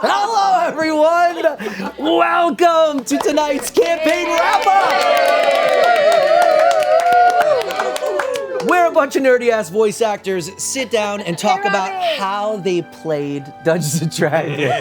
Hello, everyone! Welcome to tonight's campaign wrap-up! Where a bunch of nerdy-ass voice actors sit down and talk about how they played Dungeons & Dragons.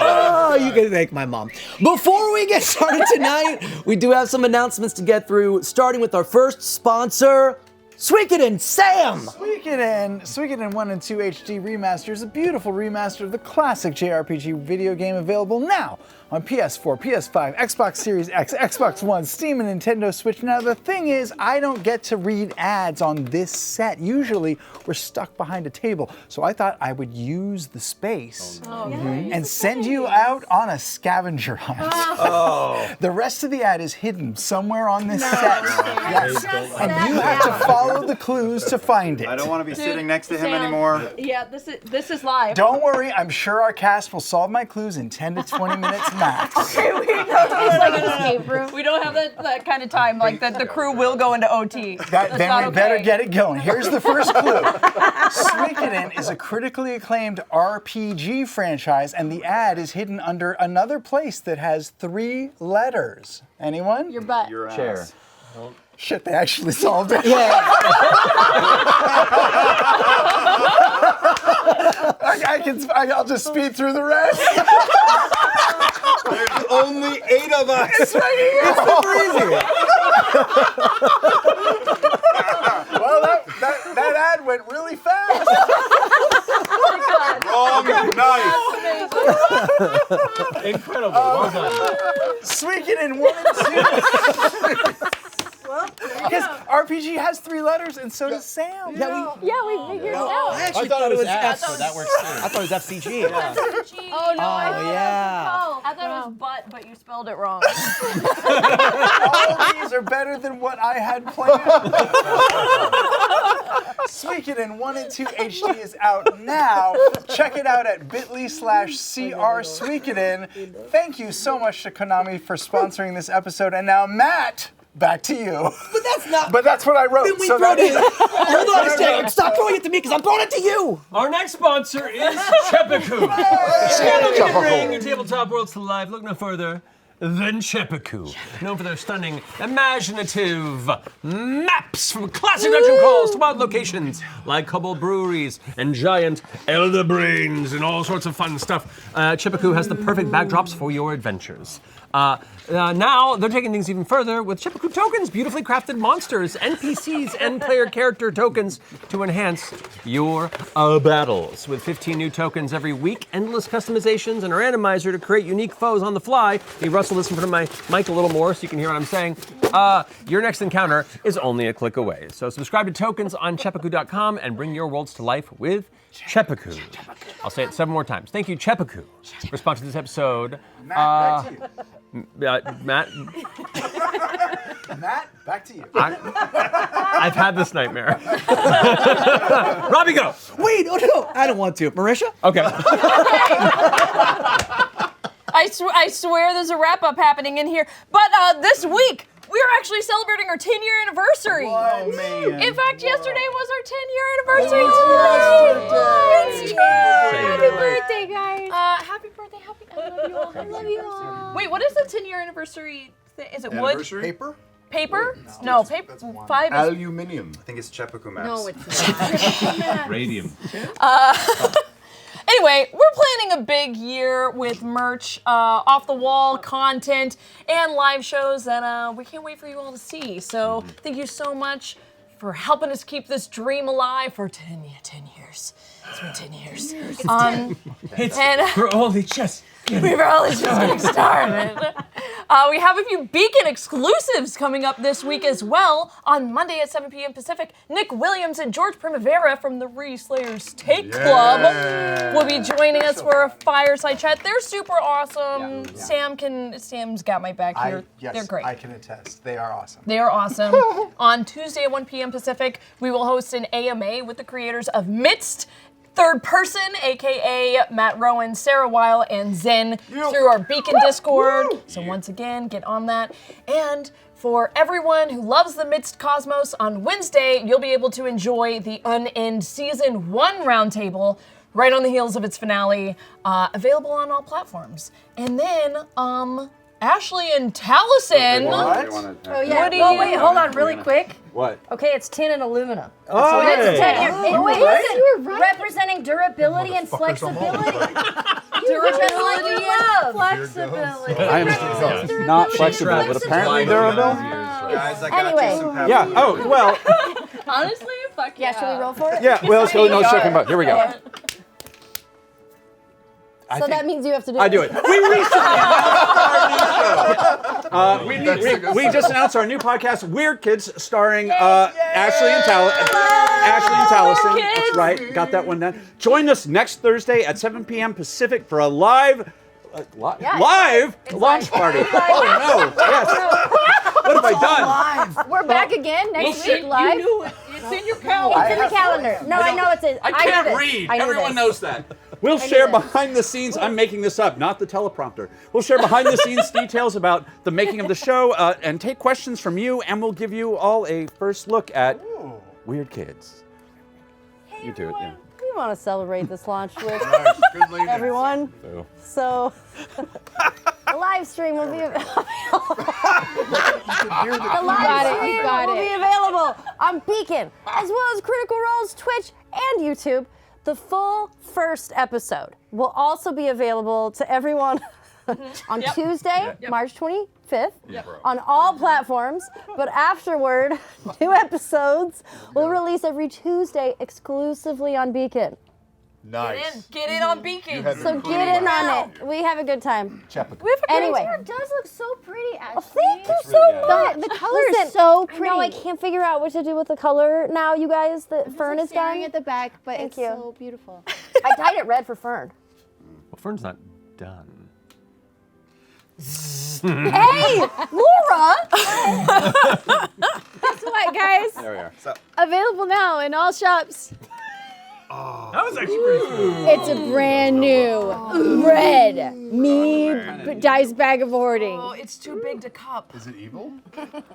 Oh, you can thank my mom. Before we get started tonight, we do have some announcements to get through, starting with our first sponsor, Suikoden, Sam! Suikoden 1 and 2 HD Remaster is a beautiful remaster of the classic JRPG video game, available now on PS4, PS5, Xbox Series X, Xbox One, Steam, and Nintendo Switch. Now, the thing is, I don't get to read ads on this set. Usually, we're stuck behind a table. So I thought I would use the space and send you out on a scavenger hunt. The rest of the ad is hidden somewhere on this set. Yes. And you have to follow the clues to find it. I don't want to be sitting next to him anymore. Yeah, this is live. Don't worry, I'm sure our cast will solve my clues in 10 to 20 minutes max. Okay, we don't have like an escape room. We don't have that kind of time. Like the crew will go into OT. Then we better get it going. Here's the first clue. Suikoden is a critically acclaimed RPG franchise, and the ad is hidden under another place that has 3 letters. Anyone? Your butt. Your Chair. ass. Shit, they actually solved it. Yeah. I'll just speed through the rest. There's only 8 of us. It's right here. It's super easy. Well, that ad went really fast. Wrong knife. Incredible. Well done. Suikoden 1 and 2. Because RPG has 3 letters, and so does Sam. Yeah, we figured it out. I actually thought it was F. so that works too. I thought it was FCG. Oh no! I thought it was butt, but you spelled it wrong. All of these are better than what I had planned. Suikoden 1 and 2 HD is out now. Check it out at bit.ly/CRSuikoden. Thank you so much to Konami for sponsoring this episode. And now, Matt, back to you. But that's not. But that's what I wrote. Then we so wrote that- it. Hold on a second. Stop throwing it to me, because I'm throwing it to you. Our next sponsor is Chepaku. Chepaku. Bring your tabletop worlds to life. Look no further than Chepaku. Known for their stunning, imaginative maps from classic dungeon crawls to wild locations like kobold breweries and giant elder brains and all sorts of fun stuff. Chepaku has the perfect backdrops for your adventures. Now they're taking things even further with Chepaku tokens, beautifully crafted monsters, NPCs, and player character tokens to enhance your battles. With 15 new tokens every week, endless customizations, and a randomizer to create unique foes on the fly. Let me rustle this in front of my mic a little more so you can hear what I'm saying. Your next encounter is only a click away. So subscribe to tokens on Chepaku.com and bring your worlds to life with Chepaku. I'll say it 7 more times. Thank you, Chepaku, for sponsoring this episode. Matt, back to you. Matt, Matt, back to you. I've had this nightmare. Robbie, go. Wait, no, I don't want to. Marisha? Okay. I swear there's a wrap up happening in here. But this week, we are actually celebrating our 10-year anniversary. Oh, man. In fact, yesterday was our 10-year anniversary. It's Happy birthday, guys. Happy birthday, happy. I love you all. I love you all. Wait, what is the 10-year anniversary thing? Is it wood? Paper? Paper? No, paper. 5 is. Aluminium. I think it's Chepaku maps. No, it's not. Radium. Anyway, we're planning a big year with merch, off-the-wall content, and live shows that we can't wait for you all to see. So thank you so much for helping us keep this dream alive for 10 years. It's been 10 years. We're only just We were only just getting started. We have a few Beacon exclusives coming up this week as well. On Monday at 7 p.m. Pacific, Nick Williams and George Primavera from the Re-Slayers Take Club will be joining us for a fireside chat. They're super awesome. Yeah. Sam's got my back here. Yes, They're great. I can attest. They are awesome. They are awesome. On Tuesday at 1 p.m. Pacific, we will host an AMA with the creators of Midst, Third Person, aka Matt Rowan, Sarah Weil, and Zen through our Beacon Discord. So once again, get on that. And For everyone who loves the Midst Cosmos, on Wednesday, you'll be able to enjoy the Unend Season 1 roundtable right on the heels of its finale, available on all platforms. And then, Ashley and Taliesin. Oh yeah. What do Well, you- wait, hold on, really quick. What? Okay, it's tin and aluminum. Oh, It's hey. tin. Wait, right? listen, you were right. Representing durability and flexibility. Durability and flexibility. I am not flexible, but apparently durable. Guys, I got Anyway. you some pepper. Yeah. Oh well. Honestly, fuck Yeah, should we roll for it? Yeah. Well, let's go. No, second vote. Here we go. So that means you have to do it. I do it. We recently announced our new show. We just announced our new podcast, Weird Kids, starring Ashley and Taliesin. That's right. Got that one done. Join us next Thursday at 7 p.m. Pacific for a live launch party. Oh no! Yes. What have I done? We're back again next week live. it's in your calendar. It's in the calendar. No, I know it's in. I knew can't this. read. I knew Everyone this. knows that. We'll share behind the scenes. I'm making this up, not the teleprompter. We'll share behind the scenes details about the making of the show and take questions from you, and we'll give you all a first look at Weird Kids. You do it, yeah. We want to celebrate this launch with Good lead. everyone. So the live stream will be available. The live stream will be available on Beacon, as well as Critical Role's Twitch and YouTube. The full first episode will also be available to everyone on Tuesday, March 25th, on all platforms. But afterward, new episodes will release every Tuesday exclusively on Beacon. Nice. Get in on Beacon. So get in on it. We have a good time. We have a great Anyway. time. It does look so pretty, Ashley. Thank you so much. The color Listen, is so I pretty. know I can't figure out what to do with the color now, you guys. The Fern is staring done. at the back, but Thank it's you. so beautiful. I dyed it red for Fern. Well, Fern's not done. Hey, Laura! Guess what, guys? There we are. Available now in all shops. That was actually pretty cool. It's a brand new red me dice bag of hoarding. Oh, it's too big to cup. Is it evil?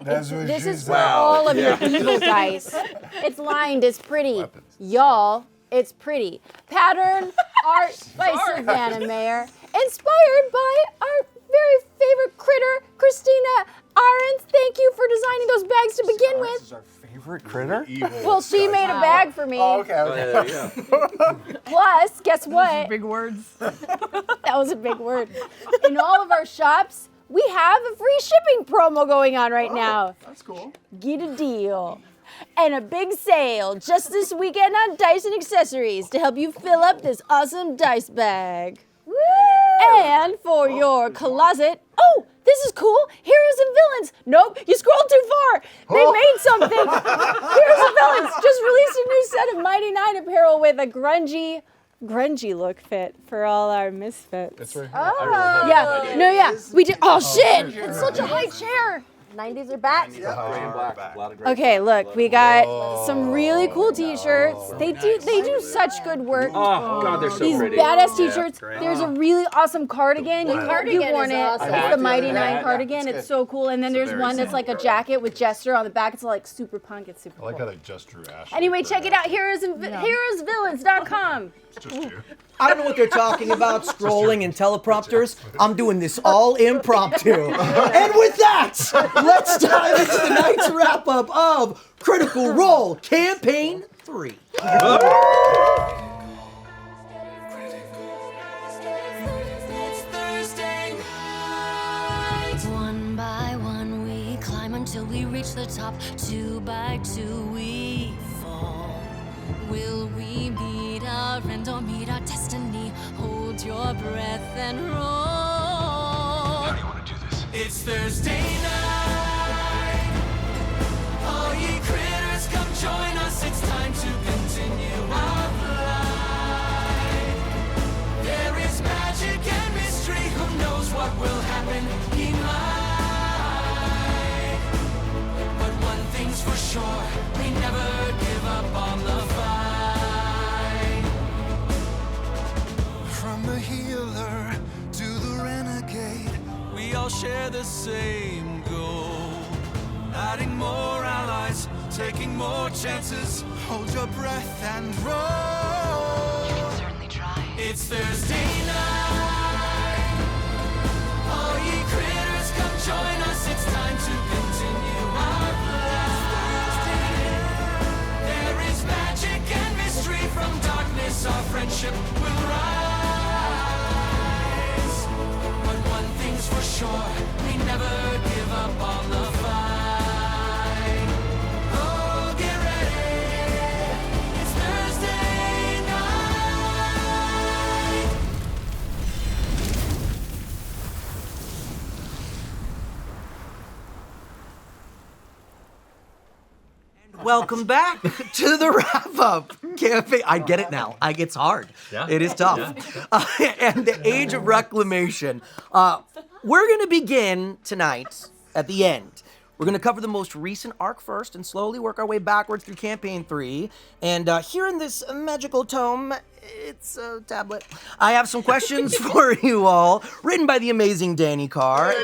This is for all of your evil dice. It's lined, it's pretty. Y'all, it's pretty. Pattern, art by Savannah Mayer. Inspired by our very favorite critter, Christina Ahrens. Thank you for designing those bags to begin with. This is our favorite critter. Well, she made a bag for me. Okay. Plus, guess what? Big words. That was a big word. In all of our shops, we have a free shipping promo going on right now. That's cool. Get a deal. And a big sale just this weekend on dice and accessories to help you fill up this awesome dice bag. Woo! And for your closet, oh, this is cool. Heroes and Villains. Nope, you scrolled too far. They made something. Heroes and Villains just released a new set of Mighty Nine apparel with a grungy look fit for all our misfits. That's right. Oh. Yeah, we did. Oh, shit. It's such a high chair. 90s are back. Gray and black. A lot of gray. Okay, look, we got some really cool t-shirts. They do such good work. Oh God, they're so These pretty. badass t-shirts. There's a really awesome cardigan. You've worn it. awesome. It's the Mighty Yeah, Nine yeah, cardigan. It's so cool. And then there's one that's like a jacket with Jester on the back. It's like super punk. It's super I like cool. how they just drew Ashley. Anyway, check it out. Heroesvillains.com. It's just you. I don't know what they're talking about, scrolling and teleprompters. I'm doing this all impromptu. And with that, let's dive into tonight's wrap-up of Critical Role Campaign 3. One by one we climb until we reach the top. Two by two we fall. Will we meet our end or meet our destiny? Hold your breath and roll. How do you want to do this? It's Thursday night. All ye critters, come join us. It's time to continue our flight. There is magic and mystery. Who knows what will happen? He might. But one thing's for sure, we never give up on the fight. From the healer to the renegade, we all share the same goal. adding more allies, taking more chances. Hold your breath and roll. You can certainly try. It's Thursday night. All ye critters, come join us. It's time to continue our flight. There is magic and mystery from darkness. Our friendship will rise. But one thing's for sure, we never give up on the fight. Oh, get ready. It's Thursday night. Welcome back to the wrap-up campaign. I get it now. It's hard. Yeah. It is tough. And the Age of Reclamation. We're going to begin tonight at the end. We're going to cover the most recent arc first and slowly work our way backwards through Campaign 3. And here in this magical tome, it's a tablet, I have some questions for you all, written by the amazing Danny Carr.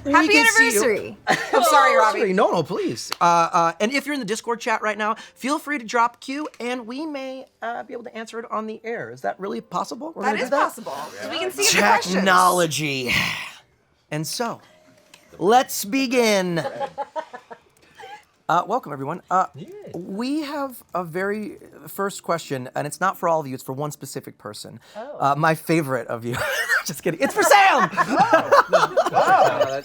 Happy anniversary. I'm sorry, Robbie. No, please. And if you're in the Discord chat right now, feel free to drop Q, and we may be able to answer it on the air. Is that really possible? That is possible. So we can see the questions. Technology. And so, let's begin. Welcome, everyone. We have a very first question, and it's not for all of you, it's for one specific person. My favorite of you. Just kidding. It's for Sam! Wow.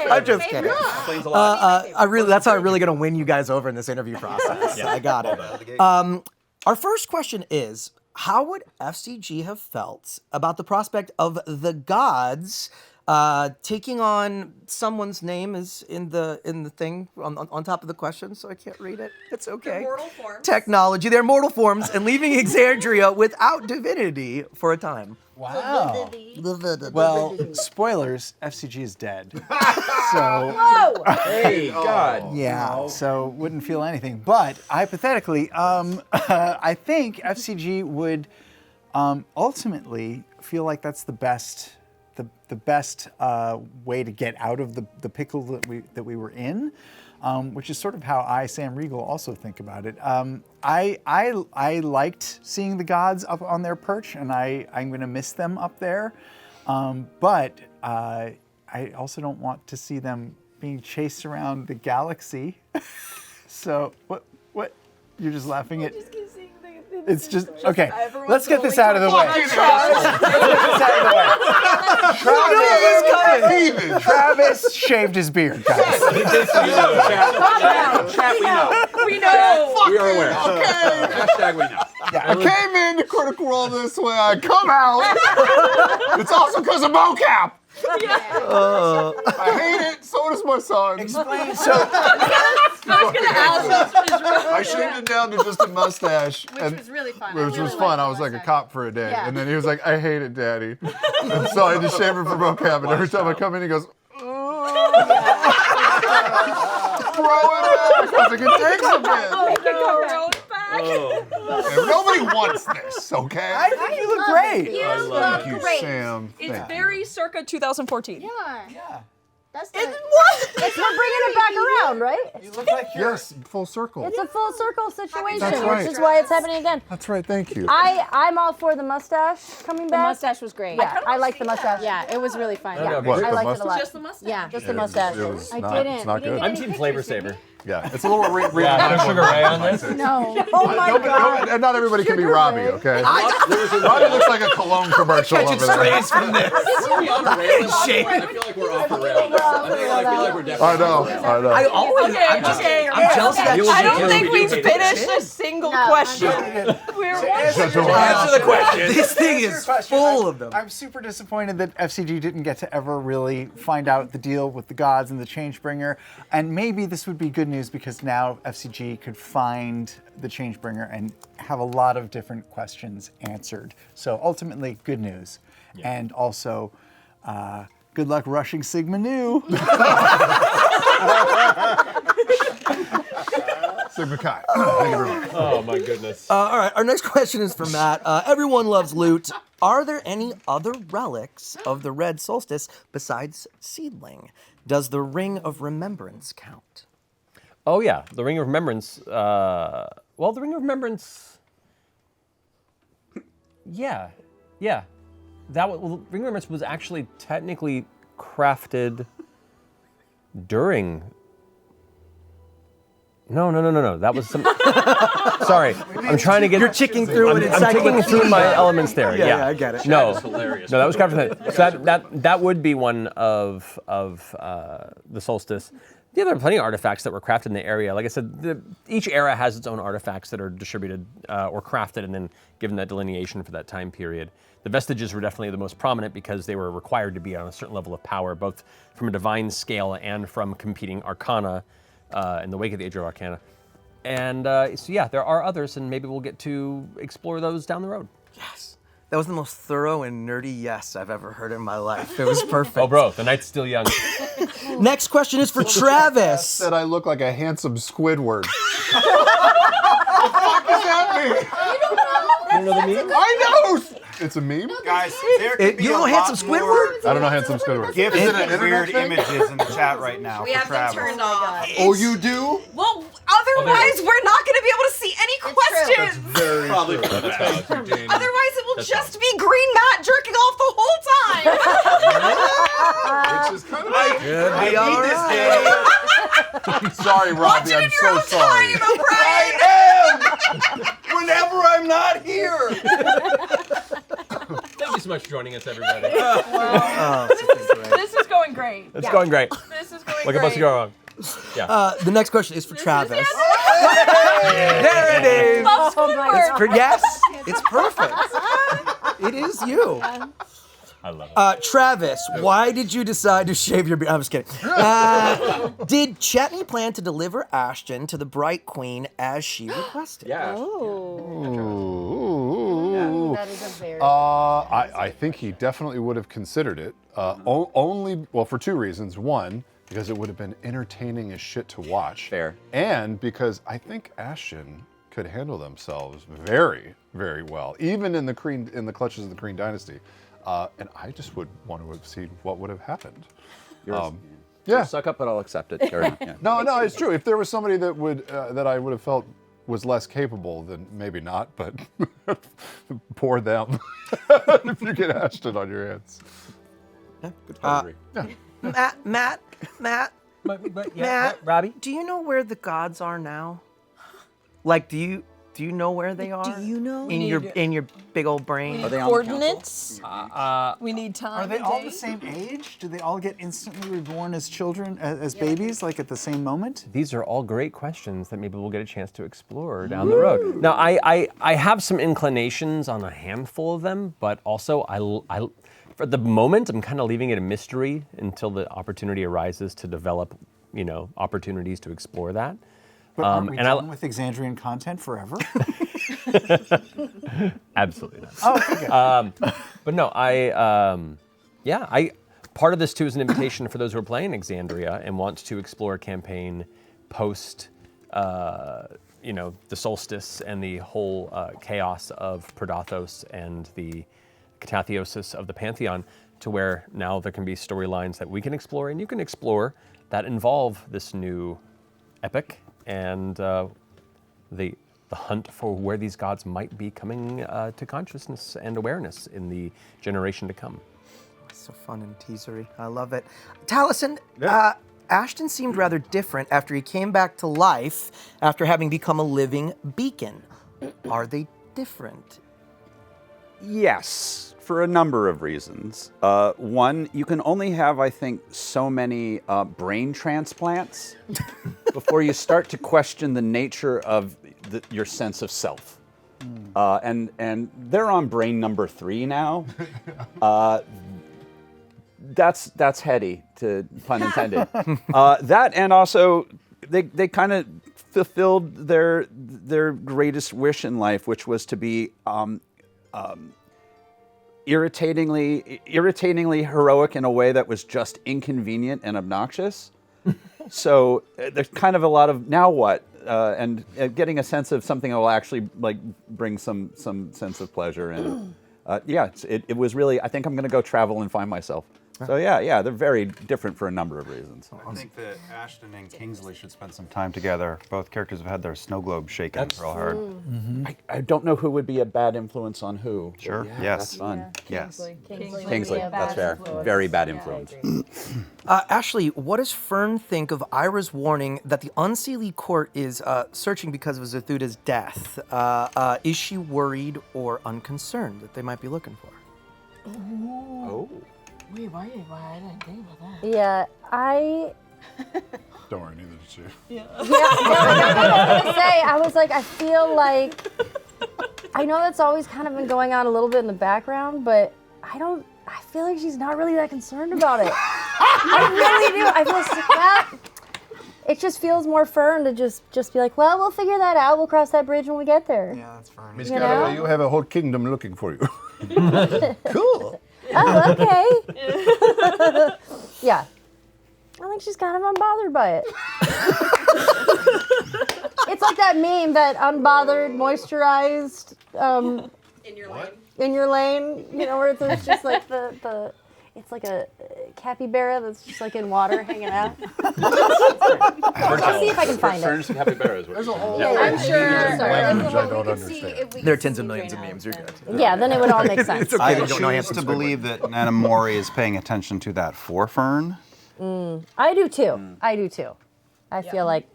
I'm just kidding. That's how I'm really going to win you guys over in this interview process. I got it. Our first question is, how would FCG have felt about the prospect of the gods taking on someone's name is in the thing on top of the question, so I can't read it. It's okay. Their mortal forms. Technology, their mortal forms, and leaving Exandria without divinity for a time. Wow. Well, spoilers, FCG is dead. So, Hey, God. yeah, so wouldn't feel anything. But hypothetically, I think FCG would ultimately feel like that's the best way to get out of the pickle that we were in, which is sort of how I, Sam Riegel, also think about it. I liked seeing the gods up on their perch, and I'm going to miss them up there. But I also don't want to see them being chased around the galaxy. So what? You're just laughing at? It's just okay. Let's get this out of the way. Travis shaved his beard, guys. Chat, We know. We are aware. Okay. Hashtag we know. I came into Critical Role this way. I come out. It's also because of mocap. I hate it. So does my son. Explain. I shaved it down to just a mustache. Which was really fun. Which was fun. I was like a cop for a day. Yeah. And then he was like, I hate it, Daddy. And so I just shaved it for mocap. And every time I come in, he goes, throw it back. I was like, it takes a bit. Nobody wants this, okay? I think you look great. You look Thank you, great. Sam. It's very circa 2014. Yeah. That's the, What? we're bringing it back around, right? You look like you're. Yes, full circle. It's a full circle situation, That's right. which is why it's happening again. That's right, thank you. I'm all for the mustache coming The back. mustache was great. Yeah, I like the mustache. Yeah, it was really fun. Yeah. What, I the liked it a lot. Just the mustache. Yeah. Just the mustache. It was I not, didn't. It's not We didn't good. I'm team flavor saver. Yeah, it's a little Yeah, no sugar ray on this. No. Oh my God. And not everybody can be Robbie, okay? Robbie looks like a cologne commercial over there. Strays from this. Are we on the rails? I feel like we're off the rails. I feel like we're definitely. I know. I'm jealous of that. I don't think we've finished a single question. We're Answer the question. This thing is full of them. I'm super disappointed that FCG didn't get to ever really find out the deal with the gods and the Changebringer. And maybe this would be good news because now FCG could find the Changebringer and have a lot of different questions answered. So ultimately, good news. Yeah. And also, good luck rushing Sigma Nu. Sigma Chi. Thank you very much. Oh my goodness. All right, our next question is for Matt. Everyone loves loot. Are there any other relics of the red solstice besides seedling? Does the Ring of Remembrance count? Oh yeah, the Ring of Remembrance. The Ring of Remembrance. Yeah. Ring of Remembrance was actually technically crafted during. No. That was some. Sorry, I'm trying to get. You're checking through it. I'm checking through my elements there. Yeah, I get it. No, That is hilarious. No, that was crafted. So that would be one of the solstice. Yeah, there are plenty of artifacts that were crafted in the area. Like I said, each era has its own artifacts that are distributed or crafted and then given that delineation for that time period. The vestiges were definitely the most prominent because they were required to be on a certain level of power, both from a divine scale and from competing arcana in the wake of the Age of Arcana. And so yeah, there are others, and maybe we'll get to explore those down the road. Yes. That was the most thorough and nerdy yes I've ever heard in my life. It was perfect. Oh, bro, the night's still young. Next question is for Travis. Said I look like a handsome Squidward. What the fuck does that mean? You don't know the meme? I know! It's a meme? Guys, there could be you a know lot Handsome more Squidward? I don't know handsome Squidward. gifts Is it an and internet weird thing? images in the chat right now We for have them Travis. turned off. Oh, you do? Well, otherwise we're not going to be able to see any questions. Very Probably true. Otherwise it will just be Green Matt jerking off the whole time. Which is kind of like, I need this day. sorry, Watch Robbie, it in I'm your so own sorry. time, O'Brien. Whenever I'm not here. Thank you so much for joining us, everybody. This is going great. It's going great. This is going Like great. a bus to go wrong. Yeah. The next question is for Travis. There it is. Love Squidward. Yes, it's perfect. It is you. I love it. Travis, why did you decide to shave your beard? I'm just kidding. Did Chetney plan to deliver Ashton to the Bright Queen as she requested? Yeah. Ooh. That is a very. I think he definitely would have considered it. Only, well, for two reasons. One, because it would have been entertaining as shit to watch. Fair. And because I think Ashton could handle themselves very, very well, even in the clutches of the Kreen dynasty. And I just would want to have seen what would have happened. You're Yeah. suck up, but I'll accept it. Carry on. Yeah. No, it's true. If there was somebody that would that I would have felt was less capable, then maybe not. But poor them. If you get Ashton on your hands. Matt, Robbie? do you know where the gods are now? Like, do you know where they are? Do you know? In your big old brain? Are they on the council? Coordinates. We need time. Are they and all the date. same age? Do they all get instantly reborn as children, as babies, like at the same moment? These are all great questions that maybe we'll get a chance to explore down the road. Now, I have some inclinations on a handful of them, but also I for the moment, I'm kind of leaving it a mystery until the opportunity arises to develop, opportunities to explore that. But aren't we done with Exandrian content forever? Absolutely not. Oh, okay. But no, part of this too is an invitation for those who are playing Exandria and want to explore a campaign post, the solstice and the whole chaos of Prodathos and the catathiosis of the Pantheon, to where now there can be storylines that we can explore and you can explore that involve this new epic and the hunt for where these gods might be coming to consciousness and awareness in the generation to come. So fun and teasery. I love it. Taliesin, Ashton seemed rather different after he came back to life after having become a living beacon. Are they different? Yes, for a number of reasons. One, you can only have, I think, so many brain transplants before you start to question the nature of your sense of self. And they're on brain number 3 now. That's heady, pun intended. That, and also they kind of fulfilled their greatest wish in life, which was to be irritatingly heroic in a way that was just inconvenient and obnoxious. So there's kind of a lot of now what, and getting a sense of something that will actually bring some sense of pleasure and it was really, I think I'm going to go travel and find myself. So yeah, they're very different for a number of reasons. I think that Ashton and Kingsley should spend some time together. Both characters have had their snow globe shaken real hard. I don't know who would be a bad influence on who. Sure. Yeah, Yes. That's fun. Yes. Kingsley, that's fair. Very bad influence. Ashley, what does Fern think of Ira's warning that the Unseelie court is searching because of Zethuta's death? Is she worried or unconcerned that they might be looking for her? Oh. Wait, why? I didn't think about that. Yeah, I. Don't worry, neither did she. Yeah, I was gonna say, I was like, I feel like. I know that's always kind of been going on a little bit in the background, but I feel like she's not really that concerned about it. I really do. I feel like, well, it just feels more Fern to just be like, well, we'll figure that out. We'll cross that bridge when we get there. Yeah, that's Fern. Miss You Galloway, know? you have a whole kingdom looking for you. Cool. Oh, okay. Yeah. I think she's kind of unbothered by it. It's like that meme, that unbothered, moisturized, In your lane. in your lane, you know, where it's just like it's like a capybara that's just like in water hanging out. I'll see if I can find it. There's a whole I'm sure. language I don't understand. There are tens of millions of memes. You're good. Yeah, then it would all make sense. It's okay. I that you don't know choose Hansel to Squidward. believe that Nanamori is paying attention to that for Fern. I do too. I do too. I feel like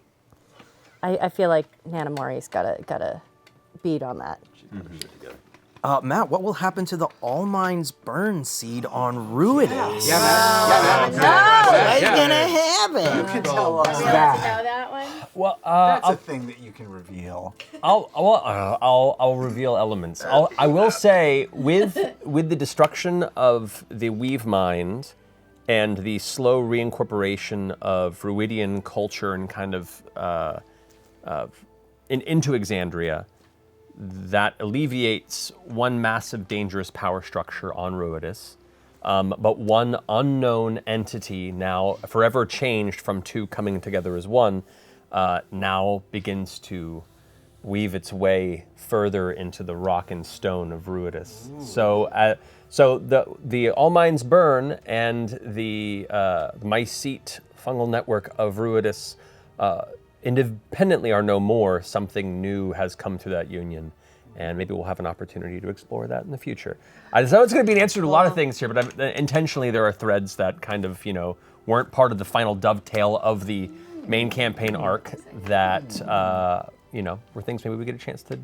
Nanamori's got a beat on that. Matt, what will happen to the All Minds burn seed on Ruidus? What's gonna happen? You can tell us Know that. that one? Well, That's a thing that you can reveal. I'll reveal elements. I will say with the destruction of the Weave Mind and the slow reincorporation of Ruidian culture and kind of into Exandria, that alleviates one massive dangerous power structure on Ruidus. But one unknown entity, now forever changed from two coming together as one, now begins to weave its way further into the rock and stone of Ruidus. So the All Minds Burn and the Mycete fungal network of Ruidus independently are no more. Something new has come to that union, and maybe we'll have an opportunity to explore that in the future. I know it's going to be an answer to a lot of things here, but intentionally there are threads that kind of, weren't part of the final dovetail of the main campaign arc that, were things maybe we get a chance to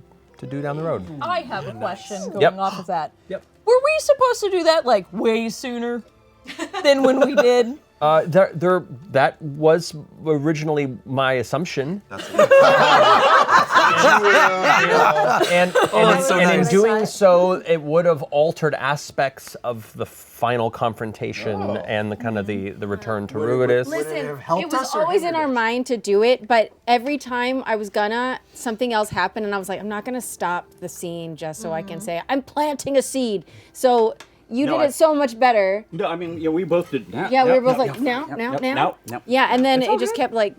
do down the road. I have a question going Yep. off of that. Yep. Were we supposed to do that like way sooner than when we did? That was originally my assumption. And in doing so, it would have altered aspects of the final confrontation and the kind of the return to Ruidus. Listen, have helped it was us or always in hindered our us? mind to do it, but every time I was gonna, something else happened, and I was like, I'm not gonna stop the scene just so I can say, I'm planting a seed. So you did it so much better. No, I mean, we both did. Yeah, we were both like, now. Yeah, and then it just kept like,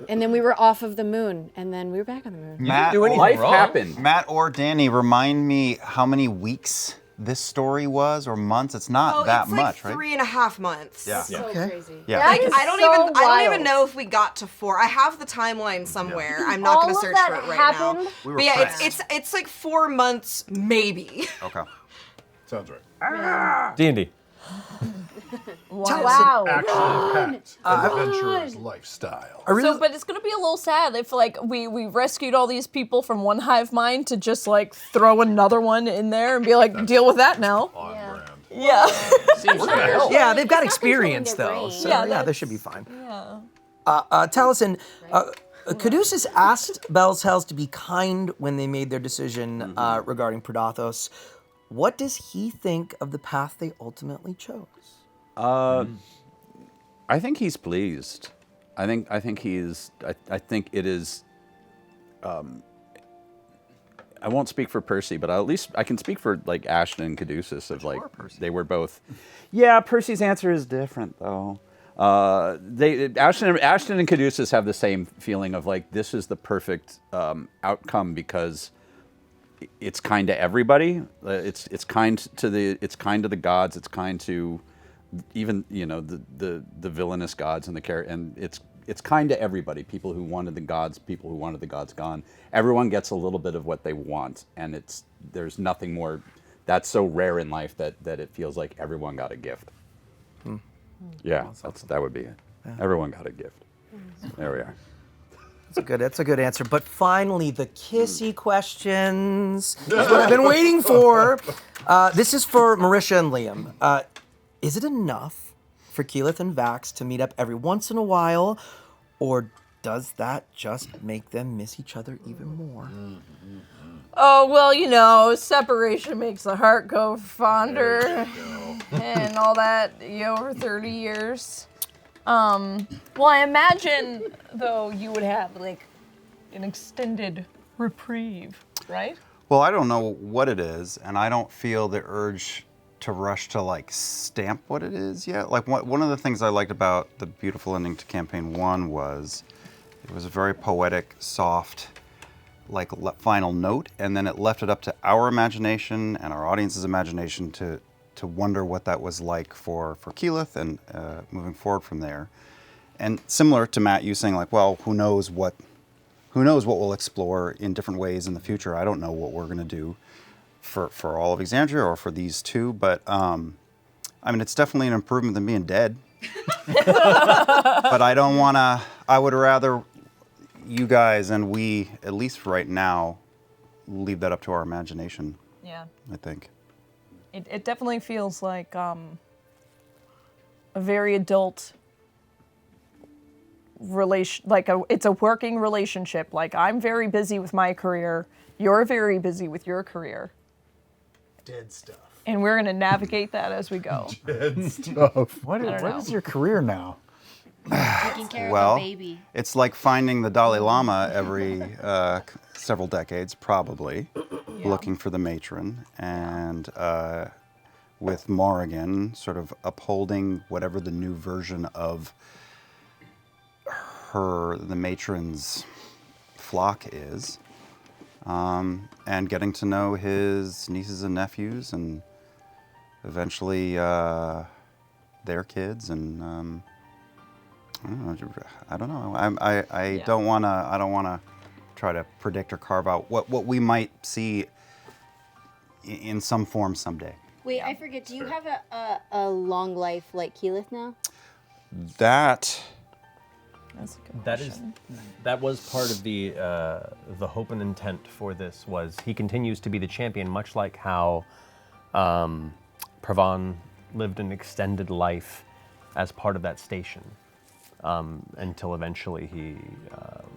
and then we were off of the moon, and then we were back on the moon. Matt, Life happened. Matt or Danny, remind me how many weeks this story was, or months? It's not that it's much, like right? 3.5 months. Yeah. So crazy. Yeah. Like, That I is don't so even wild. know if we got to 4. I have the timeline somewhere. I'm not All gonna of search that for it right happened? now. We were But yeah, pressed. it's like 4 months maybe. Okay. Sounds right. D&D. Wow. Action-packed adventurer's lifestyle. So, but it's gonna be a little sad if like we rescued all these people from one hive mind to just like throw another one in there and be like, deal with that now. On brand. Yeah. Yeah, they've got It's not experience controlling though, their so brain. yeah, they should be fine. Yeah. Taliesin, Caduceus asked Bell's Hells to be kind when they made their decision regarding Predathos. What does he think of the path they ultimately chose? I think he's pleased. I think he's. I think it is. I won't speak for Percy, but at least I can speak for like Ashton and Caduceus of like they were both. Yeah, Percy's answer is different though. Ashton and Caduceus have the same feeling of like this is the perfect outcome because it's kind to everybody. It's kind to the gods. It's kind to even the villainous gods and and it's kind to everybody. People who wanted the gods, people who wanted the gods gone. Everyone gets a little bit of what they want, and there's nothing more. That's so rare in life that it feels like everyone got a gift. Yeah, that would be it. Yeah. Everyone got a gift. There we are. That's a good answer. But finally, the kissy questions. This is what I've been waiting for. This is for Marisha and Liam. Is it enough for Keyleth and Vax to meet up every once in a while, or does that just make them miss each other even more? Oh, well, separation makes the heart go fonder and all that, over 30 years. Well, I imagine, though, you would have, an extended reprieve, right? Well, I don't know what it is, and I don't feel the urge to rush to, stamp what it is yet. One of the things I liked about the beautiful ending to Campaign 1 was it was a very poetic, soft, final note, and then it left it up to our imagination and our audience's imagination to wonder what that was like for Keyleth and moving forward from there. And similar to Matt, you saying who knows what we'll explore in different ways in the future. I don't know what we're gonna do for all of Exandria or for these two, but it's definitely an improvement than being dead. But I would rather you guys and we, at least right now, leave that up to our imagination. Yeah. I think. It definitely feels like a very adult relation, it's a working relationship. I'm very busy with my career, you're very busy with your career. Dead stuff. And we're gonna navigate that as we go. Dead stuff. What is your career now? Taking care of a baby. It's like finding the Dalai Lama every several decades, probably, looking for the matron, and with Morrigan sort of upholding whatever the new version of the matron's flock is, and getting to know his nieces and nephews, and eventually their kids, and I don't know. I don't wanna try to predict or carve out what we might see in some form someday. Wait, I forget. Do you have a long life like Keyleth now? That's a good question. That was part of the hope and intent for this. Was he continues to be the champion, much like how Pravon lived an extended life as part of that station. Until eventually he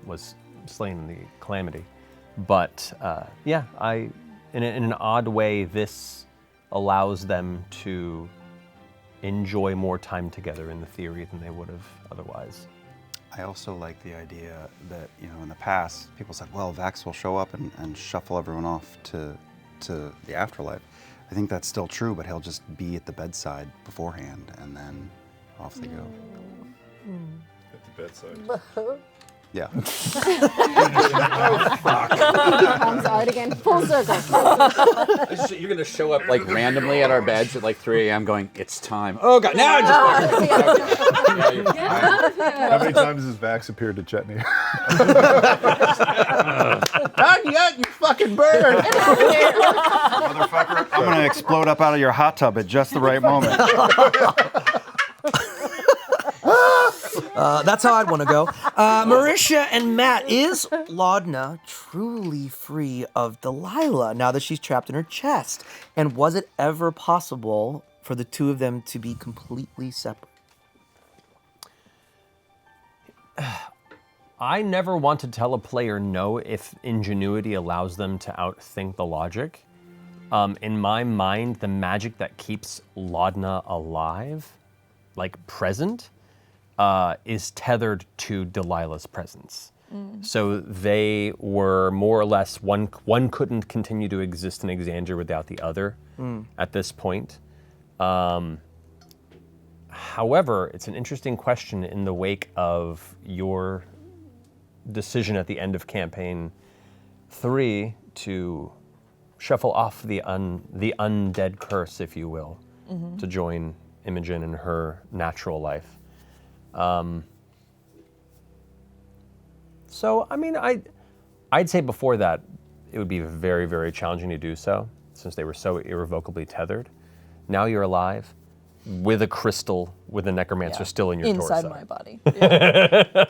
was slain in the Calamity. But in an odd way, this allows them to enjoy more time together in the theory than they would have otherwise. I also like the idea that, in the past, people said, well, Vax will show up and shuffle everyone off to the afterlife. I think that's still true, but he'll just be at the bedside beforehand, and then off they go. At the bedside. Yeah. Oh, fuck. Comes out again. Full circle. You're going to show up randomly at our beds at 3 a.m. going, it's time. Oh, God, now How many times has Vax appeared to Chetney? Not yet, you fucking bird. Motherfucker, I'm going to explode up out of your hot tub at just the right moment. That's how I'd want to go. Marisha and Matt, is Laudna truly free of Delilah now that she's trapped in her chest? And was it ever possible for the two of them to be completely separate? I never want to tell a player no if ingenuity allows them to outthink the logic. In my mind, the magic that keeps Laudna alive, present, is tethered to Delilah's presence. So they were more or less, one couldn't continue to exist in Exandria without the other at this point. However, it's an interesting question in the wake of your decision at the end of Campaign 3 to shuffle off the undead curse, if you will, to join Imogen in her natural life. So, I mean, I'd say before that, it would be very, very challenging to do so, since they were so irrevocably tethered. Now you're alive, with a crystal, with a necromancer still in your Inside torso. my body.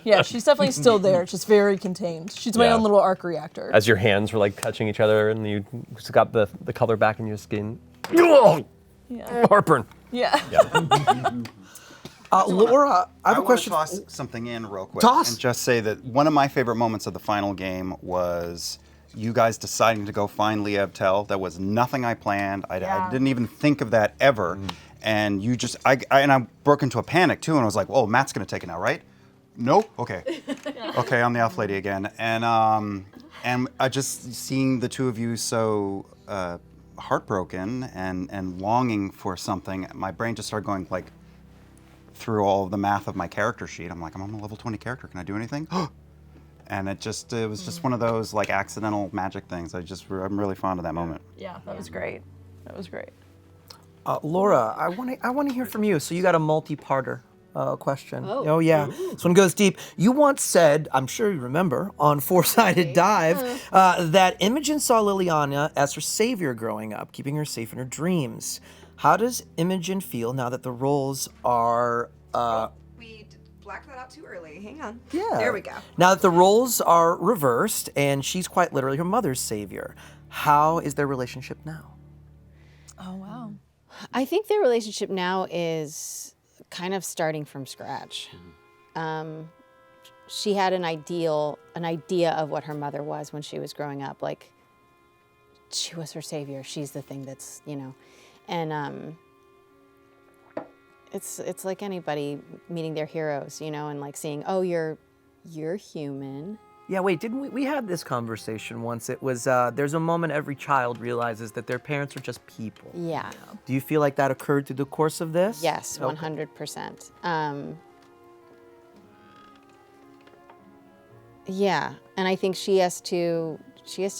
Yeah, she's definitely still there, just very contained. She's my own little arc reactor. As your hands were like touching each other and you just got the color back in your skin. Heartburn. Yeah. Laura, I have a question. I want to toss something in real quick. Toss. And just say that one of my favorite moments of the final game was you guys deciding to go find Liev Tell. That was nothing I planned. I didn't even think of that ever. And you just, I broke into a panic too, and I was like, "Oh, Matt's gonna take it now, right?" No, okay, okay, I'm the elf lady again. And I just seeing the two of you so heartbroken and longing for something, my brain just started going like through all of the math of my character sheet. I'm like, I'm a level 20 character. Can I do anything? And it was just one of those like accidental magic things. I'm really fond of that moment. Yeah, that was great. That was great. Laura, I want to hear from you. So you got a multi-parter question. Oh. Yeah, this one goes deep. You once said, I'm sure you remember, on Four-Sided Dive, that Imogen saw Liliana as her savior growing up, keeping her safe in her dreams. How does Imogen feel now that the roles are... We blacked that out too early. Hang on. Yeah. There we go. Now that the roles are reversed and she's quite literally her mother's savior, how is their relationship now? Oh, wow. I think their relationship now is kind of starting from scratch. She had an idea of what her mother was when she was growing up. Like, she was her savior. She's the thing that's, and it's like anybody meeting their heroes, and like seeing, oh, you're human. Yeah, wait, didn't we had this conversation once? It was, there's a moment every child realizes that their parents are just people. Yeah. Do you feel like that occurred through the course of this? Yes, Okay. 100%. Yeah, and I think she has to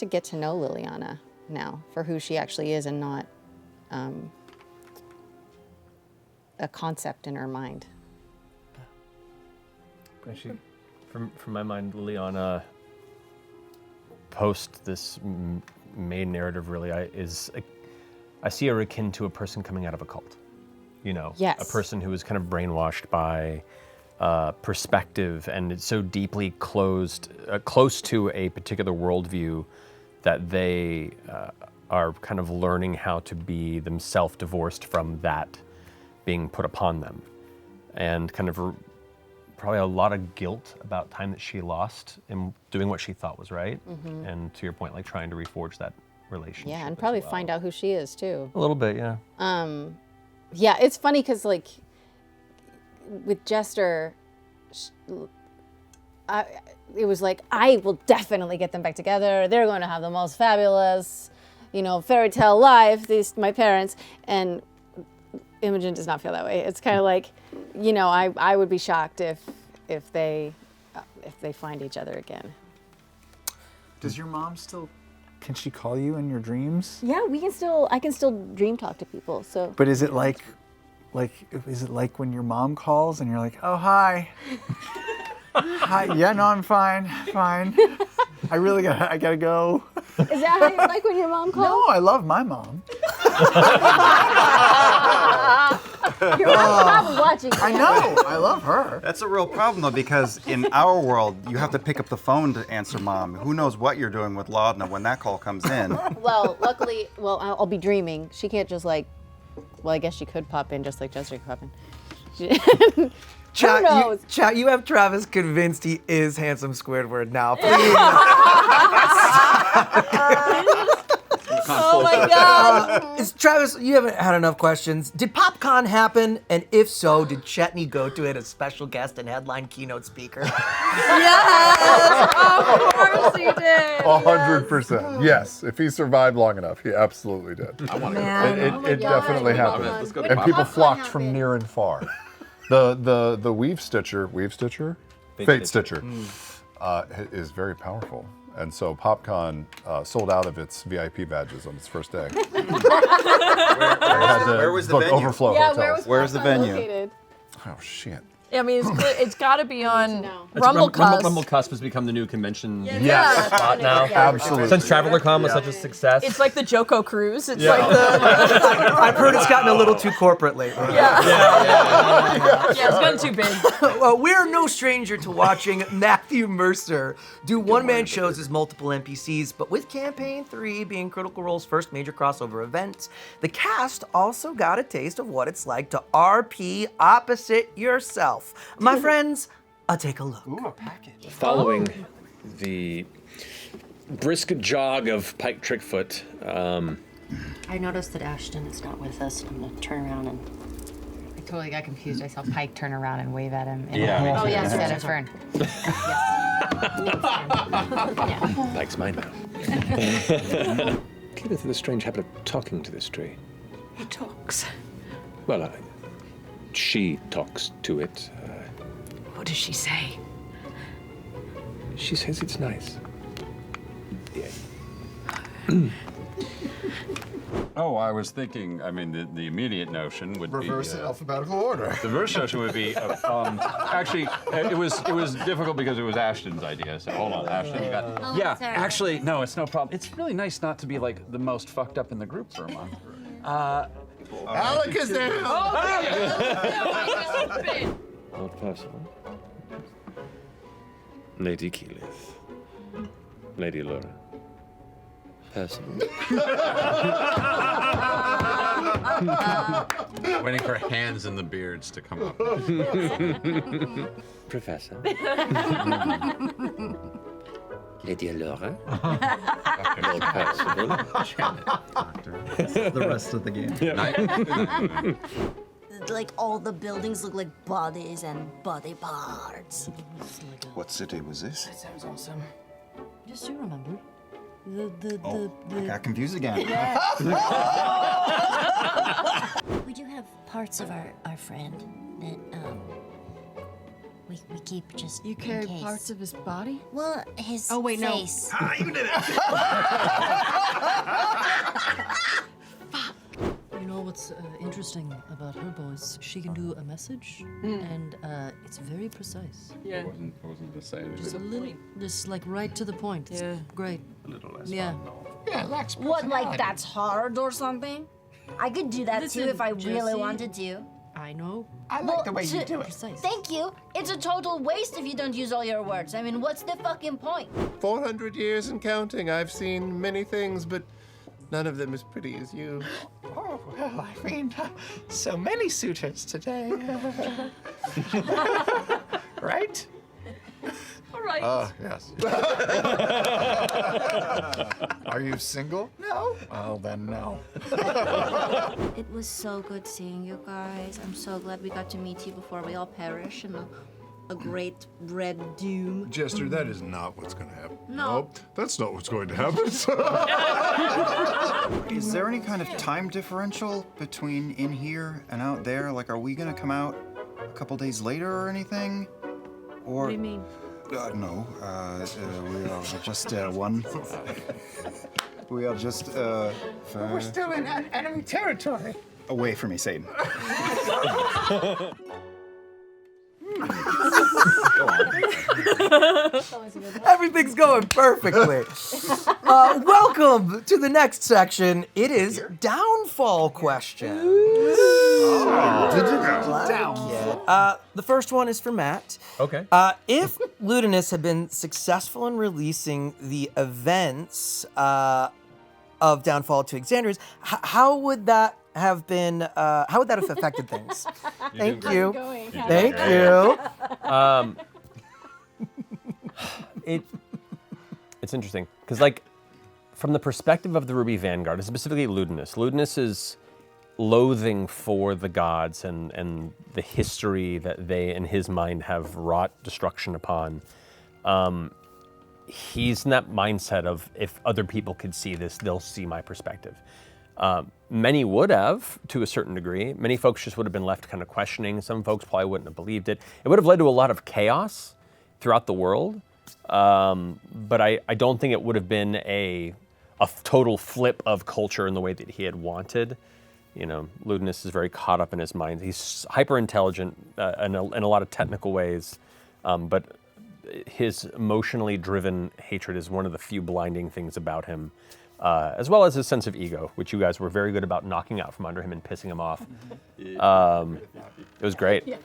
get to know Liliana now for who she actually is and not a concept in her mind. From my mind, Liliana, post this main narrative, really, I see her akin to a person coming out of a cult. Yes. A person who is kind of brainwashed by perspective and it's so deeply close to a particular worldview that they are kind of learning how to be themselves divorced from that being put upon them, and kind of probably a lot of guilt about time that she lost in doing what she thought was right, and to your point, like trying to reforge that relationship. Yeah, and probably find out who she is too. A little bit, yeah. Yeah, it's funny because like with Jester, it was like, I will definitely get them back together. They're going to have the most fabulous, fairy tale life. My parents, and Imogen does not feel that way. It's kind of like, I would be shocked if they find each other again. Does your mom still? Can she call you in your dreams? Yeah, I can still dream talk to people. So. But is it like when your mom calls and you're like, oh, hi. Hi. Yeah, no, I'm fine. I gotta go. Is that how you like when your mom calls? No, I love my mom. Your mom's probably watching. I know. I love her. That's a real problem though, because in our world, you have to pick up the phone to answer mom. Who knows what you're doing with Laudna when that call comes in? Well, luckily, I'll be dreaming. She can't just I guess she could pop in just like Jester could pop in. Chat, you have Travis convinced he is handsome Squidward now. Please. Oh my God. Travis, you haven't had enough questions. Did PopCon happen? And if so, did Chetney go to it as special guest and headline keynote speaker? Yes, of course he did. 100%. Yes, if he survived long enough, he absolutely did. I want to go. It definitely happened. Let's go to And people PopCon flocked from near and far. The Weave Stitcher, Fate Stitcher. is very powerful. And so PopCon sold out of its VIP badges on its first day. Where was the venue? Overflow hotels. Where's the venue? Located? Oh, shit. I mean, it's got to be on It's Rumblecusp. Rumblecusp has become the new convention Yes. spot now. Absolutely. Since TravelerCon was such a success. It's like the Joko Cruise. It's like the. I've heard it's gotten a little too corporate lately. Yeah, it's gotten too big. Well, we're no stranger to watching Matthew Mercer do one-man shows as multiple NPCs, but with Campaign 3 being Critical Role's first major crossover event, the cast also got a taste of what it's like to RP opposite yourself. My friends, take a look. Ooh, a package. Following the brisk jog of Pike Trickfoot. I noticed that Ashton is not with us. I'm gonna turn around and. I totally got confused. I saw Pike turn around and wave at him. Yeah. Oh, yes, it's Fern. Pike's mine now. Keepeth with a strange habit of talking to this tree. He talks. Well, she talks to it. What does she say? She says it's nice. Yeah. Oh, I was thinking, I mean, the immediate notion would Reverse be... in alphabetical order. The reverse notion would be, actually, it was difficult because it was Ashton's idea, so hold on, Ashton, you got... Yeah, actually, no, it's no problem. It's really nice not to be like the most fucked up in the group for a month. Alakazam! Not possible. Lady Keyleth. Lady Laura. Personal. Waiting for hands and the beards to come up. Professor. Lady Laura. More personal. The rest of the game. Like all the buildings look like bodies and body parts. What city was this? That sounds awesome. Just you remember. The I got confused again. We do have parts of our friend that we keep just You in carry case. parts of his body? Well, his Oh, wait, face. no. You did it! You know what's interesting about her voice? She can do a message, and it's very precise. Yeah. I wasn't the same. Just a little, just like right to the point. It's Yeah. great. A little less Yeah. What, like that's hard or something? I could do that too if I really Jesse. wanted to. I know. I like the way you do it. Precise. Thank you. It's a total waste if you don't use all your words. I mean, what's the fucking point? 400 years and counting. I've seen many things, but none of them as pretty as you. Oh, well, I mean, so many suitors today. Right? All right. Yes. Are you single? No? Well, then no. It was so good seeing you guys. I'm so glad we got to meet you before we all perish in a great red doom. Jester, that is not what's going to happen. No. Nope, that's not what's going to happen. Is there any kind of time differential between in here and out there? Like, are we gonna come out a couple days later or anything? Or What do you mean? No, we are just one. We are just We're still in enemy territory. away from me, Satan. Everything's going perfectly. Welcome to the next section. It is downfall questions. Did you The first one is for Matt. Okay. If Ludinus had been successful in releasing the events of Downfall to Exandria's, how would that have been? How would that have affected things? Thank you. Thank you. It's interesting because, like, from the perspective of the Ruby Vanguard, specifically Ludinus's loathing for the gods and the history that they, in his mind, have wrought destruction upon. He's in that mindset of, if other people could see this, they'll see my perspective. Many would have, to a certain degree. Many folks just would have been left kind of questioning. Some folks probably wouldn't have believed it. It would have led to a lot of chaos throughout the world. But I don't think it would have been a total flip of culture in the way that he had wanted. Ludinus is very caught up in his mind. He's hyper intelligent in a lot of technical ways, but his emotionally driven hatred is one of the few blinding things about him, as well as his sense of ego, which you guys were very good about knocking out from under him and pissing him off. It was great.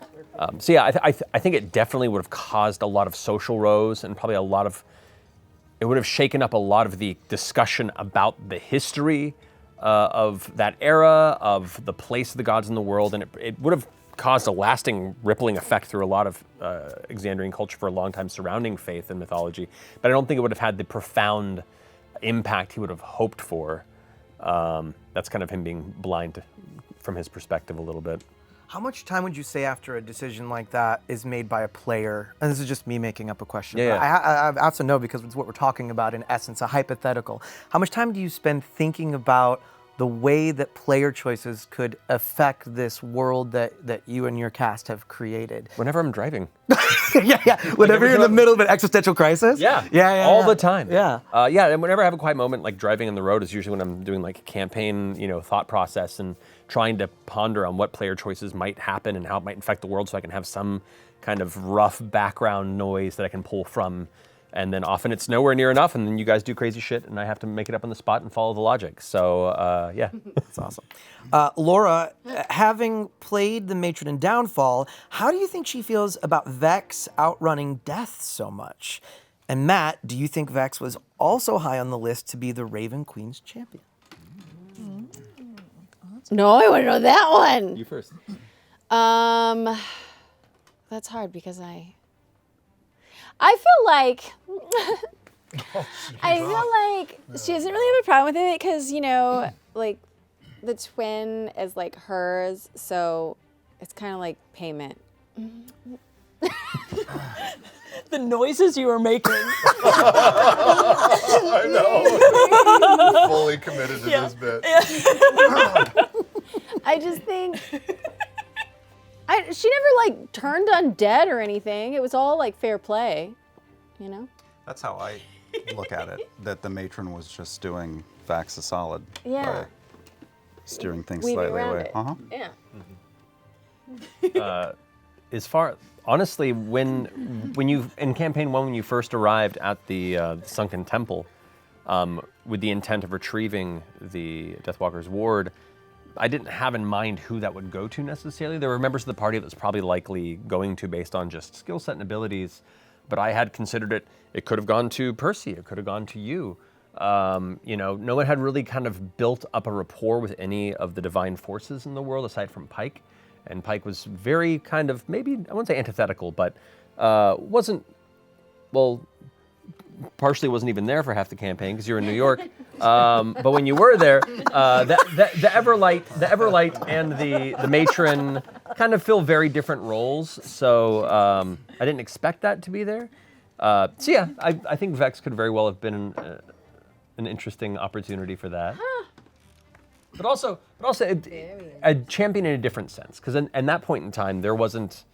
So yeah, I think it definitely would have caused a lot of social rows and probably it would have shaken up a lot of the discussion about the history of that era, of the place of the gods in the world, and it would have caused a lasting rippling effect through a lot of Exandrian culture for a long time surrounding faith and mythology. But I don't think it would have had the profound impact he would have hoped for. That's kind of him being blind from his perspective a little bit. How much time would you say after a decision like that is made by a player? And this is just me making up a question. Yeah, but I have to know because it's what we're talking about in essence, a hypothetical. How much time do you spend thinking about the way that player choices could affect this world that you and your cast have created? Whenever I'm driving. yeah. Whenever you're in the middle of an existential crisis? Yeah. All the time. Yeah. And whenever I have a quiet moment, like driving on the road is usually when I'm doing like campaign, thought process and trying to ponder on what player choices might happen and how it might affect the world so I can have some kind of rough background noise that I can pull from. And then often it's nowhere near enough, and then you guys do crazy shit, and I have to make it up on the spot and follow the logic. So, yeah. That's awesome. Laura, having played the Matron in Downfall, how do you think she feels about Vex outrunning death so much? And Matt, do you think Vex was also high on the list to be the Raven Queen's champion? No, I want to know that one. You first. That's hard because I feel like she doesn't really have a problem with it because, like the twin is like hers, so it's kind of like payment. The noises you were making. I know. Fully committed to this bit. I just think she never like turned undead or anything. It was all like fair play, That's how I look at it. That the matron was just doing Vax a solid by steering things Weaving slightly around away. it. Yeah. Honestly, when you in campaign 1 when you first arrived at the sunken temple, with the intent of retrieving the Deathwalker's ward, I didn't have in mind who that would go to necessarily. There were members of the party that's probably likely going to based on just skill set and abilities, but I had considered it could have gone to Percy, it could have gone to you. No one had really kind of built up a rapport with any of the divine forces in the world aside from Pike. And Pike was very kind of, maybe, I wouldn't say antithetical, but partially wasn't even there for half the campaign because you were in New York. But when you were there, the Everlight and the Matron kind of fill very different roles. So I didn't expect that to be there. I think Vex could very well have been an interesting opportunity for that. But also a champion in a different sense, because in that point in time, there wasn't,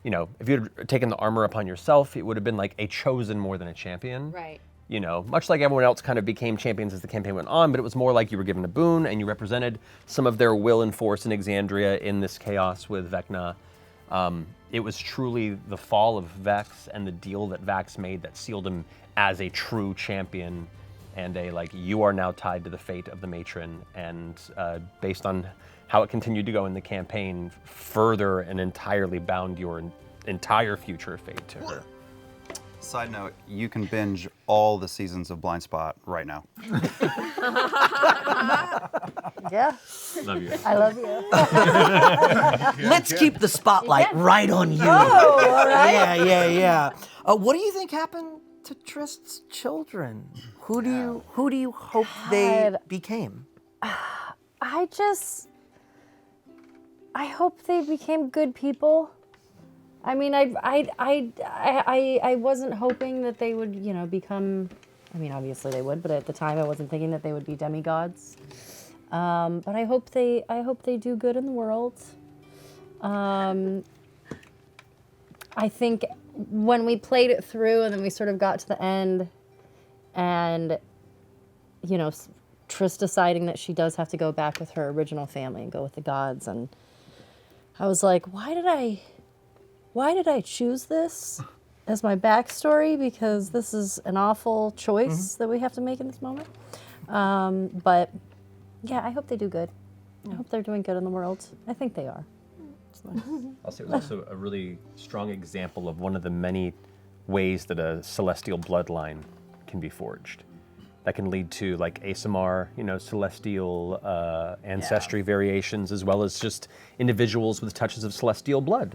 if you had taken the armor upon yourself, it would have been like a chosen more than a champion. Right. Much like everyone else kind of became champions as the campaign went on, but it was more like you were given a boon and you represented some of their will and force in Exandria in this chaos with Vecna. It was truly the fall of Vex and the deal that Vax made that sealed him as a true champion. And you are now tied to the fate of the matron, and based on how it continued to go in the campaign, further and entirely bound your entire future fate to her. Side note, you can binge all the seasons of Blind Spot right now. Yeah. Love you. I love you. Let's keep the spotlight right on you. Oh, all right. Yeah. What do you think happened to Trist's children? Who do you hope they became? I hope they became good people. I mean, I wasn't hoping that they would, become. I mean, obviously they would, but at the time I wasn't thinking that they would be demigods. But I hope they do good in the world. I think when we played it through and then we sort of got to the end and, you know, Triss deciding that she does have to go back with her original family and go with the gods, and I was like, why did I choose this as my backstory? Because this is an awful choice that we have to make in this moment. But yeah, I hope they do good. I hope they're doing good in the world. I think they are. I'll say it was also a really strong example of one of the many ways that a celestial bloodline can be forged. That can lead to like ASMR, you know, celestial ancestry variations, as well as just individuals with touches of celestial blood,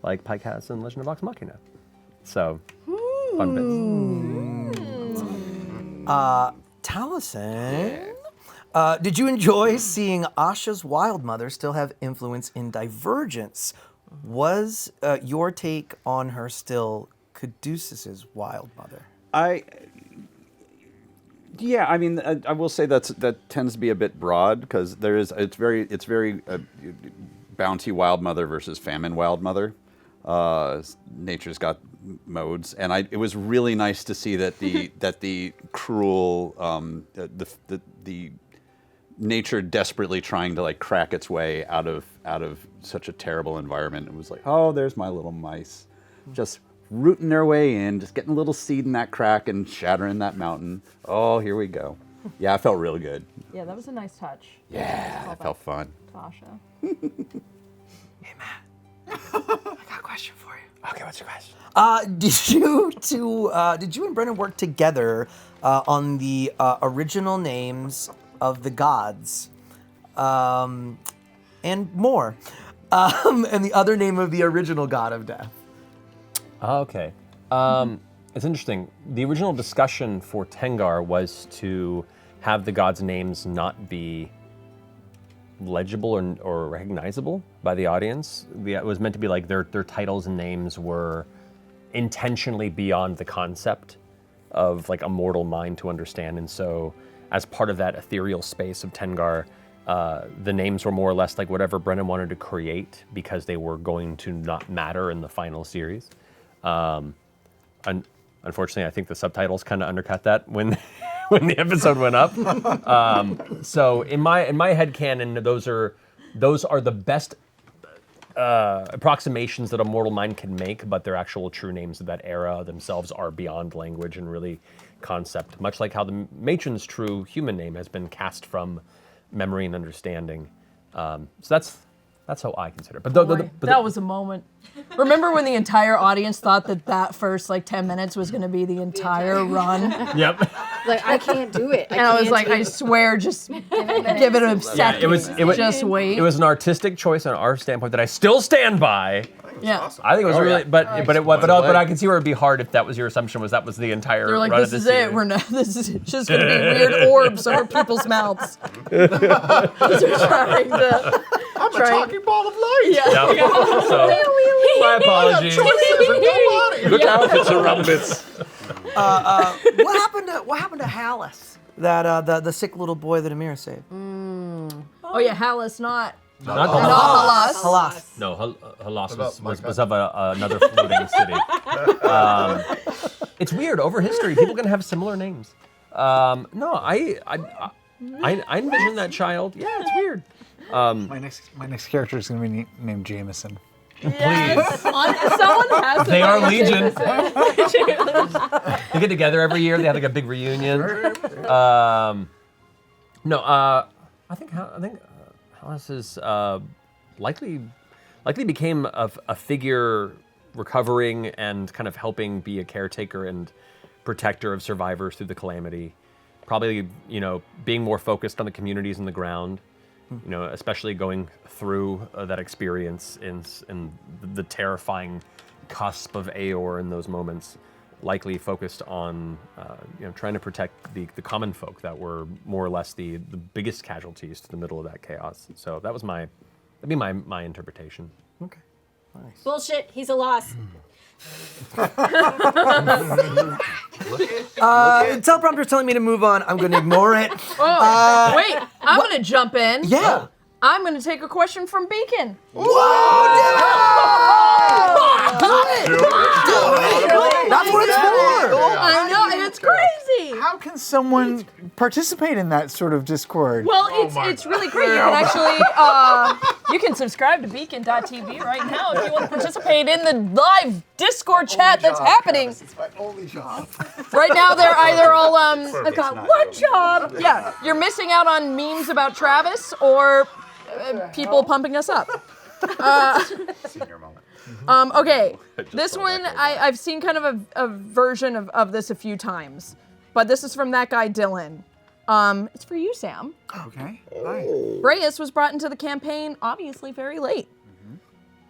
like Pike has in Legend of Vox Machina. So, fun bits. Taliesin, did you enjoy seeing Asha's wild mother still have influence in Divergence? Was your take on her still Caduceus's wild mother? Yeah, I mean, I will say that tends to be a bit broad because it's very bounty wild mother versus famine wild mother. Nature's got modes, and it was really nice to see that the cruel the nature desperately trying to like crack its way out of such a terrible environment. It was like, oh, there's my little mice, just rooting their way in, just getting a little seed in that crack and shattering that mountain. Oh, here we go. Yeah, it felt really good. Yeah, that was a nice touch. Yeah, it felt fun. Tasha. Hey, Matt. I got a question for you. Okay, what's your question? Did you and Brennan work together on the original names of the gods, and more, and the other name of the original god of death? Okay. It's interesting. The original discussion for Tengar was to have the gods' names not be legible or recognizable by the audience. It was meant to be like their titles and names were intentionally beyond the concept of like a mortal mind to understand. And so as part of that ethereal space of Tengar, the names were more or less like whatever Brennan wanted to create because they were going to not matter in the final series. Unfortunately, I think the subtitles kind of undercut that when when the episode went up. So in my headcanon, those are the best approximations that a mortal mind can make, but their actual true names of that era themselves are beyond language and really concept, much like how the matron's true human name has been cast from memory and understanding. So that's how I consider it. But that was a moment. Remember when the entire audience thought that first like 10 minutes was going to be the entire run? Yep. Like, I can't do it. And I was like, I swear, just give it a second. Just wait. It was an artistic choice on our standpoint that I still stand by. Yeah. I think it was really, but I can see where it'd be hard if that was your assumption. That was the entire. They're like, run this of is series. it. We're not. This is just going to be weird orbs over people's mouths. They're trying to. I'm a talking ball of light. Yeah. Yep. So, my apologies. Look out, it's a rumpus. What happened to Hallis? That the sick little boy that Amira saved. Oh yeah, Hallis, not Halas. Halas. No, Halas was of another floating city. It's weird. Over history, people can have similar names. No, I envision that child. Yeah, it's weird. My next character is going to be named Jameson. Yes. Someone has to. They are Legion. They get together every year. They have like a big reunion. I think Hallis is likely became a figure recovering and kind of helping be a caretaker and protector of survivors through the Calamity. Probably, being more focused on the communities on the ground. Especially going through that experience in the terrifying cusp of Aeor in those moments, likely focused on trying to protect the common folk that were more or less the biggest casualties to the middle of that chaos. So that'd be my interpretation. Okay, nice. Bullshit. He's a loss. Teleprompter's telling me to move on. I'm going to ignore it. Wait, I'm going to jump in. Yeah. I'm going to take a question from Beacon. Whoa! That's what it's for. I know, it's crazy. How can someone participate in that sort of Discord? Well, it's really great. You can actually you can subscribe to Beacon.tv right now if you want to participate in the live Discord chat that's happening. It's my only job. Right now, they're either all I've got one job. yeah, you're missing out on memes about Travis or people pumping us up. Senior moment. Okay, this one I've seen kind of a version of this a few times, but this is from that guy Dylan. It's for you, Sam. Okay. Hi. Reyes was brought into the campaign obviously very late.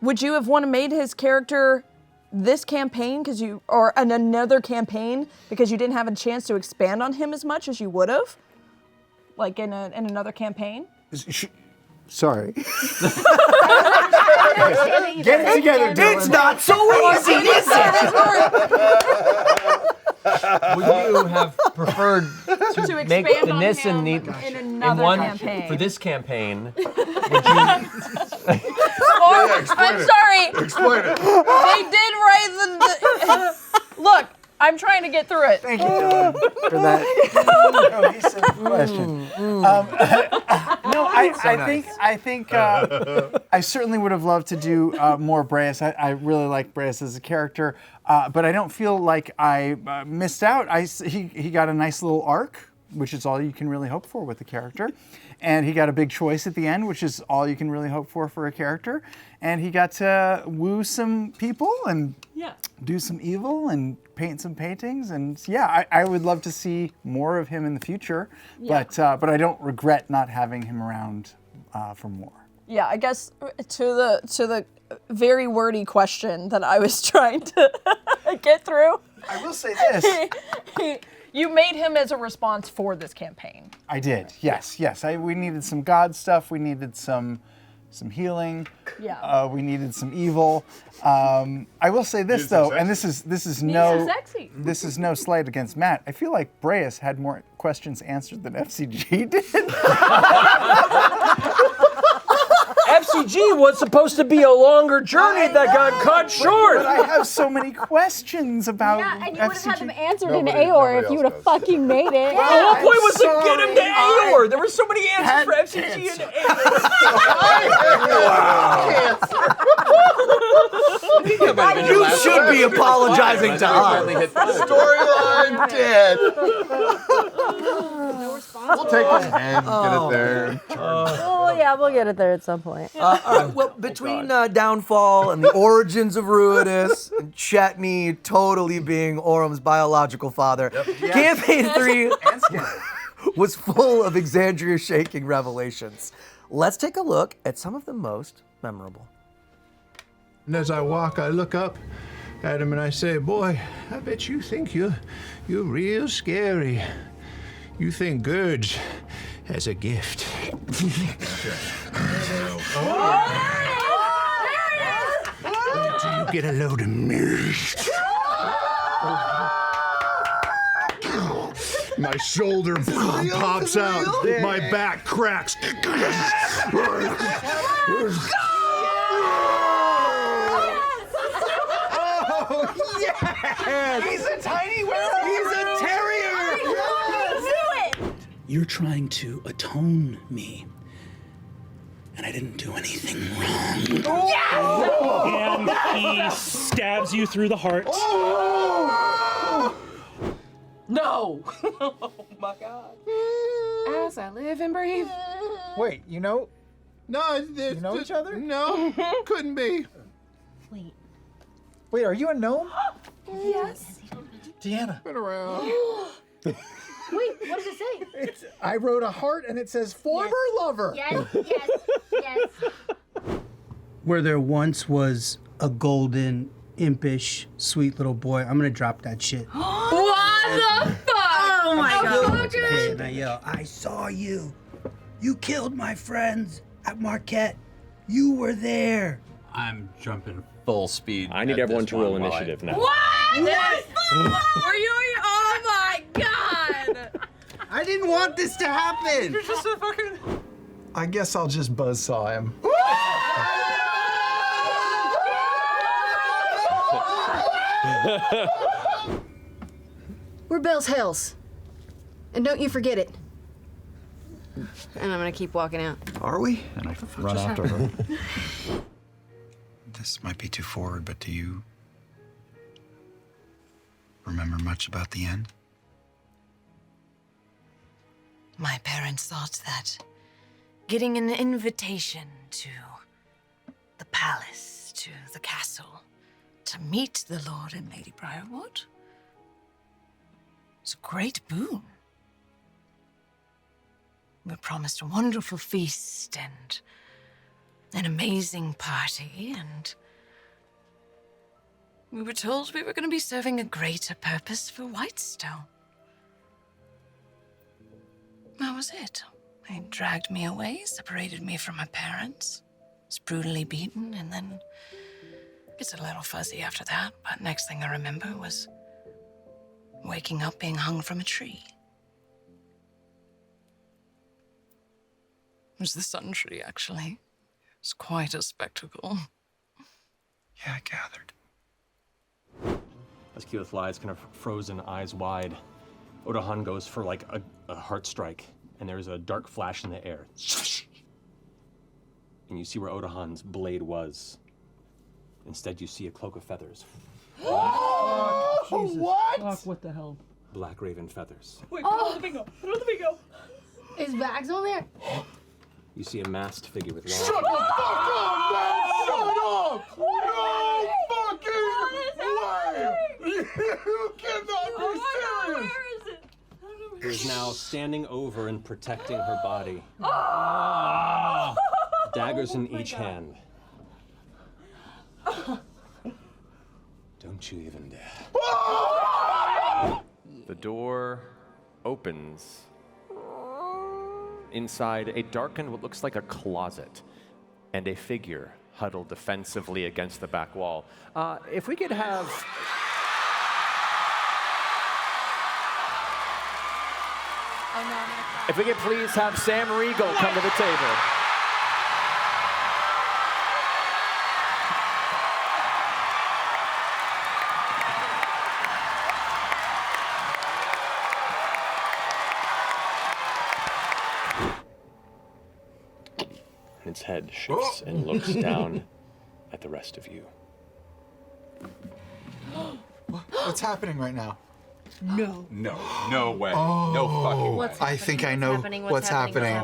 Would you have wanted to made his character this campaign or in another campaign because you didn't have a chance to expand on him as much as you would have, like in another campaign? Sorry. Get it together, Dylan. It's not so easy, is it? Would you have preferred to make expand the on Nis and him Neat in another campaign? for this campaign? Would you? I'm sorry. Explain it. They did write the look. I'm trying to get through it. Thank you, Dylan, for that cohesive question. No, I think I certainly would have loved to do more Breas. I really like Breas as a character, but I don't feel like I missed out. He got a nice little arc, which is all you can really hope for with the character. And he got a big choice at the end, which is all you can really hope for a character. And he got to woo some people and do some evil and paint some paintings. And yeah, I would love to see more of him in the future. Yeah. But I don't regret not having him around for more. Yeah, I guess to the very wordy question that I was trying to get through. I will say this. You made him as a response for this campaign. I did, yes. We needed some God stuff. We needed some healing. Yeah. We needed some evil. I will say this though, and this is no slight against Matt. I feel like Breas had more questions answered than FCG did. FCG was supposed to be a longer journey that got cut short. But I have so many questions about Yeah, and you would have had FCG. them answered in Aor if you would have fucking made it. The whole point was to get him to Aor. There were so many answers for FCG and Aor. You should be apologizing to us. Storyline dead. We'll take his hand, get it there. Oh yeah, we'll get it there at some point. Well, between Downfall and the origins of Ruidus and Chetney totally being Orum's biological father, Campaign 3 was full of Exandria-shaking revelations. Let's take a look at some of the most memorable. And as I walk, I look up at him and I say, "Boy, I bet you think you're real scary. You think Gurge has a gift." Wait till you get a load of me. My shoulder pops out. My back cracks. Oh, yes! He's a tiny werewolf! He's a terrier! You're trying to atone me, and I didn't do anything wrong. And he stabs you through the heart. No! Oh my God. As I live and breathe. Wait, you know? No, you know each other? No, couldn't be. Wait, are you a gnome? Yes. Deanna. Been around. Wait, what does it say? I wrote a heart and it says former lover. Yes. Where there once was a golden, impish, sweet little boy. I'm gonna drop that shit. What the fuck? Oh my God. Okay, and I yell, I saw you. You killed my friends at Marquet. You were there. I'm jumping full speed. I need everyone to roll initiative now. What? Were you? Oh my God! I didn't want this to happen. You're just a fucking. I guess I'll just buzzsaw him. We're Bell's Hells. And don't you forget it. And I'm gonna keep walking out. Are we? And I run after her. This might be too forward, but do you remember much about the end? My parents thought that getting an invitation to the palace, to the castle, to meet the Lord and Lady Briarwood was a great boon. We were promised a wonderful feast and an amazing party, and we were told we were going to be serving a greater purpose for Whitestone. That was it. They dragged me away, separated me from my parents, was brutally beaten, and then it's a little fuzzy after that, but next thing I remember was waking up being hung from a tree. It was the sun tree, actually. It was quite a spectacle. Yeah, I gathered. As Keyleth lies, kind of frozen, eyes wide, Odahan goes for like a heart strike, and there's a dark flash in the air. And you see where Odahan's blade was. Instead, you see a cloak of feathers. Jesus. What? Fuck, what the hell? Black raven feathers. Wait, put on the bingo. Put on the bingo. Is Bags on there? You see a masked figure with long Shut the fuck up, man! Shut up! No fucking way! You cannot be serious! who is now standing over and protecting her body. Daggers in each hand. Don't you even dare. The door opens. Inside, a darkened what looks like a closet, and a figure huddled defensively against the back wall. If we could have... If we could please have Sam Riegel come to the table. Its head shifts and looks down at the rest of you. What's happening right now? No. No, no way. Oh. No fucking way. I think I know what's happening.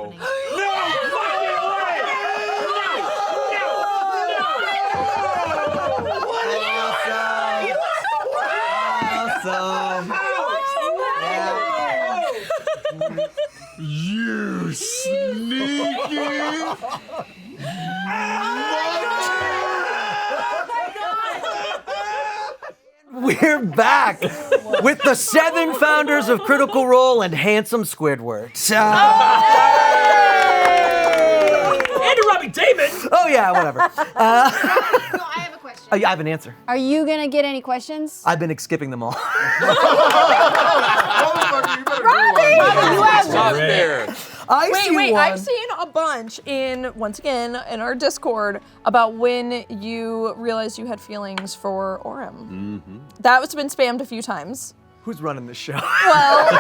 Awesome. You sneaky! We're back with the 7 founders of Critical Role and Handsome Squidward. Andrew Robbie Damon! Oh yeah, whatever. I have a question. I have an answer. Are you gonna get any questions? I've been skipping them all. Wait, I've seen a bunch once again in our Discord about when you realized you had feelings for Orem. Mm-hmm. That's been spammed a few times. Who's running this show? Well,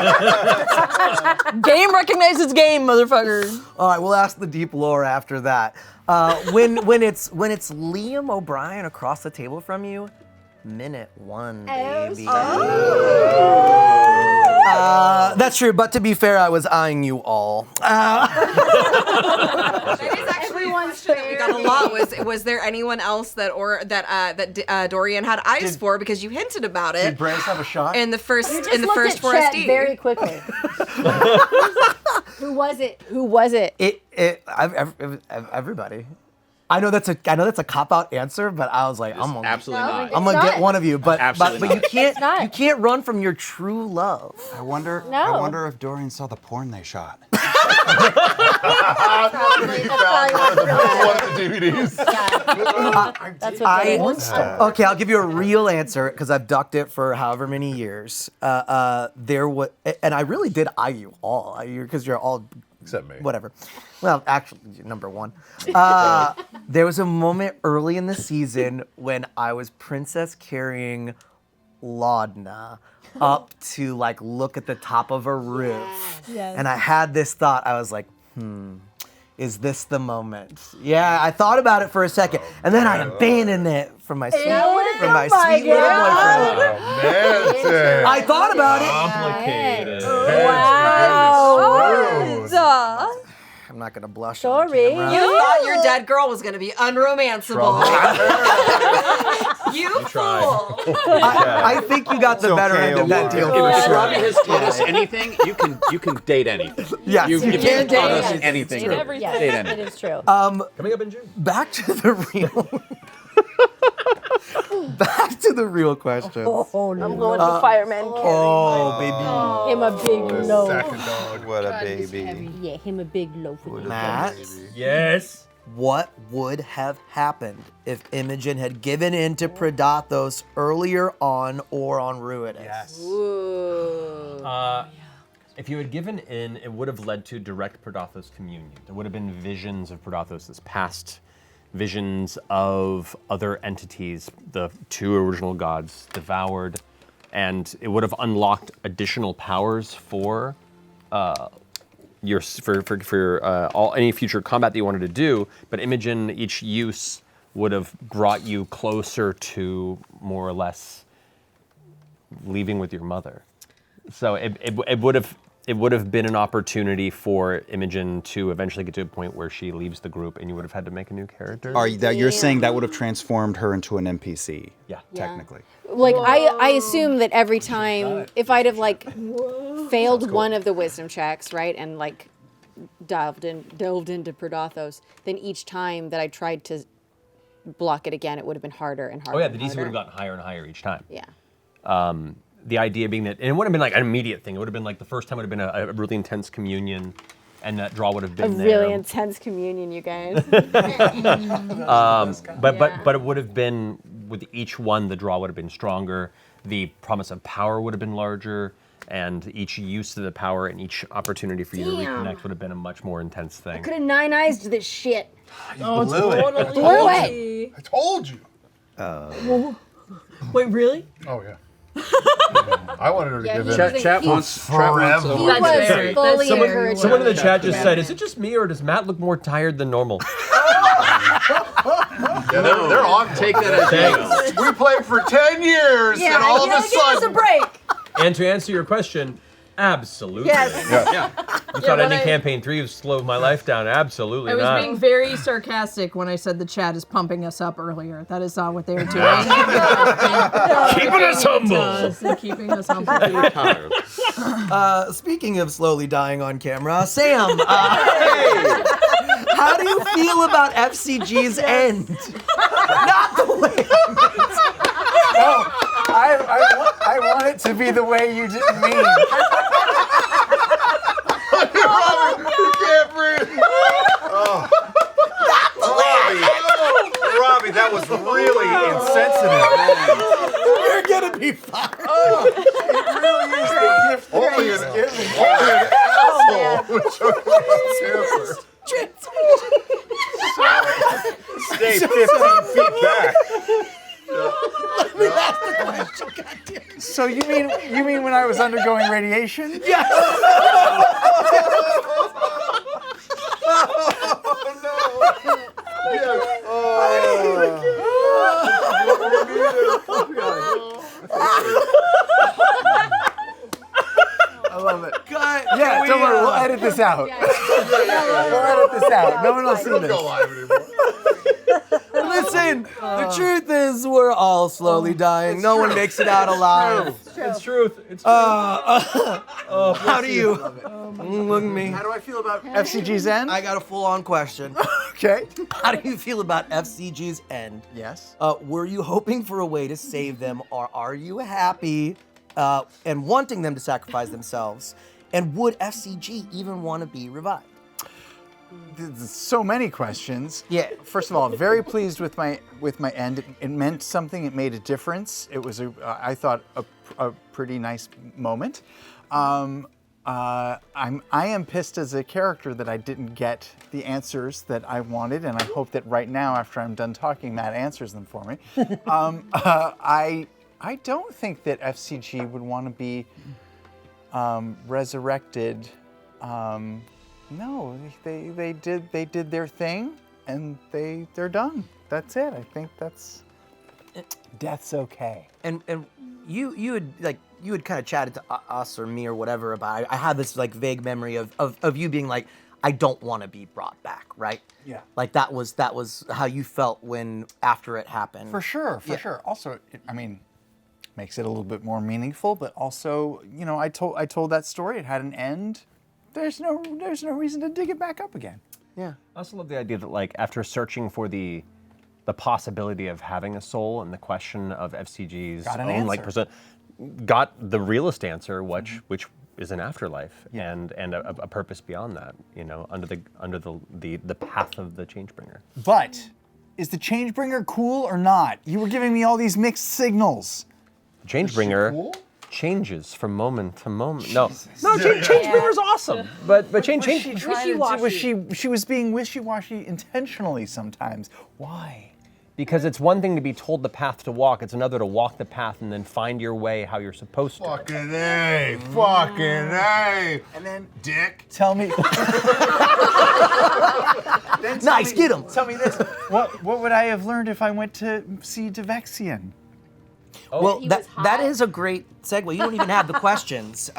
game recognizes game, motherfucker. All right, we'll ask the deep lore after that. When it's Liam O'Brien across the table from you, minute 1, baby. That's true, but to be fair, I was eyeing you all. Everyone's fair. We got a lot. Was there anyone else that Dorian had eyes for, because you hinted about it? Did Brace have a shot? In the first You just in the looked first at 4 Chet SD. very quickly. Who was it? Who was it? Everybody. I know that's a cop-out answer, but I was like, I'm gonna get one of you, but you can't run from your true love. I wonder No. if Dorian saw the porn they shot. Okay, I'll give you a real answer because I've ducked it for however many years. There was, and I really did eye you all, because you're all except me. Whatever. Well, actually, number 1. There was a moment early in the season when I was princess carrying Laudna up to like look at the top of a roof. Yes. And I had this thought. I was like, is this the moment? Yeah, I thought about it for a second, and then I abandoned it for my sweet, little boyfriend. I thought about it. Complicated. Wow. I'm not gonna blush. Sorry. You thought your dead girl was going to be unromanceable. You fool. I think you got the better end of that deal for If sure. Robbie has taught us anything, you can date anything. Yes, you if can you've taught date us anything. anything. Yes, Date it anything. is true. Coming up in June. Back to the real question. I'm going to fireman Carrie. Oh, baby. Him a big loaf. What a baby. Yeah, him a big loaf. Matt, Yes. what would have happened if Imogen had given in to Predathos earlier on or on Ruidus? Yes. If you had given in, it would have led to direct Predathos communion. There would have been visions of Predathos' past, visions of other entities, the two original gods devoured, and it would have unlocked additional powers for any future combat that you wanted to do. But Imogen, each use would have brought you closer to more or less leaving with your mother. So it would have been an opportunity for Imogen to eventually get to a point where she leaves the group, and you would have had to make a new character. You're saying that would have transformed her into an NPC? Yeah, technically. Like I assume that every time, if I'd have like failed one of the wisdom checks, right, and like delved into Predathos, then each time that I tried to block it again, it would have been harder and harder. Oh yeah, the DC harder. would have gotten higher and higher each time. Yeah. The idea being that, and it wouldn't have been like an immediate thing. It would have been like the first time would have been a really intense communion, and that draw would have been A there. really intense communion, you guys. But it would have been, with each one, the draw would have been stronger. The promise of power would have been larger, and each use of the power and each opportunity for you to Damn. reconnect would have been a much more intense thing. Could have 9-eyes this shit. Oh, it's blew it. totally Blew it. I told you. Wait, really? Oh yeah. I wanted her to give in. Chat wants forever. Someone in the chat just said, "Is it just me, or does Matt look more tired than normal?" Yeah, they're on. Take that as Thanks. We played for 10 years, and all of a sudden. break. And to answer your question, absolutely. Yes. Yeah. You Yeah, thought when any I- campaign 3 would slow my life down? Absolutely I was not. being very sarcastic when I said the chat is pumping us up earlier. That is not what they are doing. Keeping us humble. They're keeping us humble. Speaking of slowly dying on camera, Sam, how do you feel about FCG's end? Not the way. I want it to be the way you didn't mean. You can't breathe. Robbie, that was really insensitive. You're gonna be fired. It really is the gift that he's giving. Only an asshole would show Stay 15 feet back. Let me ask the question. Goddamn. So you mean when I was undergoing radiation? Yes. I love it. God, Yeah, don't worry, we'll edit this out. We'll edit this out. No one will see Don't this. go live anymore. Listen, the truth is we're all slowly dying. No one makes it out alive. It's truth. It's truth. How do you look at me? How do I feel about FCG's end? I got a full-on question. Okay. How do you feel about FCG's end? Yes. Were you hoping for a way to save them, or are you happy and wanting them to sacrifice themselves? And would FCG even want to be revived? There's so many questions. Yeah. First of all, very pleased with my end. It meant something. It made a difference. It was I thought a pretty nice moment. I am pissed as a character that I didn't get the answers that I wanted, and I hope that right now, after I'm done talking, Matt answers them for me. I don't think that FCG would want to be resurrected. No, they did their thing, and they're done. That's it. I think death's okay. And you had kind of chatted to us or me or whatever about. I have this like vague memory of you being like, I don't want to be brought back, right? Yeah. Like that was how you felt when after it happened. For sure. Also, makes it a little bit more meaningful, but also, I told that story. It had an end. There's no reason to dig it back up again. Yeah. I also love the idea that, like, after searching for the possibility of having a soul and the question of FCG's Got an own like answer. got the realist answer, which is an afterlife and a purpose beyond that. Under the path of the Changebringer. But is the Changebringer cool or not? You were giving me all these mixed signals. Changebringer changes from moment to moment. No, Changebringer's awesome, but Change. She was being wishy-washy intentionally sometimes. Why? Because it's one thing to be told the path to walk; it's another to walk the path and then find your way how you're supposed to. Fucking A, fucking A. And then, Dick. Tell me. Nice, get him. Tell me this. What would I have learned if I went to see Divergence? Well, that is a great segue. You don't even have the questions.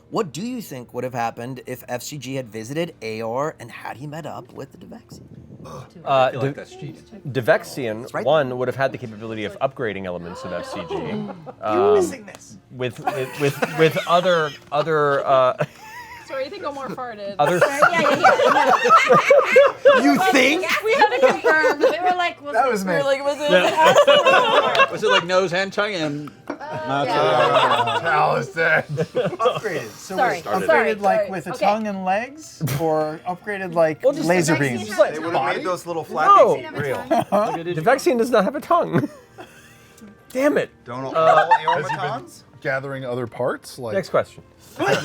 What do you think would have happened if FCG had visited Aor and had he met up with the Divergence? I feel like that's cheating. Divergence, one, would have had the capability of upgrading elements of FCG. You're missing this. With other Sorry, I think Omar farted. Other- You think? We had to confirm. We were like, was That was me. We were like, was it? Was it like nose and tongue and? Upgraded. So Sorry. upgraded like Sorry. with a Okay. tongue and legs, or upgraded like laser beams. They would have made those little flappy feet real. Divergence does not have a tongue. Damn it. Don't all Has he been Aormatons? gathering other parts? Like, Next question. what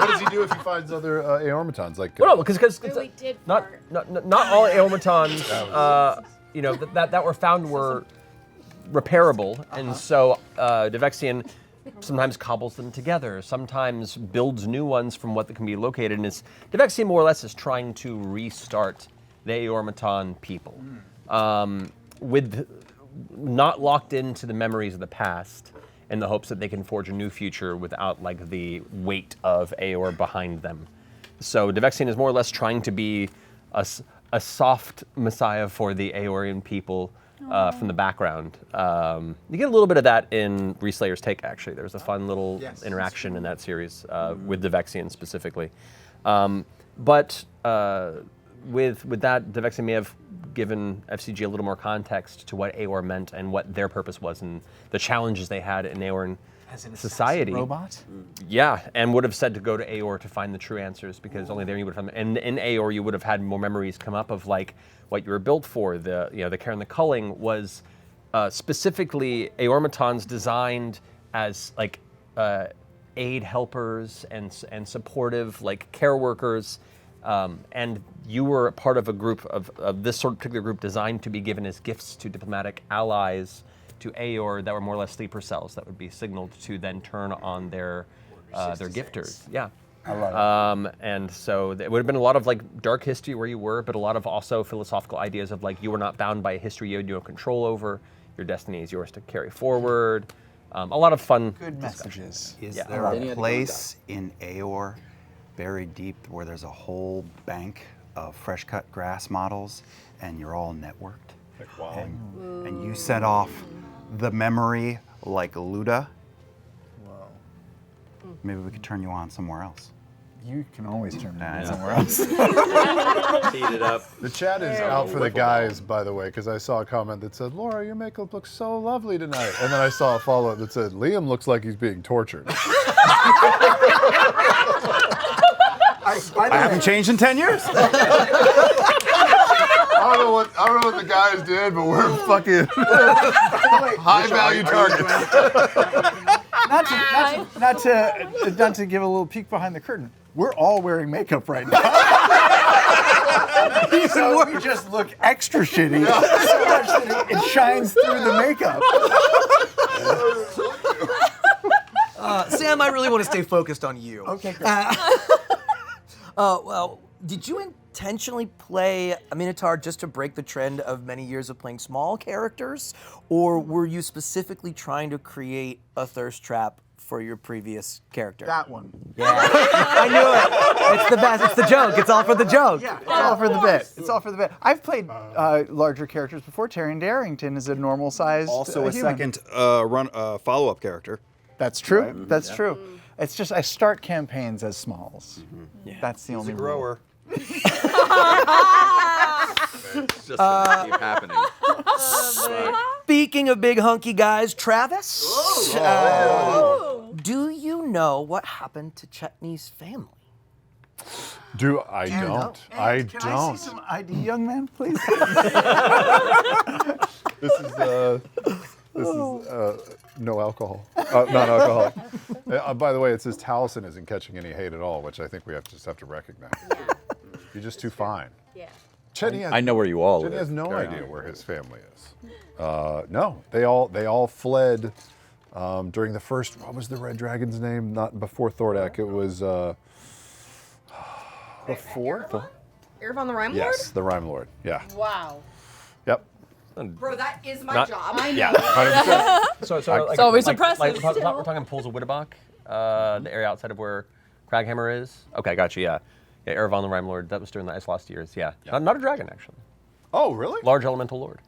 does he do if he finds other Aormatons? Like, Well, no, because We did not all Aormatons, that were found were repairable, and so Divergence sometimes cobbles them together, sometimes builds new ones from what can be located, and Divergence more or less is trying to restart the Aormaton people, with not locked into the memories of the past, in the hopes that they can forge a new future without like the weight of Aor behind them. So Divergence is more or less trying to be a soft messiah for the Aorian people from the background. You get a little bit of that in Reslayer's Take, actually. There's a fun little interaction in that series with Divergence specifically. But with that, Divergence may have given FCG a little more context to what Aor meant and what their purpose was and the challenges they had in Aoran society. Robot? Yeah, and would have said to go to Aor to find the true answers, because only there you would have found. And in Aor, you would have had more memories come up of like what you were built for. The care and the culling was specifically Aormatons designed as like aid helpers and supportive like care workers. And you were a part of a group of this sort of particular group designed to be given as gifts to diplomatic allies to Aor that were more or less sleeper cells that would be signaled to then turn on their gifters. Yeah. I love it. And so there would have been a lot of like dark history where you were, but a lot of also philosophical ideas of like you were not bound by a history you had no control over. Your destiny is yours to carry forward. A lot of fun. Good messages. Is there a place in Aor buried deep where there's a whole bank of fresh cut grass models and you're all networked? Like, wow. And you set off the memory like Luda? Whoa. Maybe we could turn you on somewhere else. You can always turn me on somewhere else. Heat it up. The chat is out for the guys, by the way, because I saw a comment that said, Laura, your makeup looks so lovely tonight. And then I saw a follow-up that said, Liam looks like he's being tortured. I haven't changed in 10 years. I don't know what the guys did, but we're fucking high value targets. Not to give a little peek behind the curtain. We're all wearing makeup right now. So we just look extra shitty so much that it shines through the makeup. Sam, I really want to stay focused on you. Okay, great. Well, did you intentionally play a Minotaur just to break the trend of many years of playing small characters? Or were you specifically trying to create a thirst trap for your previous character? That one. Yeah. I knew it. It's the best. It's the joke. It's all for the joke. Yeah, it's all for the bit. It's all for the bit. I've played larger characters before. Tyrion Darrington is a normal sized Also a human. second follow-up character. That's true. Right? That's Yeah. true. It's just I start campaigns as smalls. Yeah. That's the He's only a grower. It's just gonna keep happening. Speaking of big hunky guys, Travis, do you know what happened to Chetney's family? I don't. I Can don't. I see some ID, young man, please? This is no alcohol. Non-alcoholic. By the way, it says Taliesin isn't catching any hate at all, which I think we just have to recognize. You're just too fine. Yeah. Chetney I know where you all Chetney live. has no Carry idea on. where his family is. No, they all fled during the first. What was the Red Dragon's name? Not before Thordak. It was before. Erebon the Rhyme Yes, the Rhyme Lord. Yeah. Wow. Yep. Bro, that is my Not- job. Yeah. 100%. So It's like, always like, impressive Like, we're still. talking Pools of Wittebach, the area outside of where Craghammer is. Okay, got you. Yeah, yeah. Erebon the Rhyme Lord. That was during the Ice Lost years. Yeah, not a dragon actually. Oh, really? Large elemental lord.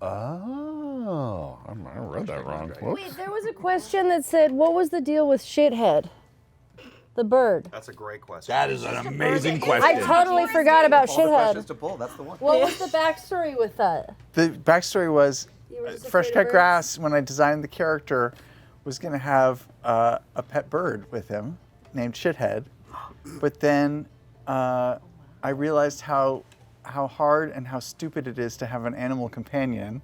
Oh, I read that wrong. Whoops. Wait, there was a question that said, what was the deal with Shithead? The bird. That's a great question. That is an amazing I question. totally forgot about Shithead. to pull. That's the one. What was the backstory with that? The backstory was You were just Fresh afraid of Cut Grass, when I designed the character, was going to have a pet bird with him named Shithead. But then I realized how hard and how stupid it is to have an animal companion.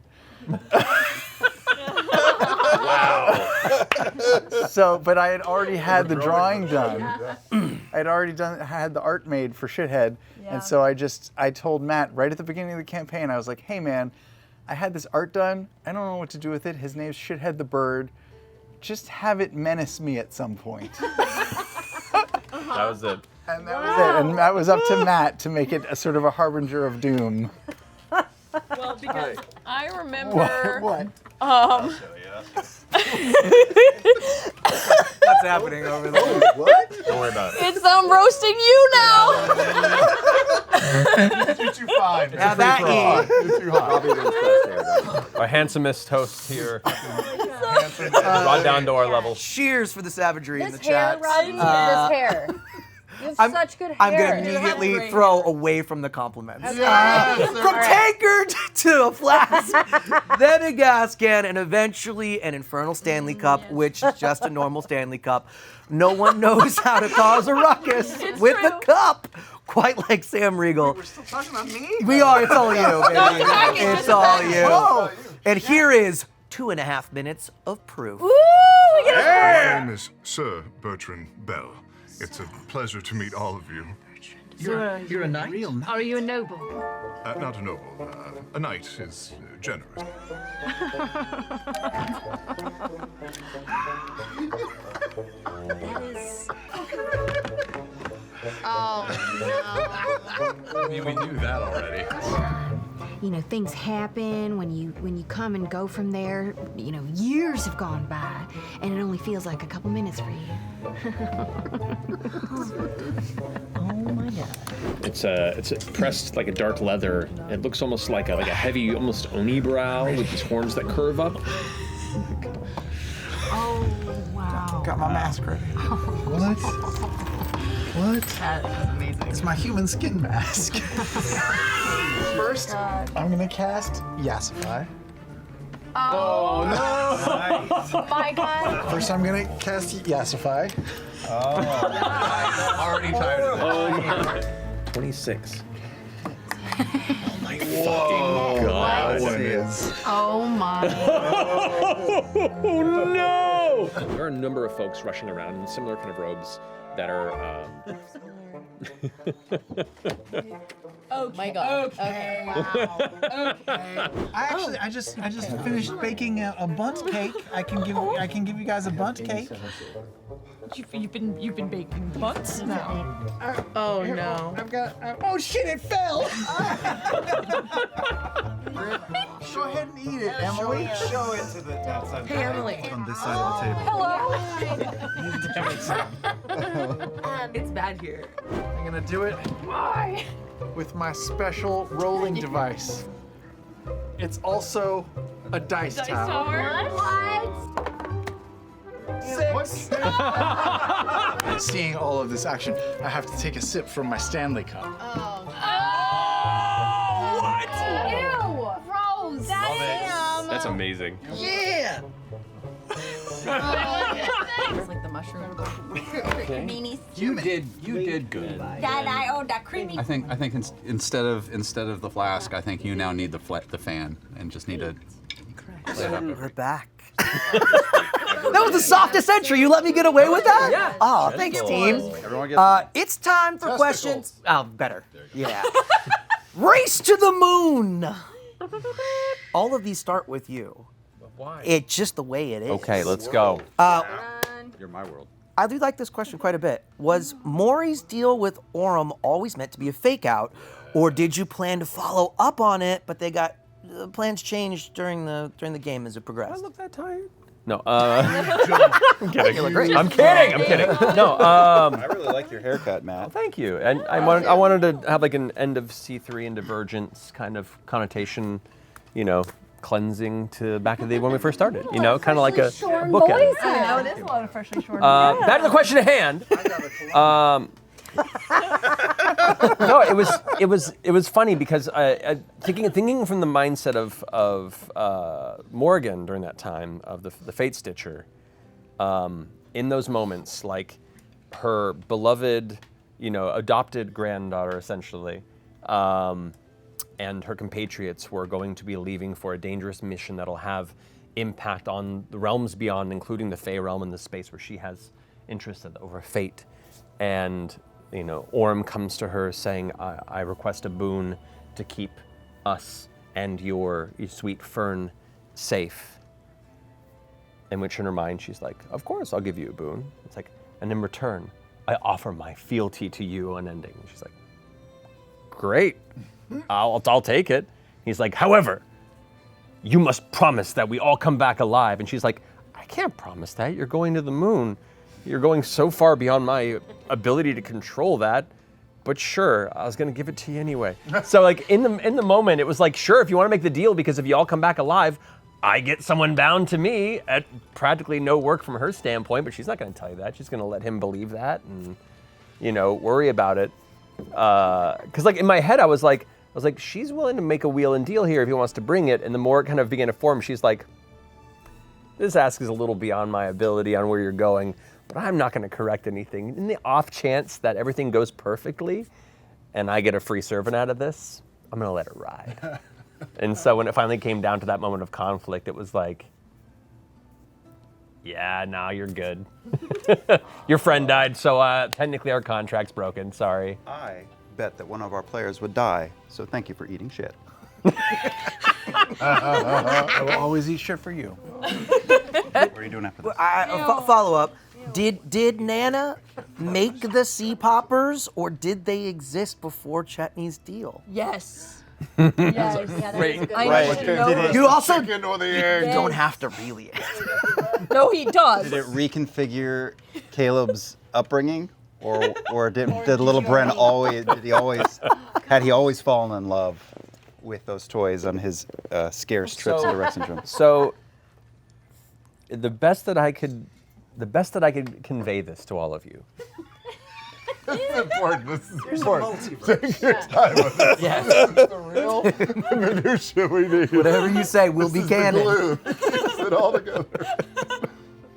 So, but I had already had the drawing done. I had already had the art made for Shithead. And so I told Matt right at the beginning of the campaign, I was like, hey man, I had this art done. I don't know what to do with it. His name's Shithead the Bird. Just have it menace me at some point. That was it. And that was it. And that was up to Matt to make it a sort of a harbinger of doom. Well, because I remember. What? What's happening over there? What? Don't worry about it. It's roasting you now. You're too fine. Now that You're too hot. Our handsomest host here. Brought down to our level. Cheers for the savagery in the This hair, chat. Rodney, this hair. You have such good hair. I'm gonna immediately throw away from the compliments. Yes, From tankard to a flask, then a gas can, and eventually an infernal Stanley Cup, which is just a normal Stanley Cup. No one knows how to cause a ruckus with the cup, quite like Sam Riegel. We're still talking about me? We are. It's all you, baby. It's It's all you. Whoa. And here is 2.5 minutes of proof. Woo! We get a My name is Sir Bertrand Bell. It's a pleasure to meet all of you. You're a knight? Are you a noble? Not a noble. A knight is generous. That is. Oh no. I mean, we knew that already. You know, things happen when you come and go from there. You know, years have gone by, and it only feels like a couple minutes for you. Oh my god. It's pressed like a dark leather. It looks almost like a heavy, almost oni brow with these horns that curve up. Oh wow. Got my mask ready. What? What? That is amazing. It's my human skin mask. First, I'm gonna cast Yassify. Oh no! My god. First, I'm gonna cast Yassify. Already tired of Oh, 26. Oh my fucking God. Oh my. Oh no! There are a number of folks rushing around in similar kind of robes that are. Oh my god. Okay. Wow. Okay. I just finished baking a bundt cake. I can give you guys a bundt cake. You've been baking butts? No. Oh Here, no. I've got. Oh shit! It fell. Go ahead and eat it, Emily. Show it to the outside. Hey, Emily. On this side of the table. It's bad here. I'm gonna do it. Why? With my special rolling device. It's also a dice tower. What? 6. Seeing all of this action, I have to take a sip from my Stanley Cup. Ew! Gross! That's amazing. Yeah! It's like the mushroom. Okay. You did good. That creamy. I think instead of the flask, I think you now need the fan and just need to. We're back. That was the softest entry. You let me get away with that? Yeah. Oh, thanks, team. Everyone gets It's time for questions. Oh, better. Yeah. Race to the moon. All of these start with you. Why? It's just the way it is. Okay, let's go. You're my world. I do like this question quite a bit. Was Maury's deal with Orem always meant to be a fake out, or did you plan to follow up on it, but plans changed during the game as it progressed? I look that tired. No, I'm kidding. You look great. I'm kidding. No, I really like your haircut, Matt. thank you. And I wanted to have like an end of C3 and Divergence kind of connotation, cleansing to back in the day when we first started. Kind of like a bookend. I know, it is a lot of freshly shorn. Back to the question at hand. No, it was funny because thinking from the mindset of Morgan during that time of the Fate Stitcher, in those moments, like her beloved, adopted granddaughter essentially, and her compatriots were going to be leaving for a dangerous mission that'll have impact on the realms beyond, including the Fey realm and the space where she has interest over Fate. And Orem comes to her saying, I request a boon to keep us and your sweet Fern safe. In which in her mind, she's like, of course, I'll give you a boon. It's like, and in return, I offer my fealty to you unending. And she's like, great, I'll take it. He's like, however, you must promise that we all come back alive. And she's like, I can't promise that. You're going to the moon. You're going so far beyond my ability to control that, but sure, I was gonna give it to you anyway. So like in the moment, it was like, sure, if you want to make the deal, because if you all come back alive, I get someone bound to me at practically no work from her standpoint. But she's not gonna tell you that. She's gonna let him believe that and worry about it. Because like in my head, I was like, she's willing to make a wheel and deal here if he wants to bring it. And the more it kind of began to form, she's like, this ask is a little beyond my ability on where you're going. But I'm not going to correct anything. In the off chance that everything goes perfectly and I get a free servant out of this, I'm going to let it ride. And so when it finally came down to that moment of conflict, it was like, yeah, no, you're good. Your friend died, so technically our contract's broken. Sorry. I bet that one of our players would die, so thank you for eating shit. I will always eat shit for you. What are you doing after this? Follow up. Did Nana make the sea poppers, or did they exist before Chetney's deal? Yes. Yes. Yeah, Right. right. You also chicken or the egg? You don't have to really. No, he does. Did it reconfigure Caleb's upbringing, or did little Bren had he always fallen in love with those toys on his scarce trips to Rex Syndrome? So the best that I could convey this to all of you. This is important. This is Here's important. the multiverse. Take your time with this. Yes. This is the real minutia we need. Whatever you say, we'll be This is the canon. glue. Piece it all together.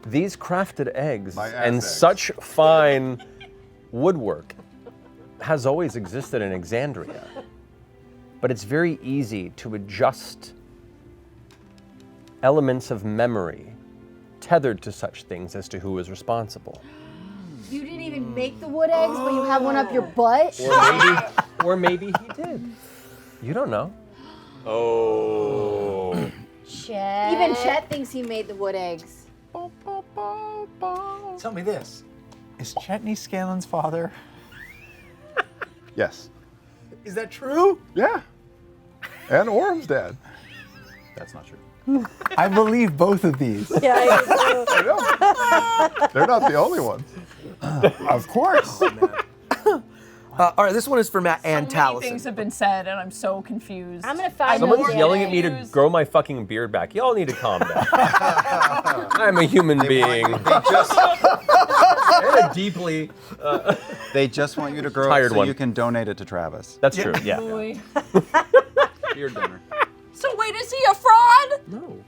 These crafted eggs My ass and eggs. such fine woodwork has always existed in Exandria. But it's very easy to adjust elements of memory tethered to such things as to who is responsible. You didn't even make the wood eggs, but you have one up your butt? Or maybe he did. You don't know. Oh. Chet. Even Chet thinks he made the wood eggs. Tell me this. Is Chetney Scanlon's father? Yes. Is that true? Yeah. And Orm's dad. That's not true. I believe both of these. Yeah, I know. They're not the only ones. Of course. All right, this one is for Matt and Many Taliesin. things have been said, and I'm so confused. I'm gonna find Someone's yelling at me to grow my fucking beard back. Y'all need to calm down. I'm a human being. They just, and a deeply they just want you to grow tired it so one. you can donate it to Travis. That's true, yeah. Beard donor. So wait, is he a fraud? No.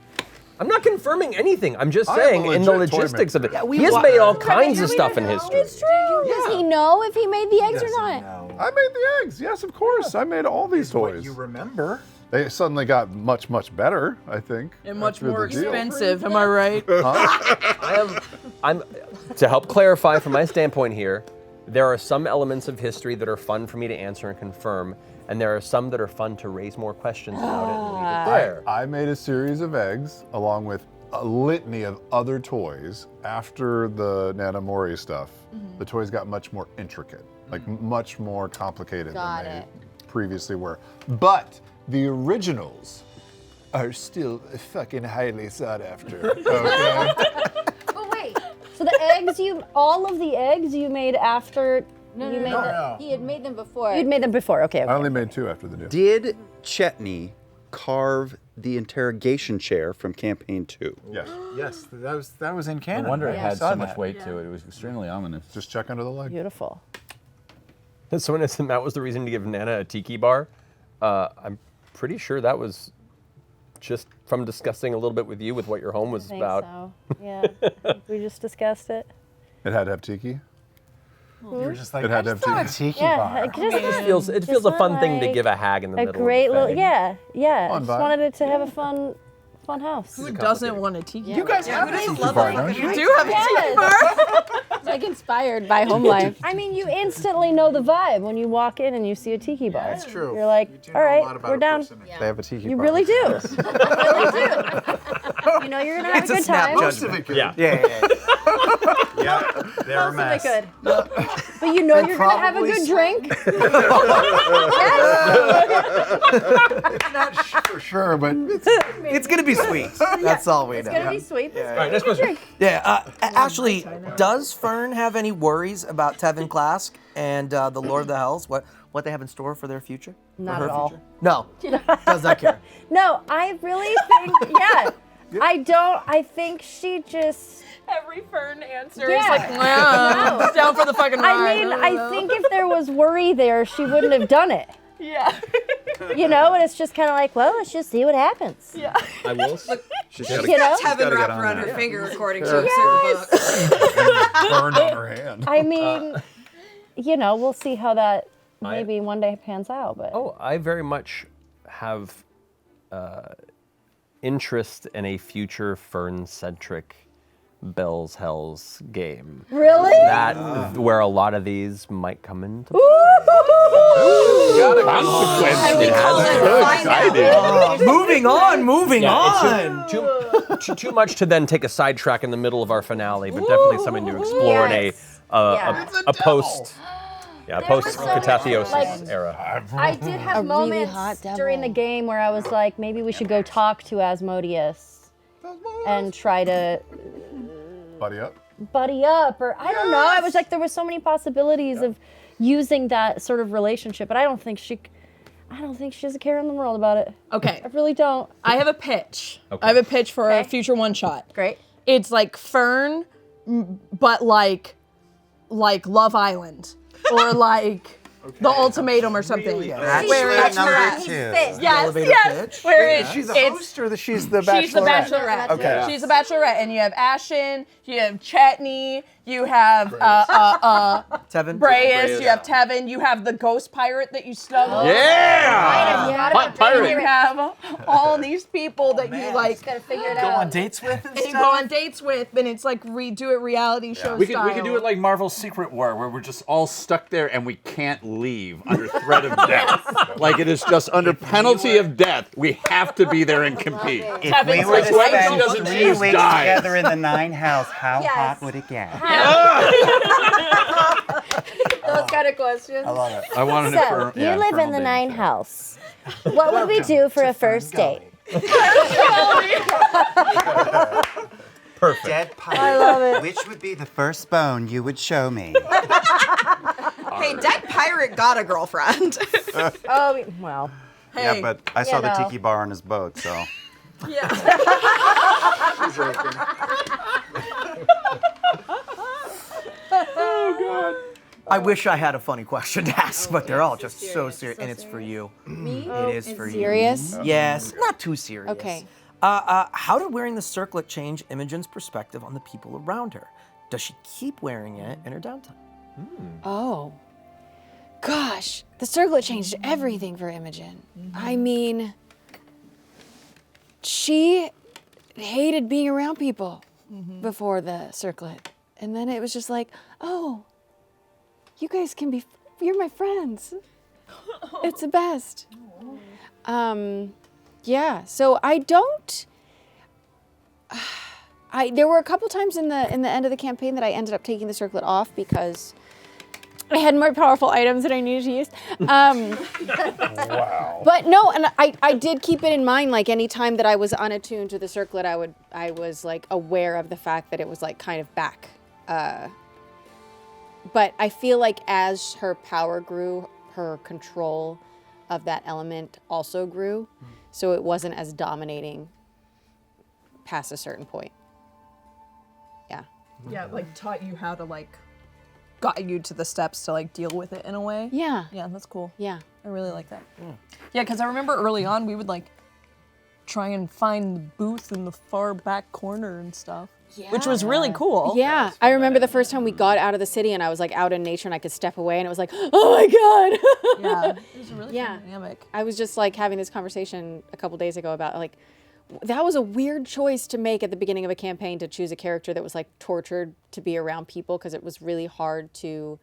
I'm not confirming anything. I'm just I am saying a in the legit toy logistics of it. maker. He has made all kinds of stuff in history. It's true. Does he know if he made the eggs or not? I made the eggs. Yes, of course. I made all these toys. You remember? They suddenly got much, much better, I think. And much after more the deal. expensive, am I right? I'm to help clarify from my standpoint here, there are some elements of history that are fun for me to answer and confirm, and there are some that are fun to raise more questions about it and leave it there. I made a series of eggs along with a litany of other toys after the Nanamori stuff. The toys got much more intricate, like much more complicated Got than it. they previously were. But the originals are still fucking highly sought after. Okay? But wait, so the eggs all of the eggs you made after you made them? no. He had made them before. You'd made them before, okay. I only made 2 after the deal. Did Chetney carve the interrogation chair from Campaign 2? Yes. Yes, that was in No canon. wonder it I had saw so much that. weight to it. It was extremely ominous. Just check under the leg. Beautiful. Someone said that was the reason to give Nana a tiki bar. I'm pretty sure that was just from discussing a little bit with you with what your home was I think about. so. Yeah, we just discussed it. It had to have tiki? You were just like, It had to have tiki Yeah, bar. it just It feels a fun thing to give a hag in the a middle. great of the little, thing. yeah. I Fun just vibe. wanted it to have a fun house. Who doesn't want a tiki? You guys have a tiki bar, don't you? You do have a tiki bar? It's like inspired by home life. I mean, you instantly know the vibe when you walk in and you see a tiki bar. That's true. You're like, all right, we're down. They have a tiki You bar. really do. You really do. You know you're gonna have It's a a good snap time. judgment. Most of it good. Yeah. Yeah, they're a Most of mess. it good. But you know you're gonna have a probably good drink. Not for sure, but It's gonna be sweet. That's all we know. It's gonna be sweet. All right, next question. Yeah, Ashley, does Fern have any worries about Tevin Klask and the Lord of the Hells? What they have in store for their future? Not For her at all. future? No, does not care. No, I really think, I don't. I think she just. Every Fern answer Yeah. is like, nah, down for the fucking ride. I mean, I think if there was worry there, she wouldn't have done it. Yeah. You know, and it's just kind of like, well, let's just see what happens. Yeah. I will. She's You gotta, know? she's Tevin gotta get wrapped on around that. her finger according to a certain book. burned on her hand. I mean, you know, we'll see how that maybe one day pans out. But Oh, I very much have interest in a future Fern-centric Bell's Hells game. really? That where a lot of these might come into play. It has Moving on. Too much to then take a sidetrack in the middle of our finale, but definitely something to explore Yes. in a post post some, Catatheosis like- era. I did have A really moments hot devil. during the game where I was like, maybe we should go talk to Asmodeus and try to Buddy up. buddy up, or I don't know. I was like, there was so many possibilities of using that sort of relationship, but I don't think she has a care in the world about it. Okay. I really don't. I have a pitch. Okay. I have a pitch for a Okay. future one shot. Great. It's like Fern, but like Love Island, or like The Ultimatum or something. That's Where right, it's number her- 2. Yes, Elevator yes. pitch. Where Wait, it's she's a it's- host or she's the bachelorette? She's the bachelorette. Okay. She's the bachelorette, and you have Ashen, you have Chetney, You have Tevin. Brayus. You have Tevin. You have the ghost pirate that you snuggle. Yeah! Hot pirate. You have all these people that you like gotta figure it Go out. on dates with and and you stuff? go on dates with, and it's like redo it reality show We style. could do it like Marvel's Secret War, where we're just all stuck there and we can't leave under threat of death. Like it is just under penalty of death. We have to be there and compete. If we were to spend 3 weeks together in the 9 house, how hot would it get? Those kind of questions. I love it. I wanted it So, for you live in the 9 house. What would we do for a first date? Perfect. Dead pirate. I love it. Which would be the first bone you would show me? Hey, dead pirate got a girlfriend. Oh, well. Yeah, but I saw the tiki bar on his boat, so. Oh God. I wish I had a funny question to ask, but they're all just so serious, and it's for you. Me? It is for you. Serious? Yes, not too serious. Okay. How did wearing the circlet change Imogen's perspective on the people around her? Does she keep wearing it in her downtime? Oh. Gosh, the circlet changed everything for Imogen. I mean, she hated being around people before the circlet. And then it was just like, oh, you guys can be, you're my friends. It's the best. Yeah, so I don't, there were a couple times in the end of the campaign that I ended up taking the circlet off because I had more powerful items that I needed to use. Wow. But no, and I did keep it in mind, like any time that I was unattuned to the circlet, I was like aware of the fact that it was like kind of back. But I feel like as her power grew, her control of that element also grew. So it wasn't as dominating past a certain point. Yeah. Yeah, like taught you how to like, got you to the steps to like deal with it in a way. Yeah. Yeah, that's cool. Yeah. I really like that. Yeah, because I remember early on we would like try and find the booth in the far back corner and stuff. Which was really cool. Yeah, I remember the first time we got out of the city and I was like out in nature and I could step away and it was like, oh my God. Yeah, it was a really fun dynamic. I was just like having this conversation a couple days ago about like, that was a weird choice to make at the beginning of a campaign to choose a character that was like tortured to be around people because it was really hard to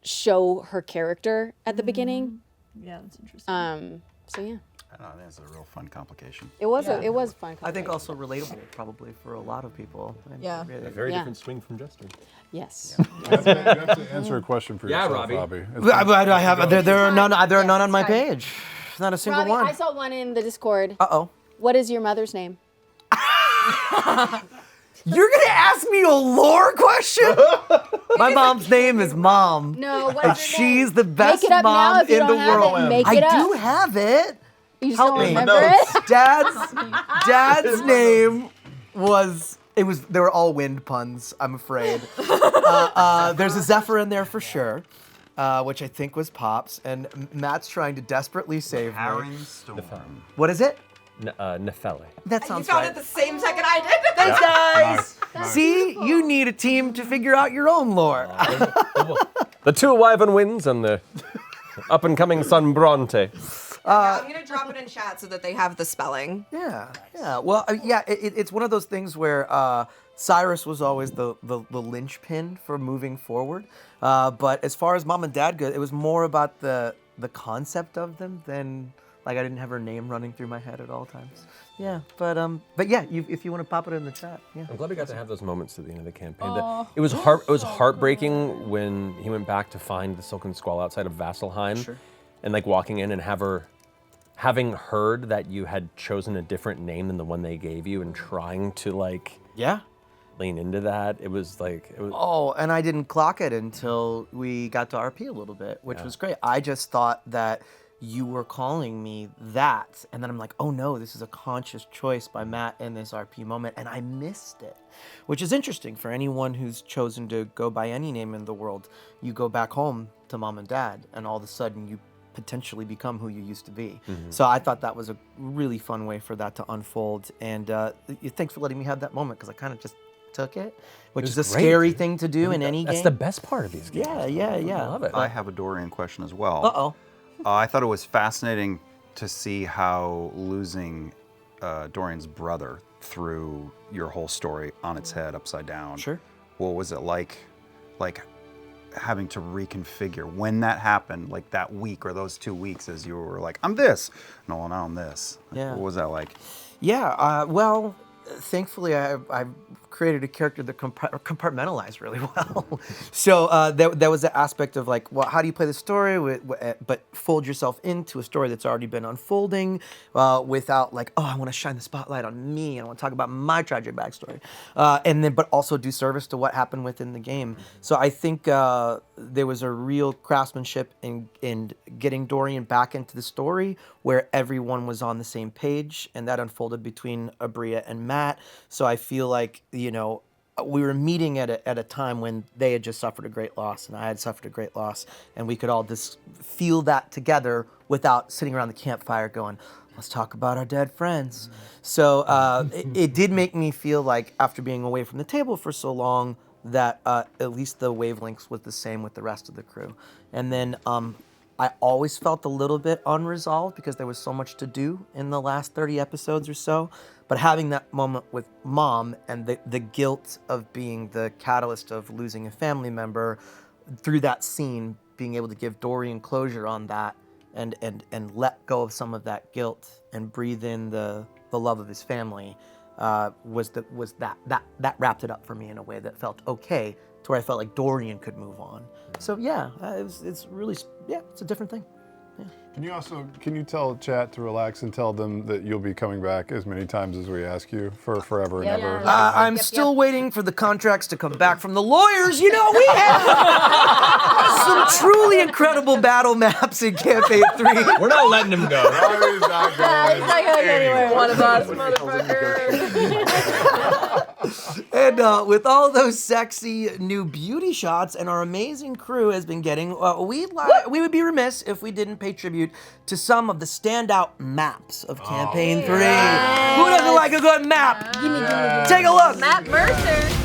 show her character at the beginning. Yeah, that's interesting. So yeah. I don't know, that's a real fun complication. It was it was fun. I think also relatable probably for a lot of people. And Yeah. really- A very different swing from Justin. Yes. You have to answer a question for yourself, Robbie. Robbie. I have. There are none. There are none on my page. Not a single Robbie, one. I saw one in the Discord. Uh-oh. What is your mother's name? You're gonna ask me a lore question? My mom's name is Mom. No, what's and her she's name? the best Make it up now mom if you in the don't have world. it. Make I it up. do have it. You just Help don't me. remember it? Dad's name was. They were all wind puns, I'm afraid. There's a Zephyr in there for sure, which I think was Pops, and Matt's trying to desperately save me. Harren Storm. What is it? Nefele. That You sounds found right. it the same second I did. Thanks, guys. See, you need a team to figure out your own lore. The two Wyvern Winds and the up-and-coming Sun Bronte. I'm gonna drop it in chat so that they have the spelling. Yeah. Well, it's one of those things where Cyrus was always the linchpin for moving forward. But as far as Mom and Dad go, it was more about the concept of them than like I didn't have her name running through my head at all times. Yeah, but yeah, if you want to pop it in the chat, yeah. I'm glad we got to have those moments at the end of the campaign. Aw. It was heartbreaking when he went back to find the Silken Squall outside of Vasselheim, Sure. and like walking in and having heard that you had chosen a different name than the one they gave you, and trying to like lean into that. It was. Oh, and I didn't clock it until we got to RP a little bit, which was great. I just thought that you were calling me that, and then I'm like, oh no, this is a conscious choice by Matt in this RP moment, and I missed it, which is interesting for anyone who's chosen to go by any name in the world. You go back home to Mom and Dad, and all of a sudden you potentially become who you used to be. Mhm. So I thought that was a really fun way for that to unfold, and thanks for letting me have that moment, because I kind of just took it, which It is a was great. scary thing to do in any game. That's the best part of these games. Yeah. I love it. I have a Dorian question as well. Uh-oh. I thought it was fascinating to see how losing Dorian's brother threw your whole story on its head, upside down. Sure. What was it like having to reconfigure when that happened, like that week or those 2 weeks as you were like, I'm this, no, now I'm this. Yeah. What was that like? Yeah, well, thankfully I created a character that compartmentalized really well. So there was the aspect of like, well, how do you play the story, but fold yourself into a story that's already been unfolding without like, oh, I want to shine the spotlight on me, and I want to talk about my tragic backstory, but also do service to what happened within the game. So I think there was a real craftsmanship in getting Dorian back into the story where everyone was on the same page, and that unfolded between Abria and Matt. So I feel like, we were meeting at a time when they had just suffered a great loss and I had suffered a great loss, and we could all just feel that together without sitting around the campfire going, let's talk about our dead friends. So it did make me feel like, after being away from the table for so long, that at least the wavelengths was the same with the rest of the crew. And then I always felt a little bit unresolved because there was so much to do in the last 30 episodes or so. But having that moment with Mom and the guilt of being the catalyst of losing a family member, through that scene, being able to give Dorian closure on that and let go of some of that guilt and breathe in the love of his family, was that wrapped it up for me in a way that felt okay, to where I felt like Dorian could move on. So yeah, it's really, it's a different thing. Yeah. Can you tell chat to relax and tell them that you'll be coming back as many times as we ask you for forever and ever? I'm still waiting for the contracts to come back from the lawyers. We have some truly incredible battle maps in Campaign 3. We're not letting him go. He's not going anywhere. One of us, motherfucker. And with all those sexy new beauty shots and our amazing crew has been getting, we would be remiss if we didn't pay tribute to some of the standout maps of Campaign 3. Yes. Who doesn't like a good map? Gimme. Take a look. Matt Mercer.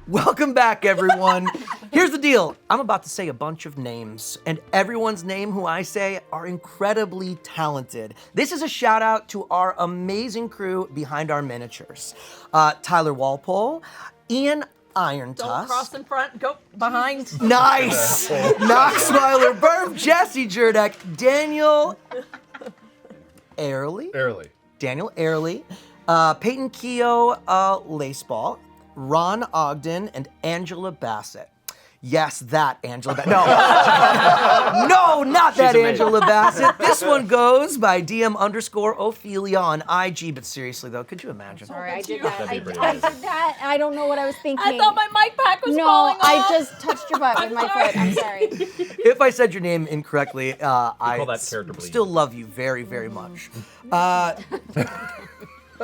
Welcome back, everyone. Here's the deal. I'm about to say a bunch of names, and everyone's name who I say are incredibly talented. This is a shout out to our amazing crew behind our miniatures. Tyler Walpole, Ian Iron Don't Tusk. cross in front, go behind. Nice! Knox Smiler, Burp, Jesse Jurdek, Daniel Airley. Airley. Daniel Airley, Peyton Keogh Laceball, Ron Ogden, and Angela Bassett. Yes, that Angela Bassett. No. No, not that Angela Bassett. This one goes by DM_Ophelia on IG. But seriously, though, could you imagine? Sorry, I did that. I did that. I don't know what I was thinking. I thought my mic pack was falling off. I just touched your butt with my foot. I'm sorry. If I said your name incorrectly, I call that character bleed. still love you very, very much.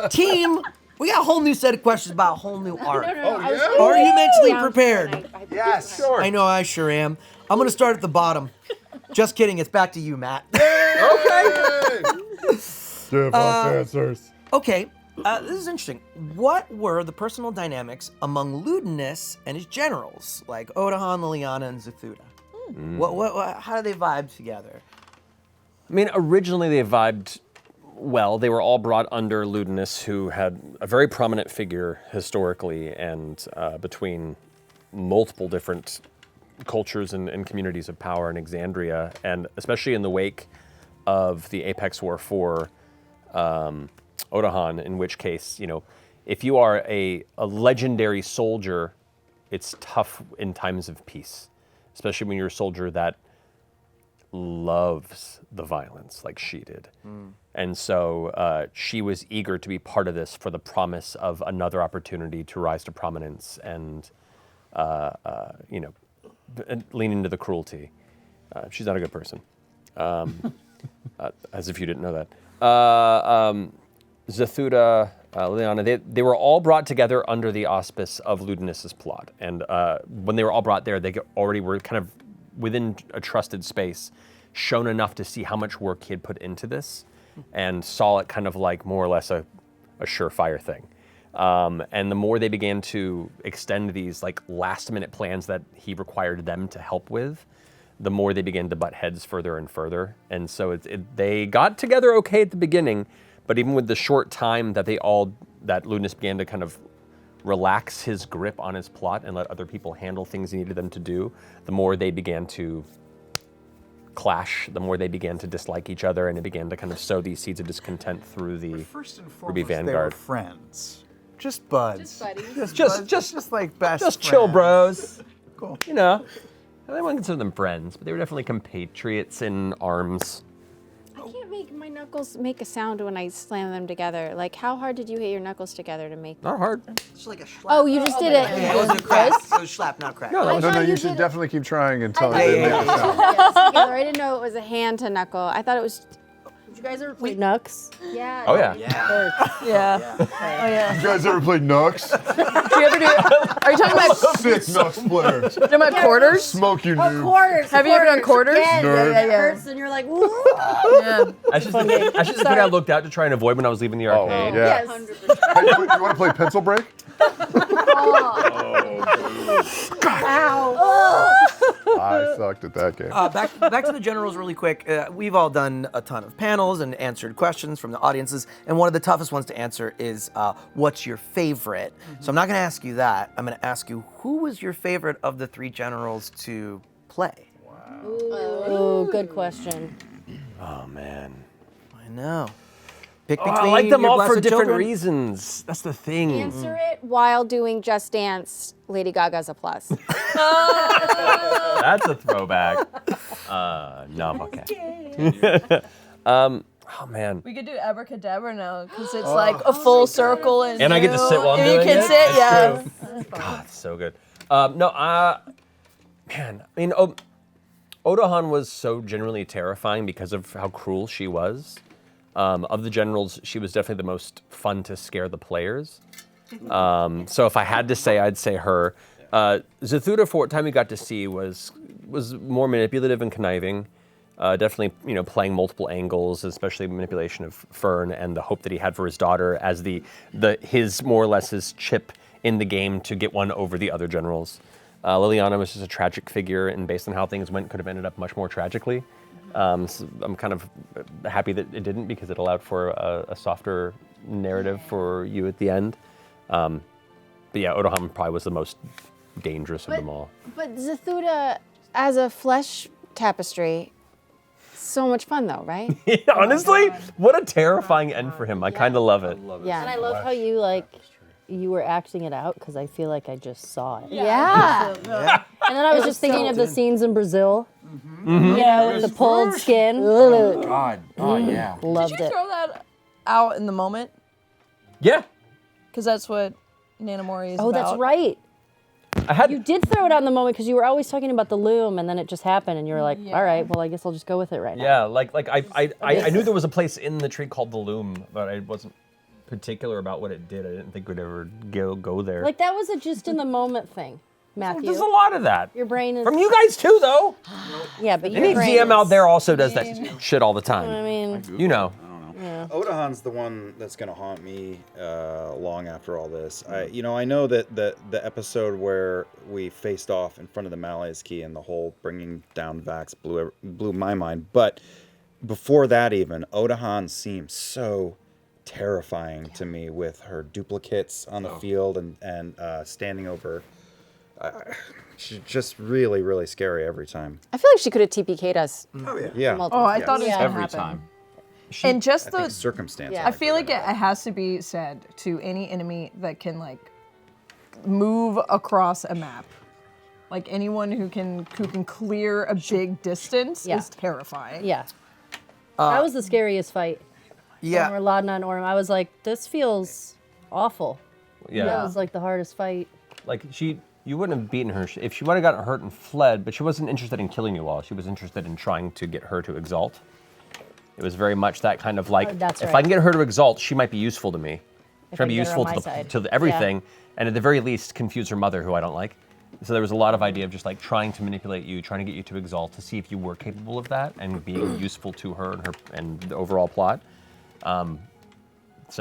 Team, we got a whole new set of questions about a whole new art. Are you mentally prepared? Yes. Sure. I know I sure am. I'm going to start at the bottom. Just kidding. It's back to you, Matt. Give us answers. Okay. This is interesting. What were the personal dynamics among Ludinus and his generals, like Odahan, Liliana, and Zethuda? How do they vibe together? I mean, originally they vibed well. They were all brought under Ludinus, who had a very prominent figure historically and between multiple different cultures and communities of power in Exandria, and especially in the wake of the Apex War for Odahan, in which case, if you are a legendary soldier, it's tough in times of peace, especially when you're a soldier that loves the violence like she did. And so she was eager to be part of this for the promise of another opportunity to rise to prominence and, lean into the cruelty. She's not a good person, as if you didn't know that. Zethuda, Liliana, they were all brought together under the auspice of Ludinus's plot. And when they were all brought there, they already were kind of within a trusted space, shown enough to see how much work he had put into this, and saw it kind of like more or less a surefire thing. And the more they began to extend these like last minute plans that he required them to help with, the more they began to butt heads further and further. And so they got together okay at the beginning, but even with the short time that that Ludinus began to kind of relax his grip on his plot and let other people handle things he needed them to do, the more they began to clash, the more they began to dislike each other, and it began to kind of sow these seeds of discontent through the First and foremost, Ruby they were Vanguard. friends. Just buds. Just buddies. Just like best Just chill friends. bros. Cool. I wouldn't consider them friends, but they were definitely compatriots in arms. I can't make my knuckles make a sound when I slam them together. Like, how hard did you hit your knuckles together to make? Not hard. It's like a slap. Oh, you just did it. Yeah, it was a crack. It was slap, not crack. No, you should definitely keep trying until I it makes a sound. together. I didn't know it was a hand to knuckle. I thought it was. Did you guys ever play Nux? Yeah. Oh, yeah. Yeah. Oh, yeah. You guys ever played Nux? Do you ever do? Are you talking about? Sick Nux player. You talking about quarters? Smoke you noob. Quarters. Have you ever done quarters? Yeah, Nerd. it hurts, and you're like, woo. Yeah. That's just the thing I looked out to try and avoid when I was leaving the arcade. Yeah. Yes. Hey, you want to play Pencil Break? Ow. I sucked at that game. Back to the generals really quick. We've all done a ton of panels and answered questions from the audiences, and one of the toughest ones to answer is what's your favorite? So I'm not going to ask you that. I'm going to ask you, who was your favorite of the three generals to play? Ooh, good question. Oh, man. I know. Pick Oh, between I like them your all for blessed different children. reasons. That's the thing. Answer it while doing Just Dance. Lady Gaga's a plus. That's a throwback. No, I'm okay. Oh, man. We could do abracadabra now because it's like a full circle and I get to sit while I'm if doing you can it? sit, That's yeah. God, it's so good. Odahan was so genuinely terrifying because of how cruel she was. Of the generals, she was definitely the most fun to scare the players. So if I had to say, I'd say her. Zethuda, for what time we got to see, was more manipulative and conniving. Definitely, playing multiple angles, especially manipulation of Fern and the hope that he had for his daughter as his more or less his chip in the game to get one over the other generals. Liliana was just a tragic figure, and based on how things went, could have ended up much more tragically. So I'm kind of happy that it didn't, because it allowed for a softer narrative for you at the end. But yeah, Odahan probably was the most dangerous of them all. But Zethuda, as a flesh tapestry, so much fun though, right? Honestly, what a terrifying end for him. I kind of love it. Yeah. And I love how you were acting it out because I feel like I just saw it. Yeah. And then I was just thinking of the scenes in Brazil. Mm-hmm. Yeah, with the pulled skin. Oh, God. Oh, yeah. Loved Did you it. throw that out in the moment? Yeah. Because that's what Nanamori is Oh, about. that's right. You did throw it out in the moment because you were always talking about the loom, and then it just happened, and you were like, "All right, well, I guess I'll just go with it right now." Yeah, like I knew there was a place in the tree called the Loom, but I wasn't particular about what it did. I didn't think we'd ever go there. Like that was a just in the moment thing, Matthew. There's a lot of that. Your brain is From you guys too, though. Yeah, but your Any brain GM is... out there also does that shit all the time. I mean, you know. Yeah. Odahan's the one that's going to haunt me long after all this. I know that the episode where we faced off in front of the Malaise Key and the whole bringing down Vax blew my mind. But before that even, Odahan seemed so terrifying to me with her duplicates on the field and standing over. She's just really, really scary every time. I feel like she could have TPK'd us. Oh, yeah. Yeah. Oh, I thought it was going to Every happen. time. And just I think the circumstance. I feel like it has to be said to any enemy that can like move across a map. Like anyone who can clear a big distance is terrifying. Yeah. That was the scariest fight. Yeah. When we were Laudna and Orm, I was like, this feels awful. Yeah. That was like the hardest fight. Like you wouldn't have beaten her if she would have gotten hurt and fled, but she wasn't interested in killing you all. She was interested in trying to get her to exalt. It was very much that kind of like, that's if right. I can get her to exalt, she might be useful to me. If She I might be can get her useful on to my side. everything, and at the very least, confuse her mother, who I don't like. So there was a lot of idea of just like trying to manipulate you, trying to get you to exalt, to see if you were capable of that and being useful to her and the overall plot. So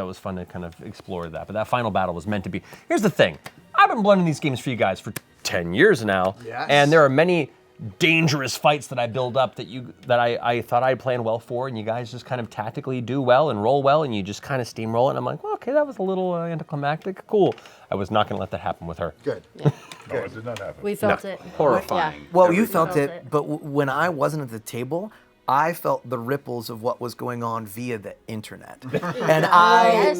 it was fun to kind of explore that. But that final battle was meant to be. Here's the thing: I've been running these games for you guys for 10 years now, and there are many dangerous fights that I build up that I thought I'd planned well for, and you guys just kind of tactically do well and roll well, and you just kind of steamroll it. And I'm like, well, okay, that was a little anticlimactic. Cool. I was not going to let that happen with her. Good. No, it did not happen. We felt it. Horrifying. Well, you felt it, but when I wasn't at the table, I felt the ripples of what was going on via the internet. And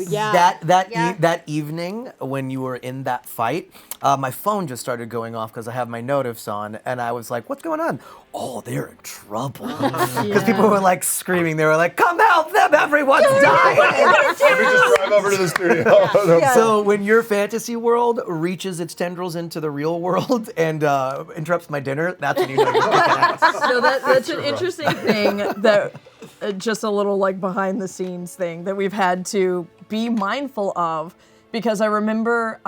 that evening when you were in that fight, my phone just started going off because I have my notifs on, and I was like, "What's going on?" Oh, they're in trouble. Because people were like screaming. They were like, "Come help them! Everyone's dying!" Let me just drive over to the studio. So when your fantasy world reaches its tendrils into the real world and interrupts my dinner, that's when you know you're kicking ass. So that's an interesting thing that just a little like behind the scenes thing that we've had to be mindful of, because I remember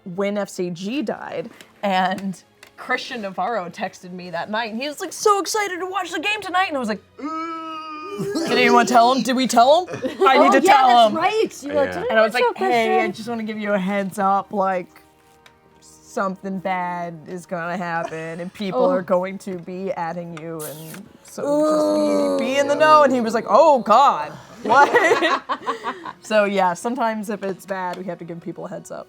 when FCG died and Christian Navarro texted me that night and he was like so excited to watch the game tonight, and I was like, did anyone tell him? Did we tell him? I need to tell him. Right. You're like, And I was like, "Tell hey, I Christian." just want to give you a heads up, like something bad is gonna happen and people are going to be adding you, and so just be in the know. And he was like, oh God, what? So yeah, sometimes if it's bad, we have to give people a heads up.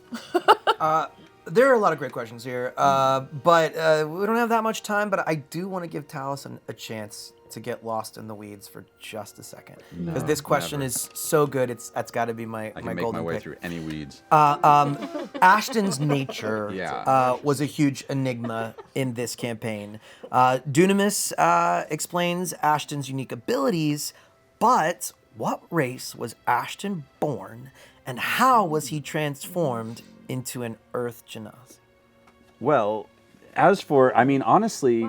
There are a lot of great questions here, but we don't have that much time, but I do want to give Taliesin a chance to get lost in the weeds for just a second. Because this question is so good, that's got to be my I can my make golden my way pick. through any weeds. Ashton's nature was a huge enigma in this campaign. Dunamis explains Ashton's unique abilities, but what race was Ashton born, and how was he transformed into an Earth Janaz? Well, as for, I mean, honestly,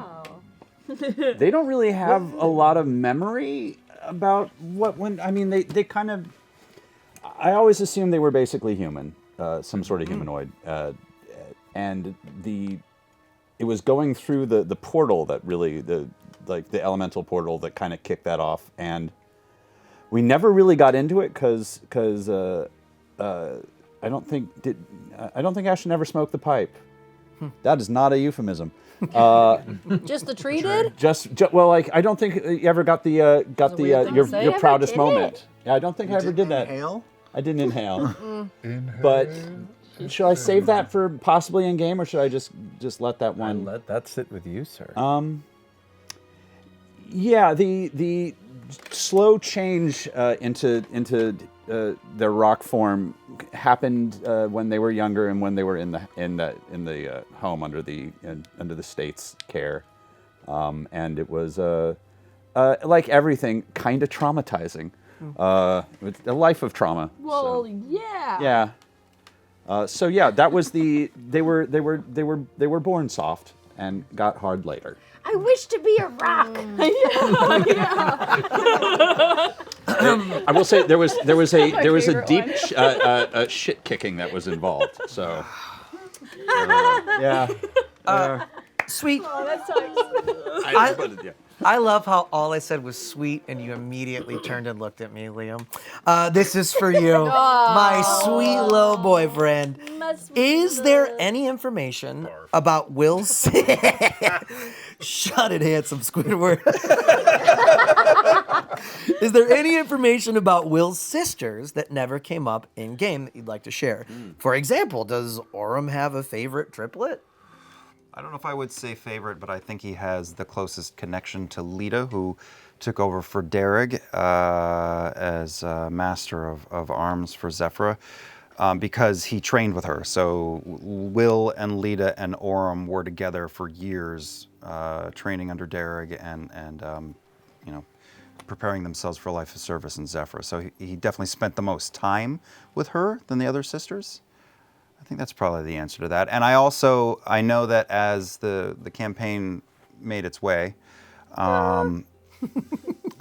they don't really have a lot of memory about they kind of, I always assumed they were basically human, some sort of humanoid. And it was going through the portal that really, the elemental portal that kind of kicked that off. And we never really got into it because I don't think Ashton ever smoked the pipe. That is not a euphemism. Just the tree did? Well, like I don't think you ever got your proudest moment. Yeah, I don't think I ever did that. Inhale? I didn't inhale. But should I save that for possibly in game, or should I just let that one? Let that sit with you, sir. Yeah, the slow change into their rock form happened when they were younger and when they were in the home under the state's care, and it was like everything, kind of traumatizing. It's a life of trauma. Well, yeah. Yeah. So yeah, that was they were born soft and got hard later. I wish to be a rock. I will say there was a deep shit kicking that was involved. So yeah. Sweet. Oh, that sucks. I love how all I said was sweet and you immediately turned and looked at me, Liam. This is for you, my sweet little boyfriend. Is there any information about Will's... Shut it, handsome Squidward. Is there any information about Will's sisters that never came up in game that you'd like to share? For example, does Orem have a favorite triplet? I don't know if I would say favorite, but I think he has the closest connection to Lita, who took over for Derrig as master of arms for Zephyra, because he trained with her. So Will and Lita and Orem were together for years, training under Derrig and preparing themselves for life of service in Zephyra. So he definitely spent the most time with her than the other sisters. I think that's probably the answer to that. And I know that as the campaign made its way, I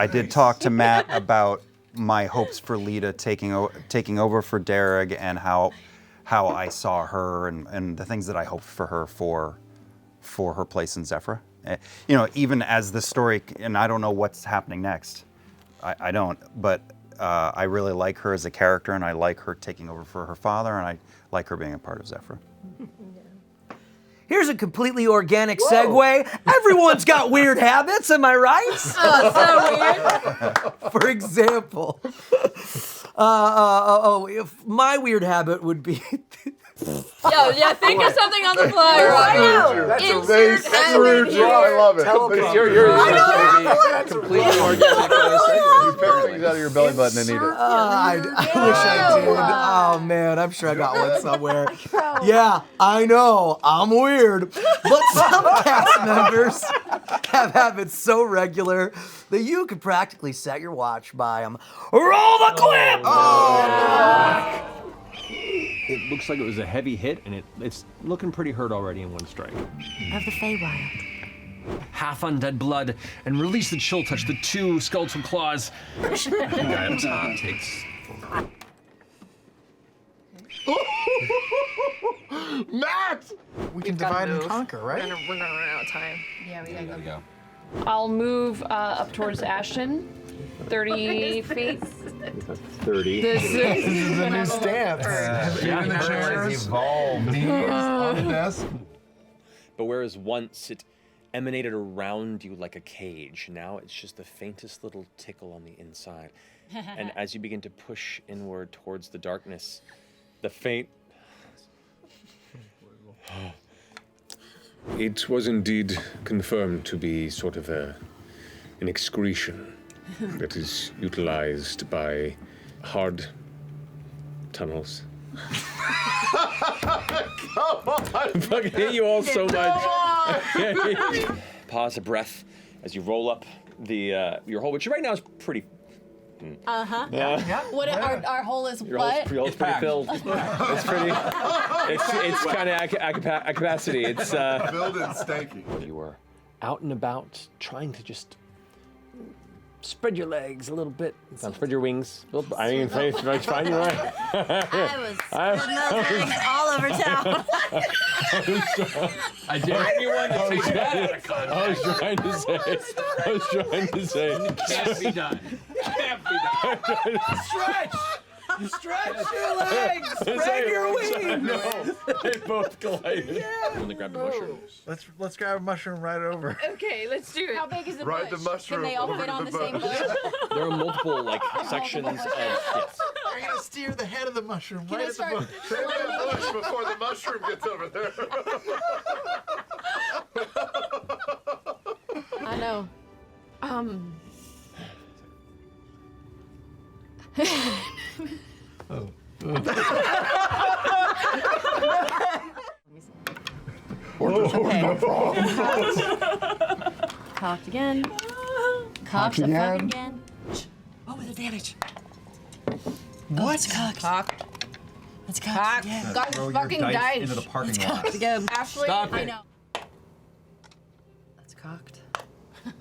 did talk to Matt about my hopes for Lita taking over for Derrig and how I saw her and the things that I hoped for her for her place in Zephyra. Even as the story, and I don't know what's happening next. I don't, but I really like her as a character, and I like her taking over for her father, and I like her being a part of Zephyra. Here's a completely organic segue. Everyone's got weird habits, am I right? Oh, so weird. For example, if my weird habit would be... Yeah, think of something on the fly right now. That's a rude draw. I love it. You're completely organic. You pick things out of your belly button and eat it. I wish I did. Oh man, I'm sure I got one somewhere. Yeah, I know, I'm weird, but some cast members have habits so regular that you could practically set your watch by them. Roll the clip! It looks like it was a heavy hit, and it's looking pretty hurt already in one strike. Of the Feywild. Half undead blood, and release the chill touch, the two skeletal claws. Guy up top takes. Matt! We can divide and conquer, right? We're gonna run out of time. Yeah, we gotta go. I'll move up towards Ashton, 30 feet. 30. This is a new stance. Yeah, the chairs, evolved. on the desk. But whereas once it emanated around you like a cage, now it's just the faintest little tickle on the inside. And as you begin to push inward towards the darkness, the faint... It was indeed confirmed to be sort of an excretion that is utilized by hard tunnels. Come on! I fucking hate you all so much. Pause a breath as you roll up your hole, which right now is pretty... Uh-huh. Yeah. What our hole is Your what? hole's pretty filled. It's pretty. It's kind of at capacity. It's filled and stanky. You were out and about, trying to just spread your legs a little bit. Spread your wings. I mean, find your right. I was spreading those legs all over town. I dare anyone to take that out of context. I was trying to say. Can't be done. Can't be done. Stretch! Stretch your legs! Spread your wings! No, they both collided. Yeah. I'm gonna grab the mushroom. Let's grab a mushroom right over. Okay, let's do it. How big is the Ride bush? the mushroom Can they all over fit on the the same bush. bush? There are multiple sections of yes. I'm gonna steer the head of the mushroom Can right I at the start bush. Save that bush before the mushroom gets over there. I know. Oh. Cocked again. Cocked the fuck again. Oh, with advantage. What? It's cocked. Cocked. It's cocked. Yes. Got Throw his your fucking dice dice. into the parking It's lot. cocked again. Ashley, Stop I it. know. That's cocked.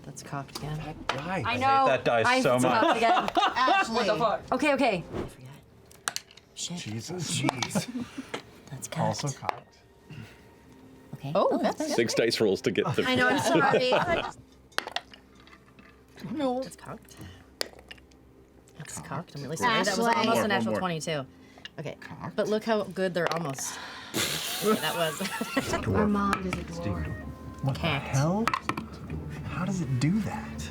That's cocked again. dice. I know. I hate that dice so it's much. cocked again. Ashley. What the fuck? Okay, okay. I forgot. Shit. Jesus. Jeez. That's cocked. Also cocked. Okay. Oh, that's 6 dice rolls to get the. I know, I'm sorry. No. It's cocked. It's cocked. I'm really sorry. That was Ashley. almost a One natural more. 22. Okay. But look how good they're almost. Yeah, that was. Armand is a dwarf. What the hell? How does it do that?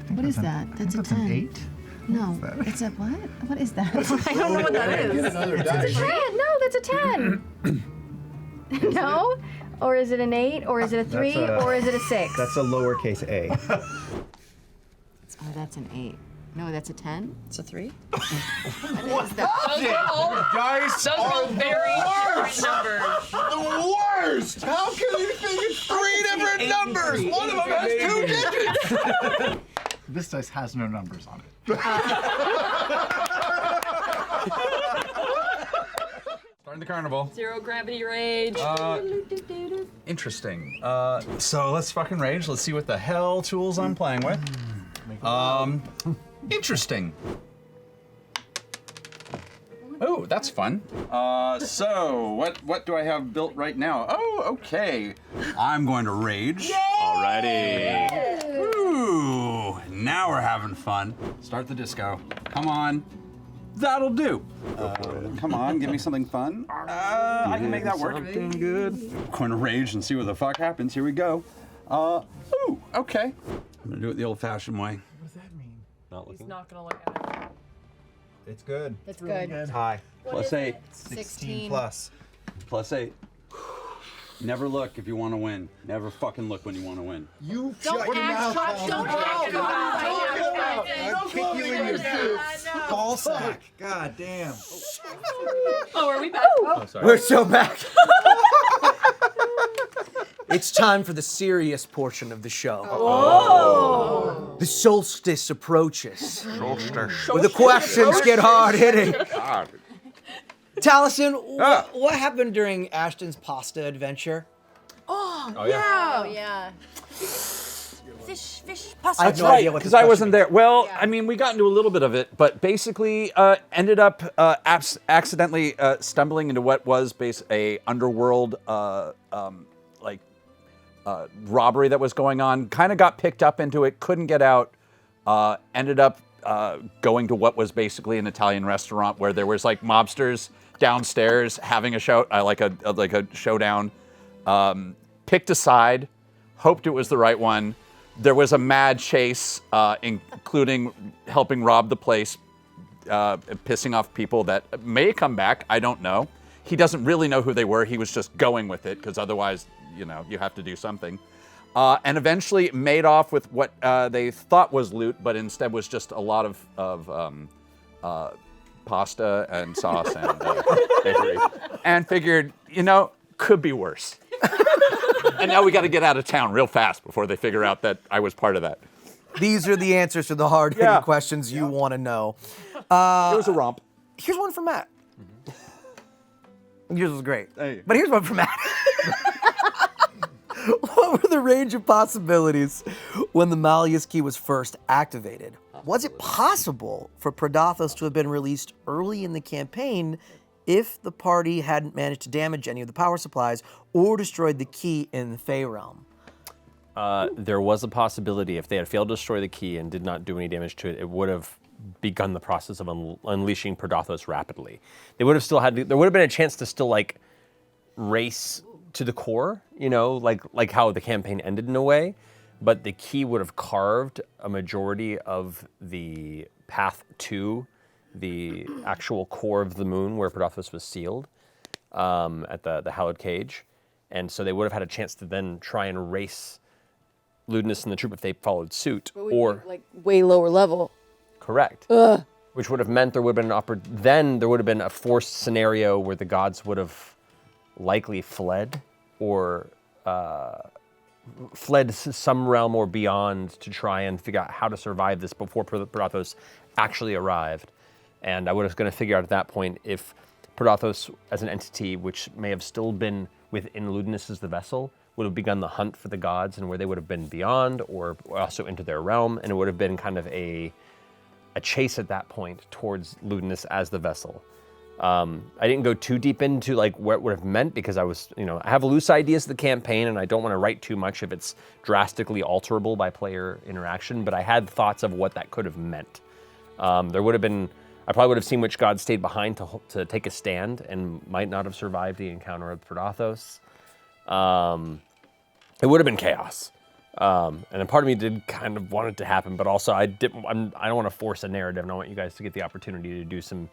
What is that? That's a 10. An 8? No, it's a what? What is that? I don't know what that is. Get another It's dice. a 10. No, that's a 10. No? Or is it an 8? Or is it a 3? Or is it a 6? That's a lowercase a. Oh, that's an 8. No, that's a 10? It's a 3? What is that? Dice Those are very worst. numbers. The worst! How can you think it's 3 different numbers? One of them has 2 digits! This dice has no numbers on it. Starting the carnival. Zero gravity rage. Interesting. So let's fucking rage. Let's see what the hell tools I'm playing with. Interesting. Oh, that's fun. So what do I have built right now? Oh, okay. I'm going to rage. Alrighty. Ooh, now we're having fun. Start the disco. Come on. That'll do. Come on, give me something fun. I can make that work. Something good. Going to rage and see what the fuck happens. Here we go. Ooh, okay. I'm gonna do it the old-fashioned way. What does that mean? Not He's not gonna look at it. It's good. It's good. It's high. Plus 8. 16 plus. Plus 8. Never look if you want to win. Never fucking look when you want to win. You Don't shut your act mouth. tough, don't Colm. talk. I'll kick you in your ball sack. God damn. Oh, are we back? Oh, sorry. We're so back. It's time for the serious portion of the show. Oh. The solstice approaches. Where the questions get hard hitting. Taliesin, what happened during Ashton's pasta adventure? Oh, yeah. Oh, yeah. Fish, I have That's no right, idea what because this I question wasn't there. Well, I mean, we got into a little bit of it, but basically ended up accidentally stumbling into what was a underworld robbery that was going on. Kind of got picked up into it, couldn't get out. Ended up going to what was basically an Italian restaurant where there was like mobsters downstairs having a show, like a showdown. Picked a side, hoped it was the right one. There was a mad chase, including helping rob the place, pissing off people that may come back. I don't know. He doesn't really know who they were. He was just going with it because otherwise, you have to do something. And eventually made off with what they thought was loot, but instead was just a lot of pasta and sauce and bakery. And figured, could be worse. And now we got to get out of town real fast before they figure out that I was part of that. These are the answers to the hard-hitting questions you want to know. It was a romp. Here's one for Matt. Yours was great. But here's one for Matt. What were the range of possibilities when the Malleus key was first activated? Was it possible for Prodathos to have been released early in the campaign if the party hadn't managed to damage any of the power supplies or destroyed the key in the Fey realm? There was a possibility if they had failed to destroy the key and did not do any damage to it, it would have begun the process of unleashing Prodathos rapidly. They would have still had, there would have been a chance to still race to the core, like how the campaign ended in a way, but the key would have carved a majority of the path to the actual core of the moon where Prodathos was sealed at the Hallowed Cage. And so they would have had a chance to then try and race Ludinus and the troop if they followed suit. But we'd Or be, like way lower level. correct. Ugh. Which would have meant there would have been then there would have been a forced scenario where the gods would have likely fled or fled some realm or beyond to try and figure out how to survive this before Prodathos actually arrived. And I was going to figure out at that point if Prodathos as an entity, which may have still been within Ludinus as the vessel, would have begun the hunt for the gods and where they would have been beyond or also into their realm, and it would have been kind of a chase at that point towards Ludinus as the vessel. I didn't go too deep into like what it would have meant because I was, I have loose ideas of the campaign and I don't want to write too much if it's drastically alterable by player interaction, but I had thoughts of what that could have meant. There would have been, I probably would have seen which gods stayed behind to take a stand and might not have survived the encounter with Prodathos. It would have been chaos. And a part of me did kind of want it to happen, but also I don't want to force a narrative, and I want you guys to get the opportunity to do some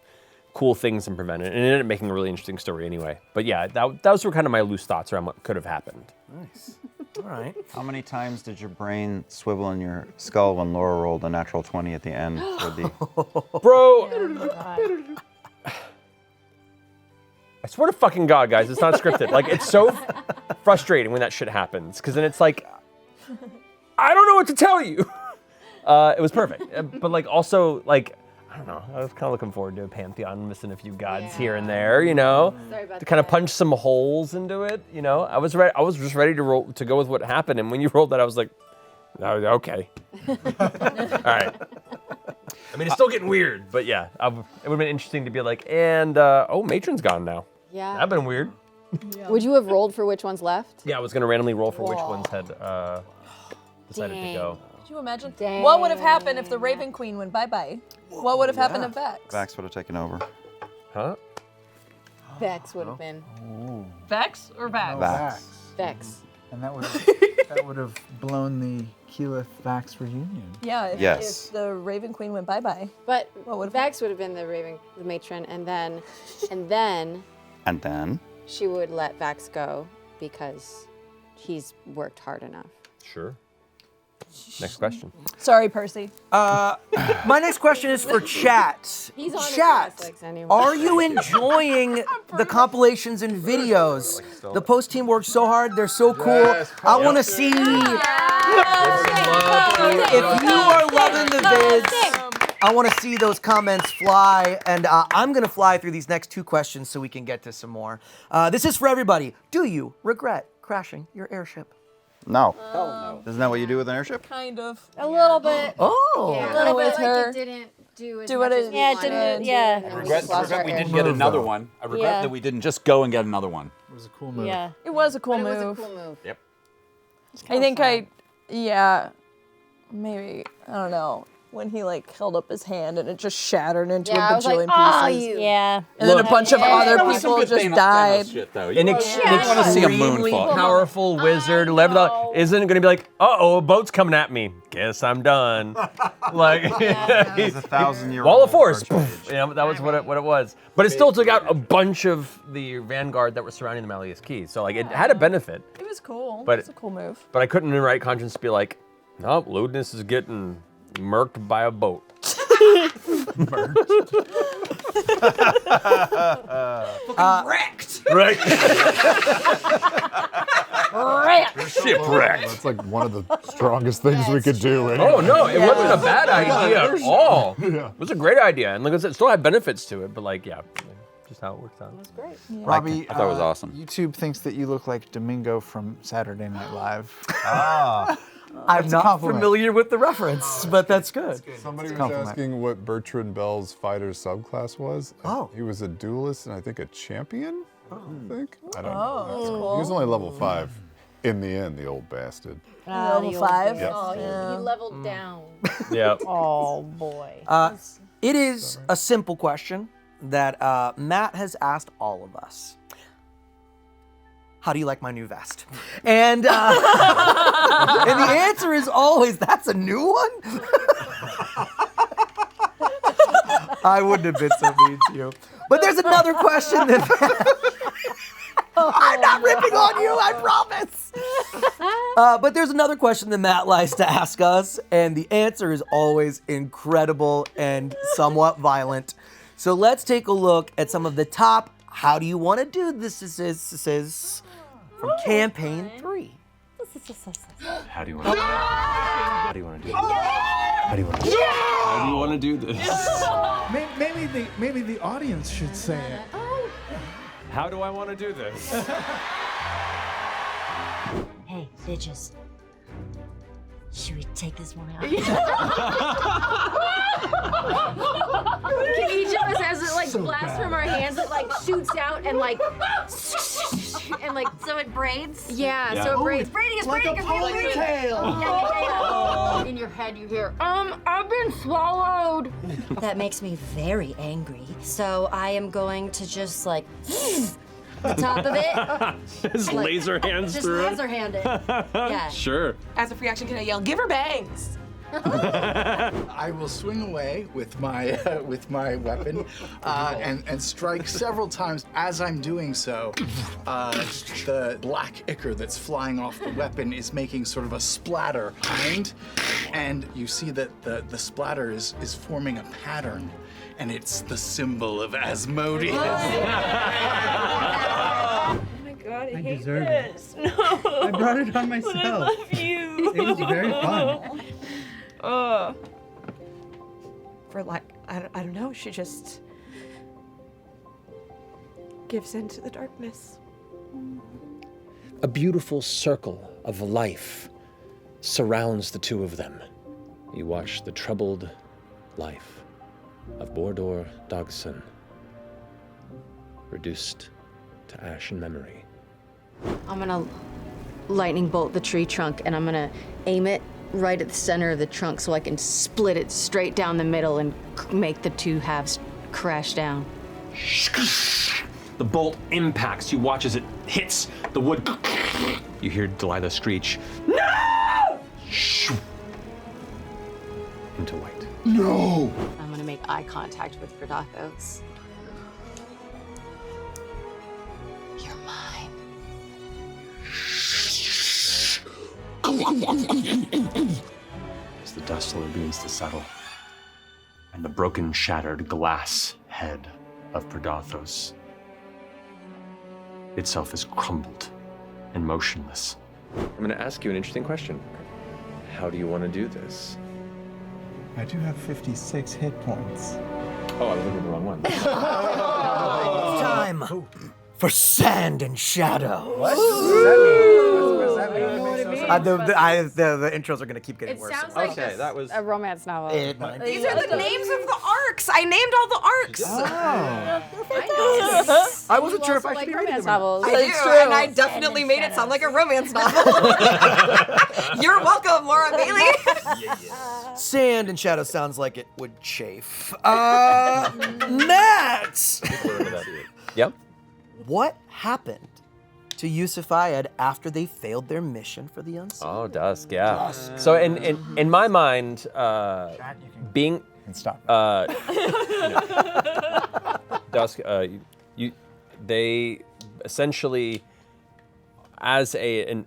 cool things and prevent it. And it ended up making a really interesting story anyway. But yeah, those were kind of my loose thoughts around what could have happened. Nice. All right. How many times did your brain swivel in your skull when Laura rolled a natural 20 at the end for the... Bro! I swear to fucking God, guys, it's not scripted. Like, it's so frustrating when that shit happens, because then it's like, I don't know what to tell you. It was perfect. But like, also, like, I don't know, I was kind of looking forward to a pantheon, missing a few gods here and there, to kind of punch some holes into it, I was just ready to go with what happened, and when you rolled that, I was like, oh, okay. All right. I mean, it's still getting weird, but yeah, it would have been interesting to be like, and, Matron's gone now. Yeah. That'd been weird. Yeah. Would you have rolled for which ones left? Yeah, I was going to randomly roll for which ones had decided to go. Could you imagine? Dang. What would have happened if the Raven Queen went bye-bye? What would have happened to Vex? Vax would have taken over. Huh? Vex would have been. Vex or Vax? Vax. Vex. And that would have blown the Keyleth Vax reunion. Yeah, if the Raven Queen went bye-bye. But Vex would have been the matron, and then And then? she would let Vax go because he's worked hard enough. Sure. Next question. Sorry, Percy. My next question is for chat. He's on his Chat, Netflix anyway. are you enjoying the compilations and videos? The post team worked so hard. They're so cool. I want to see. If you are loving the vids, I want to see those comments fly. And I'm going to fly through these next two questions so we can get to some more. This is for everybody. Do you regret crashing your airship? No. Hell no. Isn't that what you do with an airship? Kind of. A little bit. Oh. Yeah. A little bit. Like it didn't do as Do much it as as- we Yeah, it wanted. didn't- Yeah. I regret we didn't get another one. I regret that we didn't just go and get another one. It was a cool move. Yeah. It was a cool But move. It was a cool move. Yep. I think maybe, I don't know, when he like held up his hand and it just shattered into a I was like, bajillion pieces. Yeah. And then a bunch of other That was some people good just Thanos died. shit, though. An You wanna see a moon extremely fall. powerful wizard isn't going to be like, uh-oh, a boat's coming at me. Guess I'm done. Like, It's a 1,000-year-old wall of force. archmage. That was what it was. But it still took out a bunch of the vanguard that were surrounding the Malleus Key. So like, it had a benefit. It was cool. But It's a cool move. But I couldn't in the right conscience be like, no, Ludinus is getting murked by a boat. Wrecked. Right. Shipwrecked. That's like one of the strongest things we could do. Oh no, it wasn't a bad Yeah, idea at there's- all. Yeah. It was a great idea, and like I said, it still had benefits to it. But like, yeah, just how it works out. That's great. Robbie, I thought it was awesome. YouTube thinks that you look like Domingo from Saturday Night Live. I'm That's a not compliment. familiar with the reference, but that's good. Somebody was Compliment. asking what Bertrand Bell's fighter subclass was. Oh. He was a duelist and I think a champion, I think. I don't Oh, know. that's cool. He was only level 5 in the end, the old bastard. Level 5. Yep. Oh, he leveled down. Yeah. Oh, boy. It is a simple question that Matt has asked all of us. How do you like my new vest? And, and the answer is always, that's a new one? I wouldn't have been so mean to you. But there's another question that I'm not ripping on you, I promise. But there's another question that Matt likes to ask us, and the answer is always incredible and somewhat violent. So let's take a look at some of the top how do you want to do this is from campaign 3. How do you want to do this? How do you want to do this? How do you want to do this? How do you want to do this? Maybe the audience should say it. How do I want to do this? Hey, bitches. Should we take this one out? Each of us has it like blast from our hands. It like shoots out and like so it braids. Yeah, Yeah. so it braids. Braiding is like braiding. a ponytail. Yeah. In your head, you hear, I've been swallowed. That makes me very angry. So I am going to just like the top of it. Just laser hands Just through it? laser hand it. Yeah. Sure. As a free action, can I yell, give her bangs? I will swing away with my weapon and strike several times. As I'm doing so, the black ichor that's flying off the weapon is making sort of a splatter behind, and you see that the splatter is forming a pattern, and it's the symbol of Asmodeus. God, I hate deserve this. it. No. I brought it on myself. But I love you. It was very fun. For like, I don't know, she just gives in to the darkness. A beautiful circle of life surrounds the two of them. You watch the troubled life of Bordor Dogson reduced to ash and memory. I'm gonna lightning bolt the tree trunk and I'm gonna aim it right at the center of the trunk so I can split it straight down the middle and make the two halves crash down. The bolt impacts. You watch as it hits the wood. You hear Delilah screech, "No!" Into white. No! I'm gonna make eye contact with Friederichs. You're mine. As the dust slowly begins to settle, and the broken, shattered glass head of Predathos itself is crumbled and motionless. I'm going to ask you an interesting question. How do you want to do this? I do have 56 hit points. Oh, I was looking at the wrong one. It's time for Sand and Shadow. What does that mean? What does that mean? The intros are going to keep getting It worse. sounds like Okay, that was a romance novel. It might be. These are the names of the arcs. I named all the arcs. I wasn't sure if I should like be reading romance them or not. novels. I do, and I definitely made it sound like a romance novel. You're welcome, Laura Bailey. Sand and Shadow sounds like it would chafe. Matt! Yep. What happened to Yusuf Ayad after they failed their mission for the Unseen? Oh, Dusk, yeah. So in my mind, being Stop. Dusk, they essentially, as an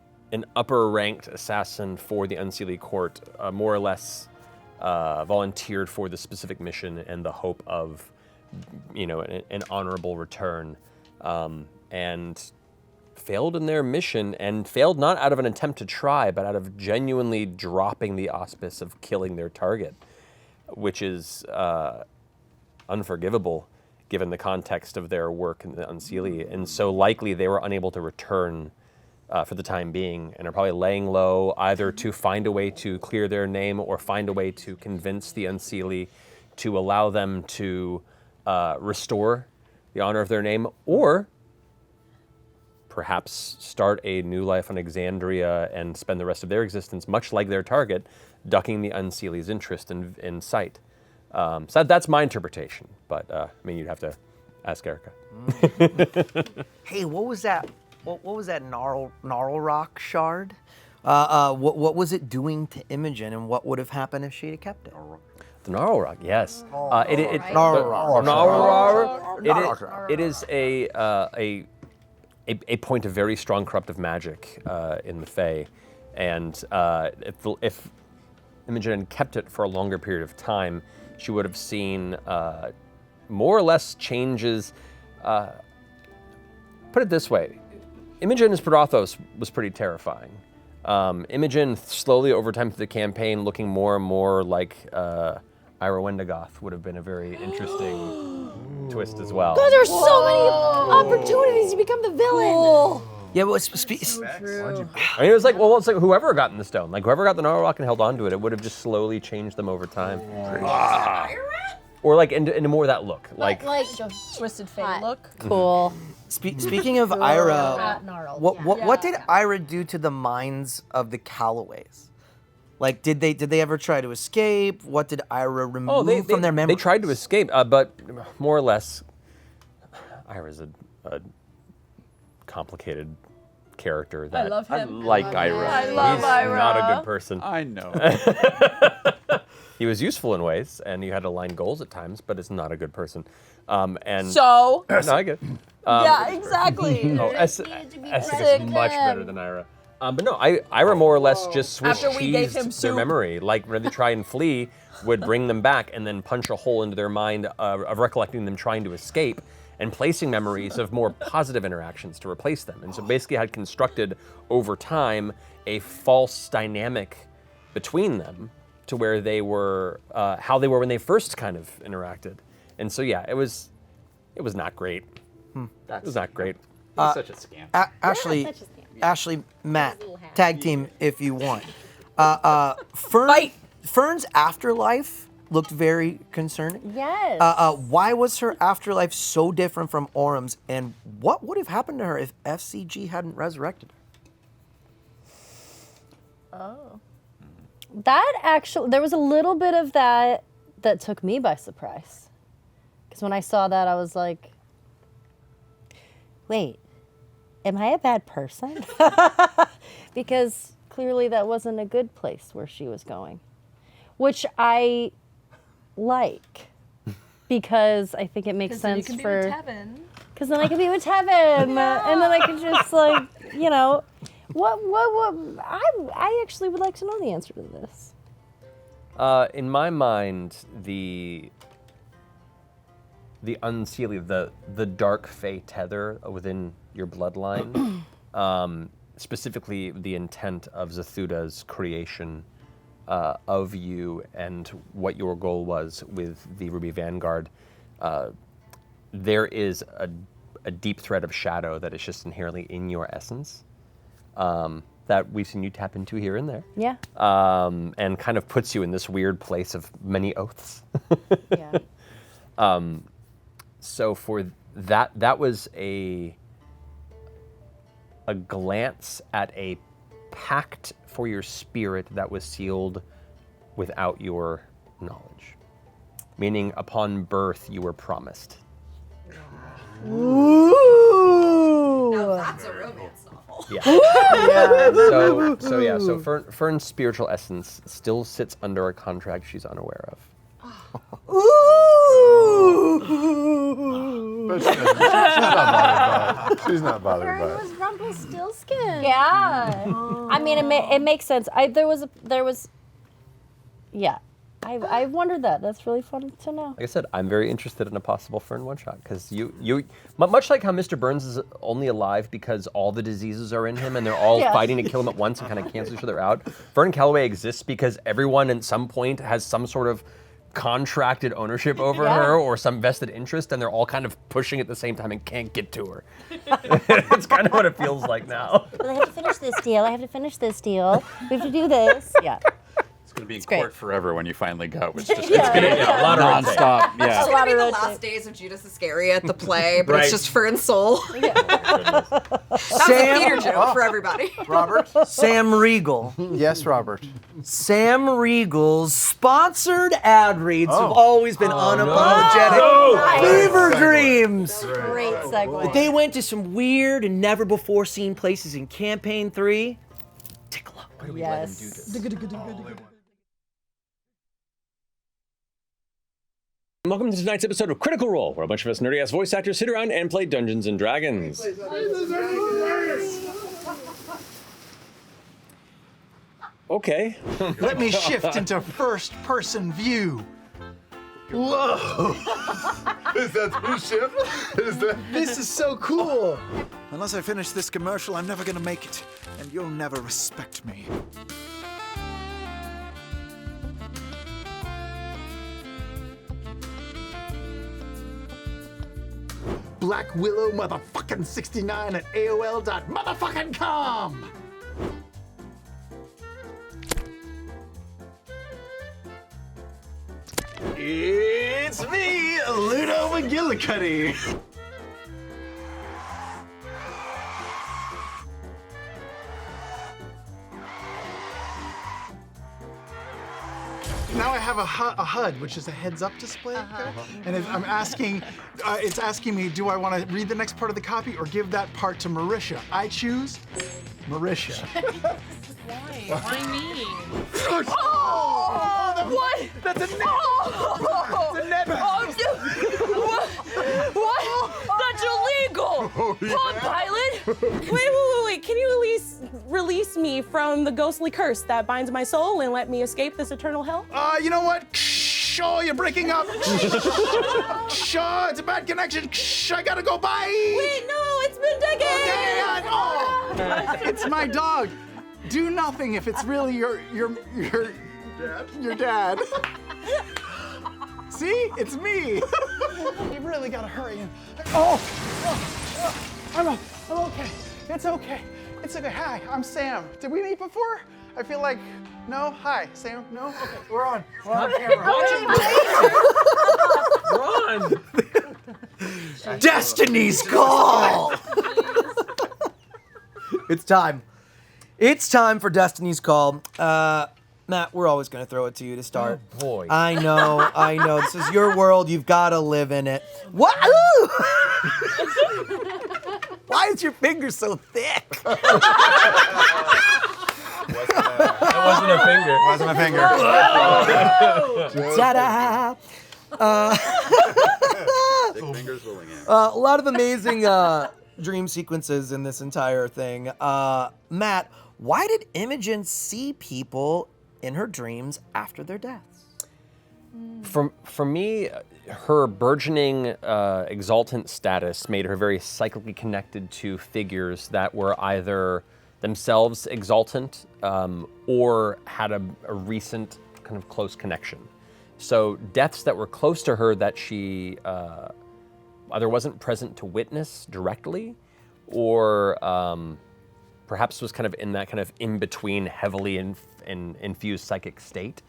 upper-ranked assassin for the Unseelie Court, more or less volunteered for the specific mission and the hope of, an honorable return, and failed in their mission, and failed not out of an attempt to try, but out of genuinely dropping the auspice of killing their target, which is unforgivable given the context of their work in the Unseelie. And so likely they were unable to return for the time being, and are probably laying low either to find a way to clear their name or find a way to convince the Unseelie to allow them to restore the honor of their name, or perhaps start a new life on Exandria and spend the rest of their existence, much like their target, ducking the Unseelie's interest in sight. So that's my interpretation, but you'd have to ask Erica. Hey, what was that? What was that gnarl rock shard? What was it doing to Imogen, and what would have happened if she'd have kept it? The Gnarl Rock, yes. Gnarl Rock. It is a a point of very strong corruptive magic in the Fae, and if Imogen had kept it for a longer period of time, she would have seen more or less changes. Put it this way, Imogen's Prodothos was pretty terrifying. Imogen, slowly over time through the campaign, looking more and more like Ira Wendigoth would have been a very interesting twist as well. God, there's so many opportunities to become the villain. Yeah, well, I mean, it was like whoever got in the stone, like whoever got the Narwhal and held onto it, it would have just slowly changed them over time. Or like into more of that look, like Twisted Fate look. Cool. Speaking of Ira, what did Ira do to the minds of the Callaways? Like, did they ever try to escape? What did Ira remove from their memories? They tried to escape, but more or less, Ira's a complicated character that I love him. I like Ira. I love He's Ira. not a good person. I know. He was useful in ways, and you had to align goals at times, but it's not a good person. And So? no, I get. Yeah, exactly. Oh, Essek is much better than Ira. But no, Ira more or less just Swiss After we gave him cheesed their soup. memory. Like when they try and flee, would bring them back and then punch a hole into their mind of recollecting them trying to escape and placing memories of more positive interactions to replace them. And so basically had constructed over time a false dynamic between them to where they were, how they were when they first kind of interacted. And so yeah, it was not great. It was not great. Such a scam. Ashley, Matt, tag team if you want. Fern's afterlife looked very concerning. Yes. Why was her afterlife so different from Orum's, and what would have happened to her if FCG hadn't resurrected her? Oh. That actually, there was a little bit of that took me by surprise. Because when I saw that, I was like, wait, am I a bad person? Because clearly that wasn't a good place where she was going. Which I like, because I think it makes sense for... Because then I can be with Tevin, and then I can just like, you know, I actually would like to know the answer to this. In my mind, the unsealing, the dark Fae tether within your bloodline, specifically the intent of Zethuda's creation of you and what your goal was with the Ruby Vanguard, there is a deep thread of shadow that is just inherently in your essence. That we've seen you tap into here and there. Yeah. And kind of puts you in this weird place of many oaths. Yeah. So for that was a glance at a pact for your spirit that was sealed without your knowledge. Meaning upon birth you were promised. Ooh. Now that's a romance novel. Yeah. Yeah. So Fern's spiritual essence still sits under a contract she's unaware of. But she's not bothered by it. Was Rumpelstiltskin. Yeah. I mean, it makes sense. Yeah. I wondered that. That's really fun to know. Like I said, I'm very interested in a possible Fern one-shot, because you much like how Mr. Burns is only alive because all the diseases are in him and they're all fighting to kill him at once and kind of cancel each other out. Fern Calloway exists because everyone at some point has some sort of contracted ownership over her or some vested interest, and they're all kind of pushing at the same time and can't get to her. It's kind of what it feels like now. Well, I have to finish this deal. I have to finish this deal. We have to do this. Yeah. It's going to be in court forever when you finally go. It's just a lot of nonstop. Yeah. It's gonna be the last days of Judas Iscariot, the play, but it's just Fern's soul. That's a theater joke for everybody. Robert? Sam Riegel. Yes, Robert. Sam Riegel's sponsored ad reads have always been unapologetic. Fever dreams. Great segue. They went to some weird and never before seen places in Campaign 3. Take a look. Yes. Welcome to tonight's episode of Critical Role, where a bunch of us nerdy-ass voice actors sit around and play Dungeons and Dragons. Okay. Let me shift into first-person view. Whoa! Is that the shift? Is that? This is so cool. Unless I finish this commercial, I'm never gonna make it, and you'll never respect me. Black Willow motherfucking 69 at AOL.motherfucking.com. It's me, Ludo McGillicuddy. Now I have a HUD, which is a heads-up display, okay? And I'm asking, it's asking me, do I want to read the next part of the copy or give that part to Marisha? I choose Marisha. Why? Why me? Oh, what? That's a net. Oh, it's a net. What? That's illegal. Palm Pilot. Wait. Can you at least release me from the ghostly curse that binds my soul and let me escape this eternal hell? You know what? Sure, you're breaking up. Sure, it's a bad connection. I gotta go. Bye. Wait, no, it's been decades. Okay, it's my dog. Do nothing if it's really your dad. See? It's me. You really gotta hurry. I'm okay. It's okay. It's okay. Hi, I'm Sam. Did we meet before? I feel like, no? Hi, Sam? No? Okay, we're on. We're on camera. Run! Destiny's call! It's time. It's time for Destiny's Call. Matt, we're always going to throw it to you to start. Oh, boy. I know. This is your world. You've got to live in it. What? Why is your finger so thick? That wasn't a finger. It wasn't a finger. Ta-da! Big fingers rolling in. A lot of amazing dream sequences in this entire thing. Matt, why did Imogen see people in her dreams after their deaths? For me, her burgeoning exaltant status made her very cyclically connected to figures that were either themselves exaltant or had a recent kind of close connection. So deaths that were close to her that she either wasn't present to witness directly or perhaps was kind of in that kind of in-between heavily infused psychic state,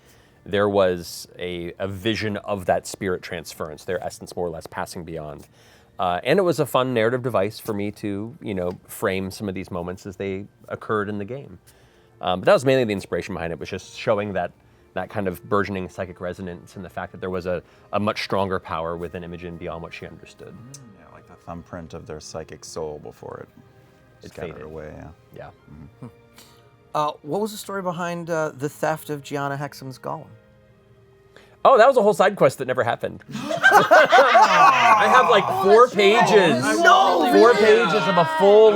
there was a vision of that spirit transference, their essence more or less passing beyond. And it was a fun narrative device for me to, frame some of these moments as they occurred in the game. But that was mainly the inspiration behind it, was just showing that kind of burgeoning psychic resonance and the fact that there was a much stronger power within Imogen beyond what she understood. Yeah, like the thumbprint of their psychic soul before it scattered faded away. Yeah. Mm-hmm. What was the story behind the theft of Gianna Hexam's golem? Oh, that was a whole side quest that never happened. I have like 4 pages. No! 4 pages of a full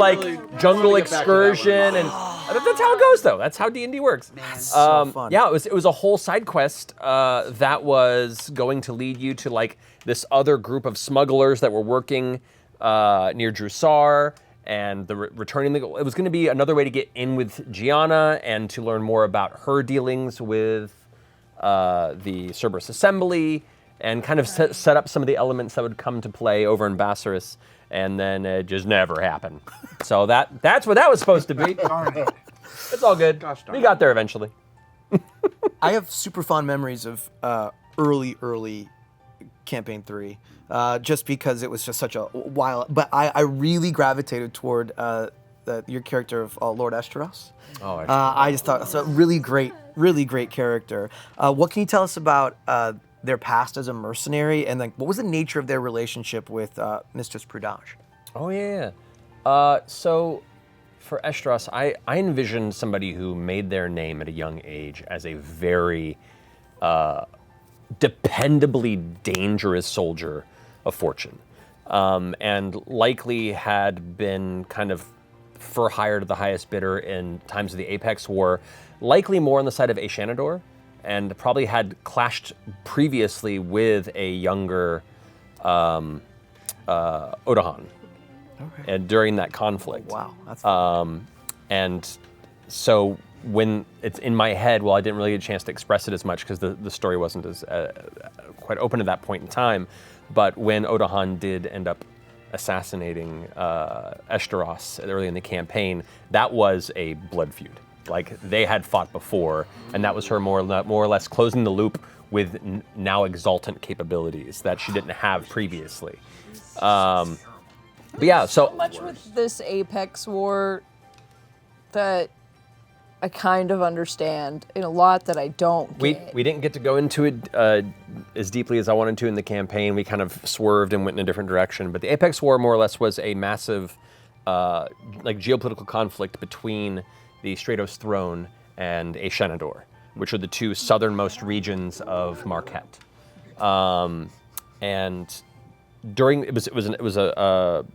jungle excursion, and that's how it goes, though. That's how D&D works. So fun. Yeah, it was a whole side quest that was going to lead you to this other group of smugglers that were working near Drusar, and returning it was going to be another way to get in with Gianna and to learn more about her dealings with the Cerberus Assembly, and kind of set up some of the elements that would come to play over in Bassaris, and then it just never happened. So that's what that was supposed to be. It's all good. We got there eventually. I have super fond memories of early Campaign 3, just because it was just such a while. But I really gravitated toward your character of Lord Esteros. Oh, I just thought it's a really great character. What can you tell us about their past as a mercenary, and what was the nature of their relationship with Mistress Prudage? Oh yeah. So for Esteros, I envisioned somebody who made their name at a young age as a very dependably dangerous soldier of fortune, and likely had been kind of for hire to the highest bidder in times of the Apex War, likely more on the side of Ashanador, and probably had clashed previously with a younger Odahan. Okay. And during that conflict. Oh, wow, that's and so when it's in my head, well, I didn't really get a chance to express it as much because the story wasn't as quite open at that point in time. But when Odahan did end up assassinating Eshtaros early in the campaign, that was a blood feud. Like, they had fought before, and that was her more or less closing the loop with now exaltant capabilities that she didn't have previously. But yeah, so much with this Apex War that I kind of understand, and a lot that I don't get. We didn't get to go into it as deeply as I wanted to in the campaign. We kind of swerved and went in a different direction. But the Apex War more or less was a massive like geopolitical conflict between the Stratos Throne and Ashanador, which are the two southernmost regions of Marquet. And during it was a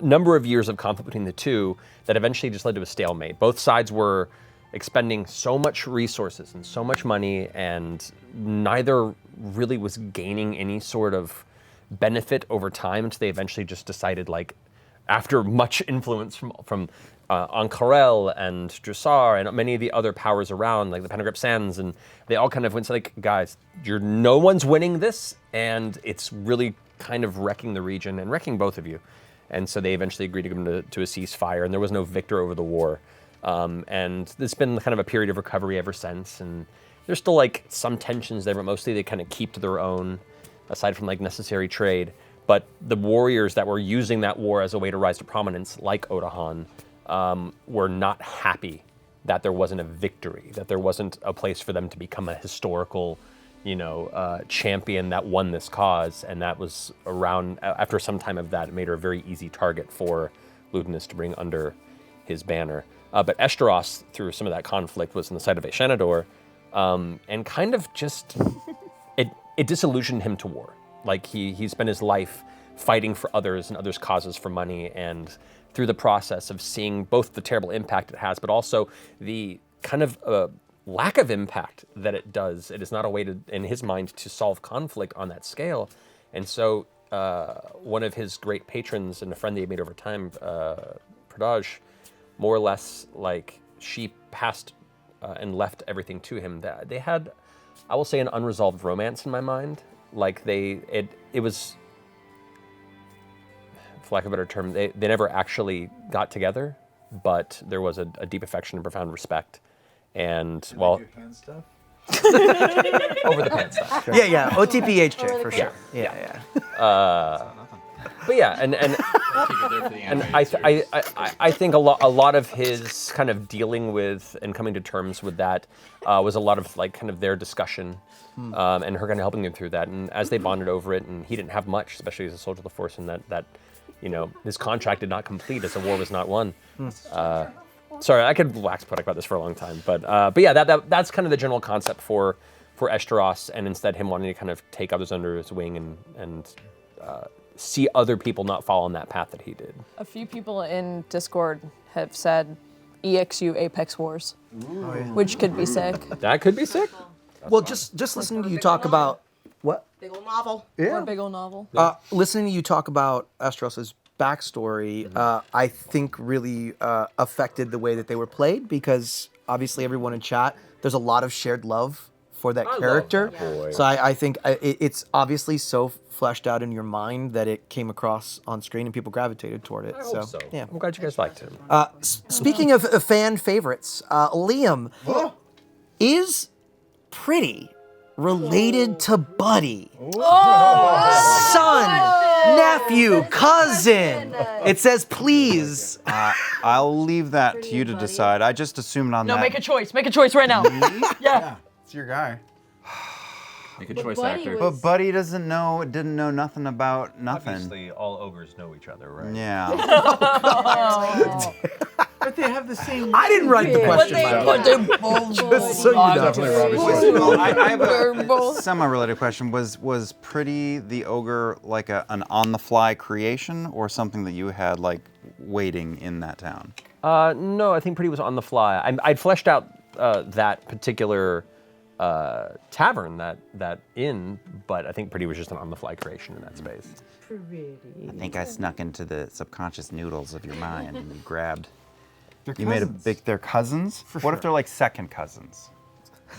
number of years of conflict between the two that eventually just led to a stalemate. Both sides were expending so much resources and so much money, and neither really was gaining any sort of benefit over time until they eventually just decided, like, after much influence from Ankarel and Dressar and many of the other powers around, like the Pentagrip Sands, and they all kind of went, like, guys, no one's winning this, and it's really kind of wrecking the region and wrecking both of you. And so they eventually agreed to come to a ceasefire, and there was no victor over the war. And it's been kind of a period of recovery ever since, and there's still like some tensions there, but mostly they kind of keep to their own, aside from like necessary trade. But the warriors that were using that war as a way to rise to prominence, like Odahan, were not happy that there wasn't a victory, that there wasn't a place for them to become a historical, champion that won this cause. And that was around, after some time of that, it made her a very easy target for Ludinus to bring under his banner. But Eshtaros, through some of that conflict, was on the side of Ashanador, and kind of just, it disillusioned him to war. Like, he spent his life fighting for others and others' causes for money, and through the process of seeing both the terrible impact it has, but also the kind of lack of impact that it does. It is not a way to, in his mind, to solve conflict on that scale. And so one of his great patrons and a friend that he made over time, Pradaj, more or less, like, she passed and left everything to him. They had, I will say, an unresolved romance in my mind. Like, it was, for lack of a better term, they never actually got together, but there was a deep affection and profound respect. And, well, hand stuff? over the pants stuff. Sure. Yeah, OTPHJ for sure. Yeah. But yeah, and I think a lot of his kind of dealing with and coming to terms with that was a lot of, like, kind of their discussion, and her kind of helping him through that. And as they bonded over it, and he didn't have much, especially as a soldier of the force, and that his contract did not complete as the war was not won. Sorry, I could wax poetic about this for a long time, but yeah, that's kind of the general concept for Eshtaros, and instead him wanting to kind of take others under his wing and see other people not follow on that path that he did. A few people in Discord have said EXU Apex Wars, which could be sick. That could be sick. Well, just listening to you talk about what? Big old novel. Or a big old novel. Listening to you talk about Estros's backstory, I think really affected the way that they were played, because obviously everyone in chat, there's a lot of shared love for that character. Love that boy. So I think it's obviously so fleshed out in your mind that it came across on screen and people gravitated toward it. I hope so. Yeah. I'm glad you guys liked him. Speaking of fan favorites, Liam is Pretty related to Buddy. Son, nephew, cousin. It says please. I'll leave that to you to decide. I just assumed on No, that. make a choice. Make a choice right now. Yeah. It's your guy. Make a choice, actor. But Buddy didn't know nothing about nothing. Obviously, all ogres know each other, right? Yeah. But they have have the same. I didn't write the question. Just so you know. Definitely Robbie's Well, I have a semi-related question. Was Pretty the ogre like an on-the-fly creation, or something that you had like waiting in that town? No, I think Pretty was on the fly. I'd fleshed out that particular tavern, that inn, but I think Pretty was just an on-the-fly creation in that space. I think I snuck into the subconscious noodles of your mind and you grabbed. They're You made a cousins. big. They're cousins. For What if sure. they're like second cousins?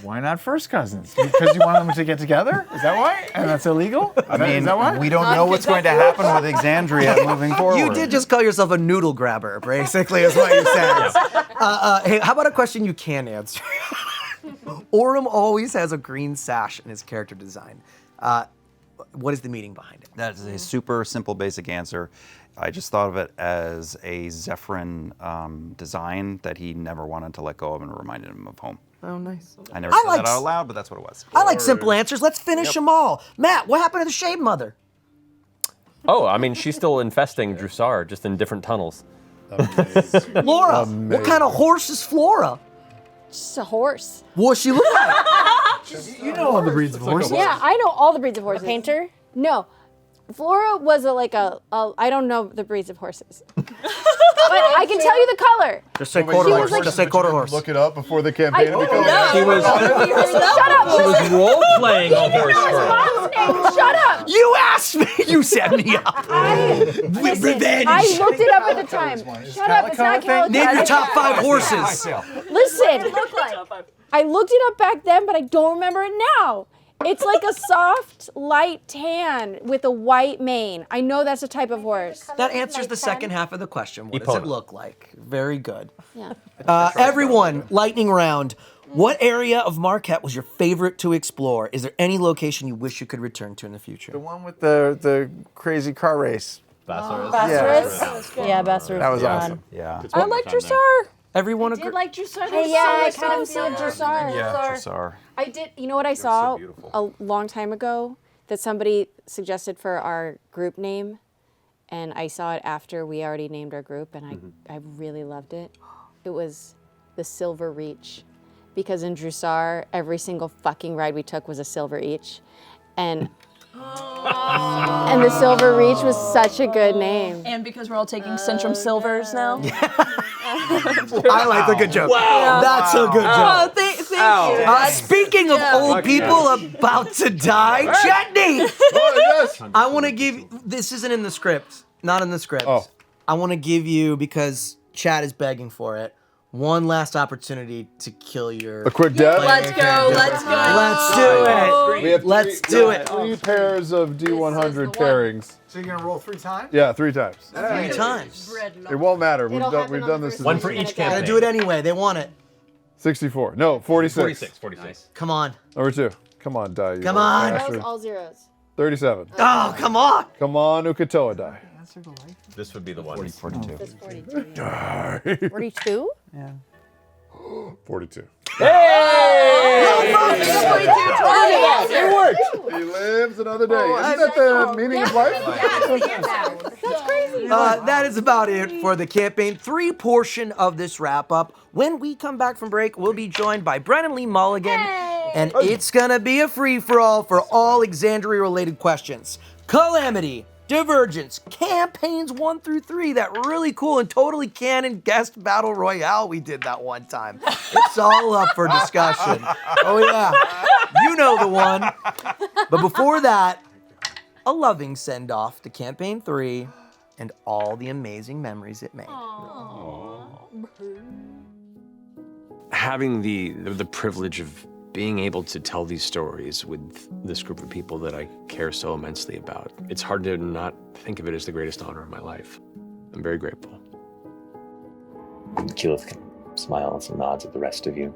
Why not first cousins? Because you want them to get together? Is that why? And that's illegal? I mean, is that why? we don't know what's going to happen with Exandria moving forward. You did just call yourself a noodle grabber, basically, is what you said. Hey, how about a question you can answer? Orem always has a green sash in his character design. What is the meaning behind it? That is a super simple, basic answer. I just thought of it as a Zephyrin design that he never wanted to let go of, and it reminded him of home. Oh, nice. I never said that out loud, but that's what it was. I like simple answers. Let's finish them all. Matt, what happened to the Shade Mother? Oh, I mean, she's still infesting Drusar, just in different tunnels. Flora, what kind of horse is Flora? Just a horse. What she look like? You know all the breeds of horses. Yeah, I know all the breeds of horses. A painter? No. Flora was I don't know the breeds of horses. But I can tell you the color. Just say Wait, quarter she was horse. like- Just say quarter horse. Look it up before the campaign. I- because- no. She was. Shut up. She was listen. role playing a horse His girl. mom's name. Shut up. You asked me. You set me up. With revenge. I looked it up at the time. Shut up. It's not Calico. Name your top 5 horses. Listen. I looked it up back then, but I don't remember it now. It's like a soft, light tan with a white mane. I know that's a type of horse. That answers the second half of the question. What does it Epona. look like? Very good. Yeah. Everyone, lightning round. What area of Marquet was your favorite to explore? Is there any location you wish you could return to in the future? The one with the crazy car race. Bassaris? Yeah, Bassaris. That was fun. awesome. Yeah. I like Drusar. Everyone I did like Drusar. Hey, yeah, I kind of see a Drusar. Yeah, Drusar. I did. You know what I saw a long time ago that somebody suggested for our group name, and I saw it after we already named our group, and I really loved it. It was the Silver Reach, because in Drusar, every single fucking ride we took was a silver each, and the Silver Reach was such a good name. And because we're all taking Centrum Silvers now. I like the good joke. Wow. That's a good Oh, joke. thank you. Speaking of old people about to die, Chetney! I want to give, this isn't in the script, not in the script. Oh. I want to give you, because Chad is begging for it, one last opportunity to kill your... A quick death? Let's go, let's go. Let's do it. We have Let's do it. 3 pairs of D100 pairings. So you're gonna roll 3 times? Yeah, 3 times. 3 times. It won't matter. We've done this. One for each campaign. Gotta do it anyway. They want it. 64. No, 46. 46. Come on. Number 2. Come on, die. You Come little on. bastard. All zeros. 37. Oh, come on. Come on, Ukatoa, die. This would be the one. 42. That's 42. Die. 42? Yeah. 42. It worked. He lives another day. Isn't that the meaning of life? That's crazy. That is about it for the campaign 3 portion of this wrap up. When we come back from break, we'll be joined by Brennan Lee Mulligan, and it's gonna be a free for all Exandria related questions. Calamity, Divergence, campaigns 1 through 3, that really cool and totally canon guest battle royale we did that one time. It's all up for discussion. Oh yeah, you know the one. But before that, a loving send off to campaign 3 and all the amazing memories it made. Having the privilege of being able to tell these stories with this group of people that I care so immensely about, it's hard to not think of it as the greatest honor of my life. I'm very grateful. Keyleth smiles and nods at the rest of you.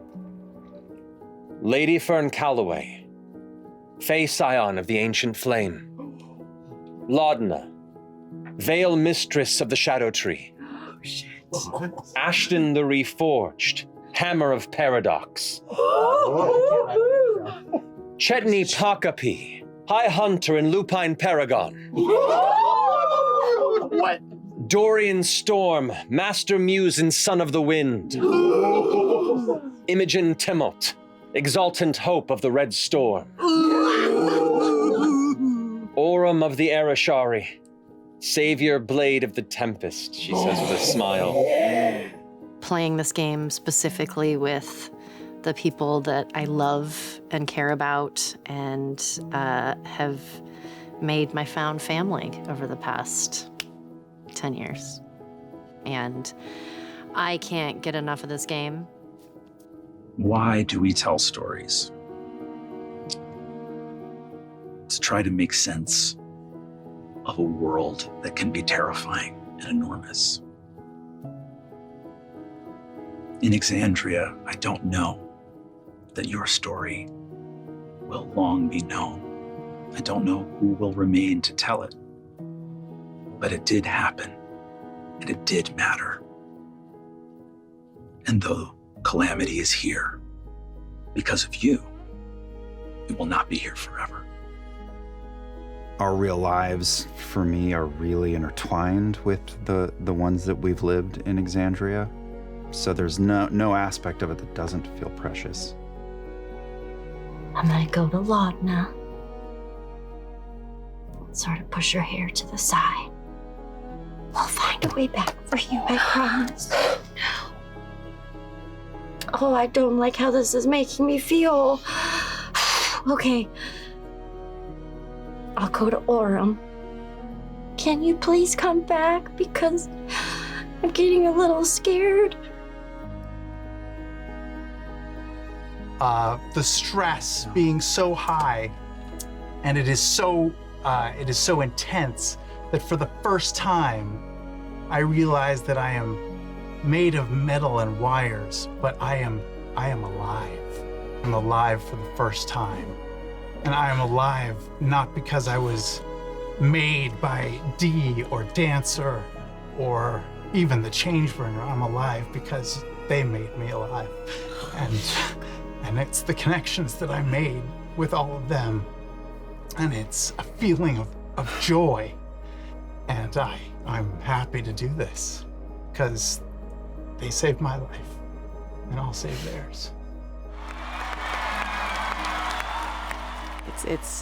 Lady Fern Calloway, Fae Scion of the Ancient Flame, Laudna, Veil Mistress of the Shadow Tree, Ashton the Reforged, Hammer of Paradox, Chetney Pakapi, High Hunter and Lupine Paragon, What? Dorian Storm, Master Muse and Son of the Wind. Imogen Timot, Exultant Hope of the Red Storm. Aurum of the Arashari, Savior Blade of the Tempest, she says with a smile. Playing this game specifically with the people that I love and care about and have made my found family over the past 10 years. And I can't get enough of this game. Why do we tell stories? To try to make sense of a world that can be terrifying and enormous. In Exandria, I don't know that your story will long be known. I don't know who will remain to tell it. But it did happen, and it did matter. And though Calamity is here because of you, it will not be here forever. Our real lives, for me, are really intertwined with the ones that we've lived in Exandria. So there's no aspect of it that doesn't feel precious. I'm gonna go to Laudna. Sort of push her hair to the side. We'll find a way back for you, I promise. Oh, I don't like how this is making me feel. Okay. I'll go to Aurum. Can you please come back? Because I'm getting a little scared. The stress being so high, and it is so intense that for the first time, I realize that I am made of metal and wires, but I am alive. I'm alive for the first time. And I am alive not because I was made by Dee or Dancer or even the Changebringer. I'm alive because they made me alive. And it's the connections that I made with all of them. And it's a feeling of joy. And I'm happy to do this because they saved my life and I'll save theirs.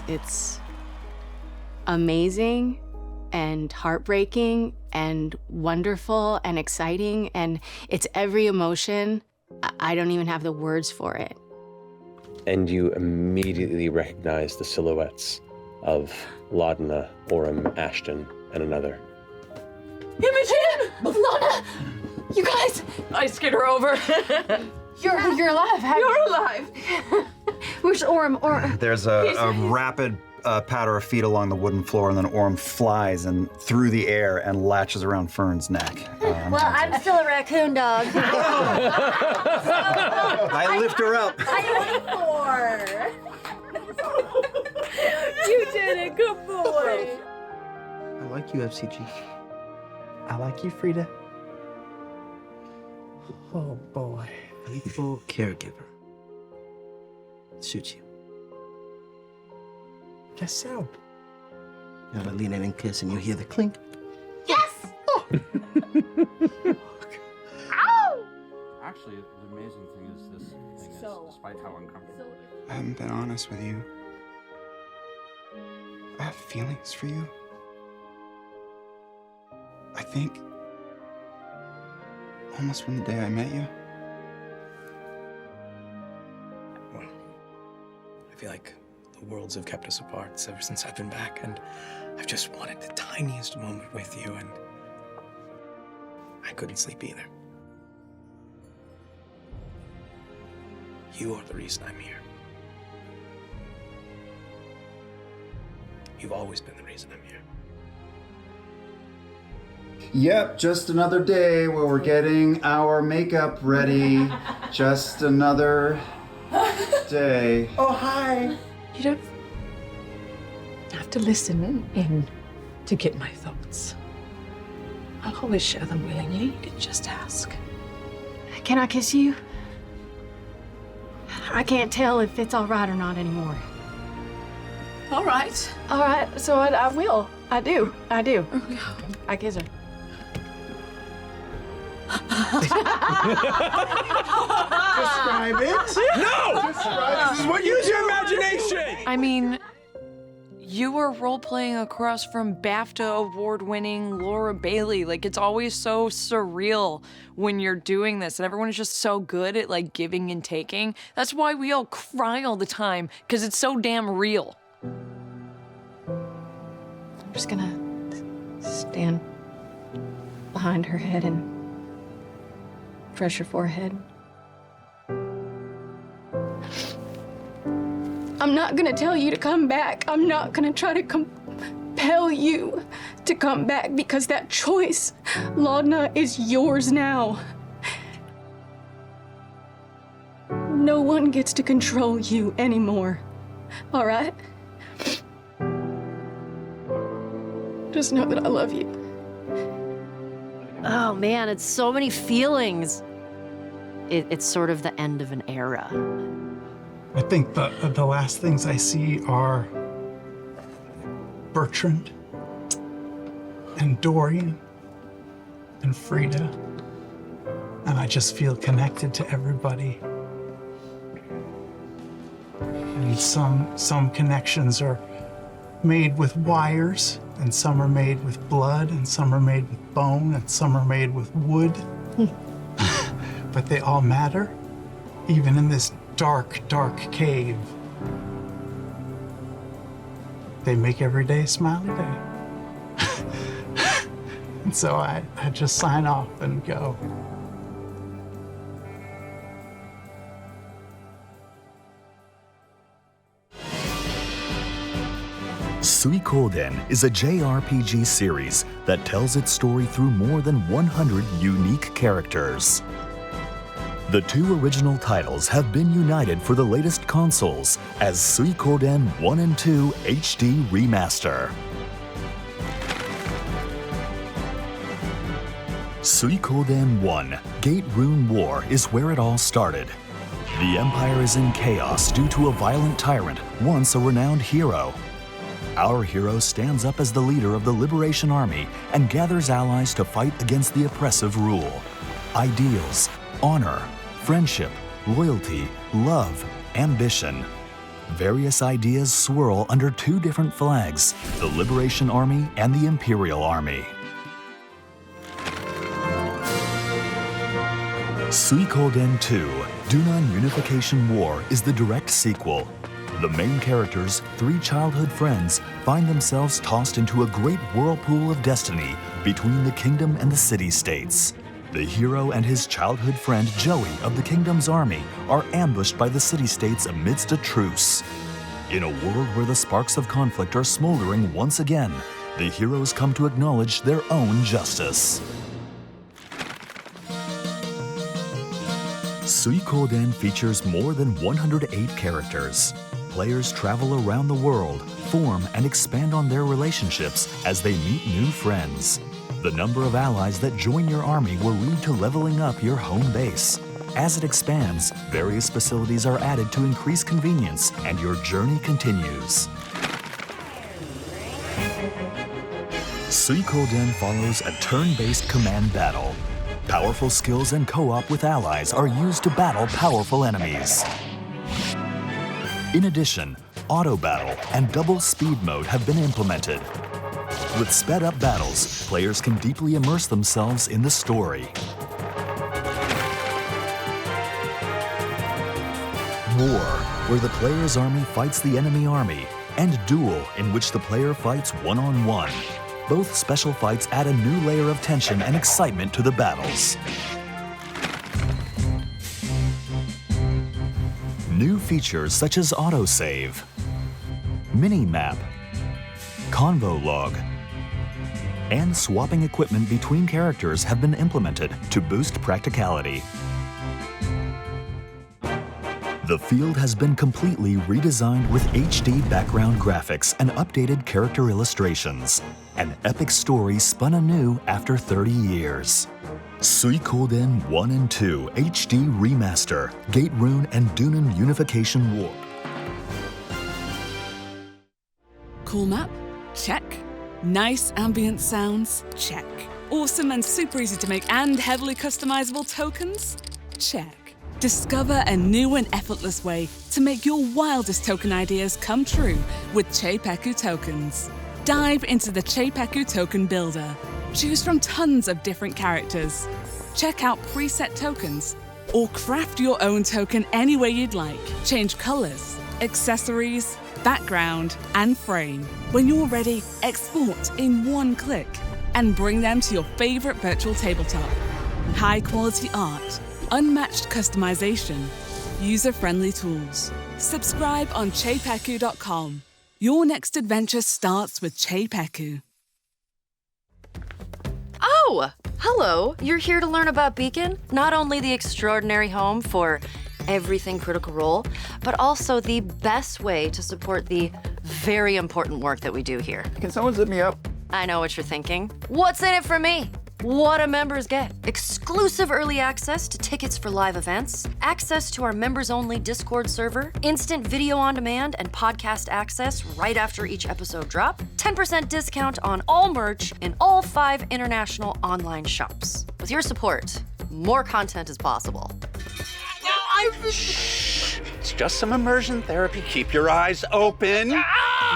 It's amazing and heartbreaking and wonderful and exciting, and it's every emotion. I don't even have the words for it. And you immediately recognize the silhouettes of Laudna, Aurum, Ashton, and another. Imogen! Lana! You guys! I scared her over. You're alive. You're alive. Where's Aurum? There's a rapid patter of feet along the wooden floor, and then Aurum flies and through the air and latches around Fern's neck. Well, I'm still a raccoon dog. I lift her up. You did it, good boy. I like you, FCG. I like you, Frida. Oh boy. Faithful caregiver. Suits you. Guess so. You ever lean in and kiss and you hear the clink? Yes! Ow! Actually, the amazing thing is this thing is, despite how uncomfortable it is. I haven't been honest with you. I have feelings for you. I think almost from the day I met you. I feel like the worlds have kept us apart ever since I've been back, and I've just wanted the tiniest moment with you, and I couldn't sleep either. You are the reason I'm here. You've always been the reason I'm here. Yep, just another day where we're getting our makeup ready. Just another day. Oh, hi. You don't have to listen in to get my thoughts. I'll always share them willingly. You can just ask. Can I kiss you? I can't tell if it's all right or not anymore. All right. All right, so I will. I do. I kiss her. Describe it. No! This is what Use your imagination! I mean, you were role-playing across from BAFTA award-winning Laura Bailey. Like, it's always so surreal when you're doing this, and everyone is just so good at, like, giving and taking. That's why we all cry all the time, because it's so damn real. I'm just gonna stand behind her head and brush her forehead. I'm not gonna tell you to come back. I'm not gonna try to compel you to come back because that choice, Laudna, is yours now. No one gets to control you anymore, all right? Just know that I love you. Oh man, it's so many feelings. It's sort of the end of an era. I think the last things I see are Bertrand and Dorian and Frida, and I just feel connected to everybody. And some connections are made with wires, and some are made with blood, and some are made with bone, and some are made with wood. But they all matter, even in this dark, dark cave. They make every day a smiley day. And so I just sign off and go. Suikoden is a JRPG series that tells its story through more than 100 unique characters. The two original titles have been united for the latest consoles as Suikoden 1 and 2 HD Remaster. Suikoden 1, Gate Rune War is where it all started. The Empire is in chaos due to a violent tyrant, once a renowned hero. Our hero stands up as the leader of the Liberation Army and gathers allies to fight against the oppressive rule. Ideals, honor, friendship, loyalty, love, ambition. Various ideas swirl under two different flags, the Liberation Army and the Imperial Army. Suikoden 2, Dunan Unification War is the direct sequel. The main characters, three childhood friends, find themselves tossed into a great whirlpool of destiny between the kingdom and the city-states. The hero and his childhood friend Joey of the kingdom's army are ambushed by the city-states amidst a truce. In a world where the sparks of conflict are smoldering once again, the heroes come to acknowledge their own justice. Suikoden features more than 108 characters. Players travel around the world, form and expand on their relationships as they meet new friends. The number of allies that join your army will lead to leveling up your home base. As it expands, various facilities are added to increase convenience, and your journey continues. Suikoden follows a turn-based command battle. Powerful skills and co-op with allies are used to battle powerful enemies. In addition, auto battle and double speed mode have been implemented. With sped-up battles, players can deeply immerse themselves in the story. War, where the player's army fights the enemy army, and Duel, in which the player fights one-on-one. Both special fights add a new layer of tension and excitement to the battles. New features such as autosave, mini-map, convo log, and swapping equipment between characters have been implemented to boost practicality. The field has been completely redesigned with HD background graphics and updated character illustrations. An epic story spun anew after 30 years. Suikoden 1 and 2 HD Remaster, Gate Rune and Dunan Unification War. Cool map? Check. Nice ambient sounds? Check. Awesome and super easy to make and heavily customizable tokens? Check. Discover a new and effortless way to make your wildest token ideas come true with Cheipeku tokens. Dive into the Cheipeku token builder. Choose from tons of different characters. Check out preset tokens or craft your own token any way you'd like. Change colors, accessories, background, and frame. When you're ready, export in one click and bring them to your favorite virtual tabletop. High quality art, unmatched customization, user-friendly tools. Subscribe on cheipeku.com. Your next adventure starts with Cheipeku. Oh, hello. You're here to learn about Beacon, not only the extraordinary home for everything Critical Role, but also the best way to support the very important work that we do here. Can someone zip me up? I know what you're thinking. What's in it for me? What do members get? Exclusive early access to tickets for live events, access to our members-only Discord server, instant video on demand and podcast access right after each episode drop, 10% discount on all merch in all 5 international online shops. With your support, more content is possible. Shh. It's just some immersion therapy. Keep your eyes open.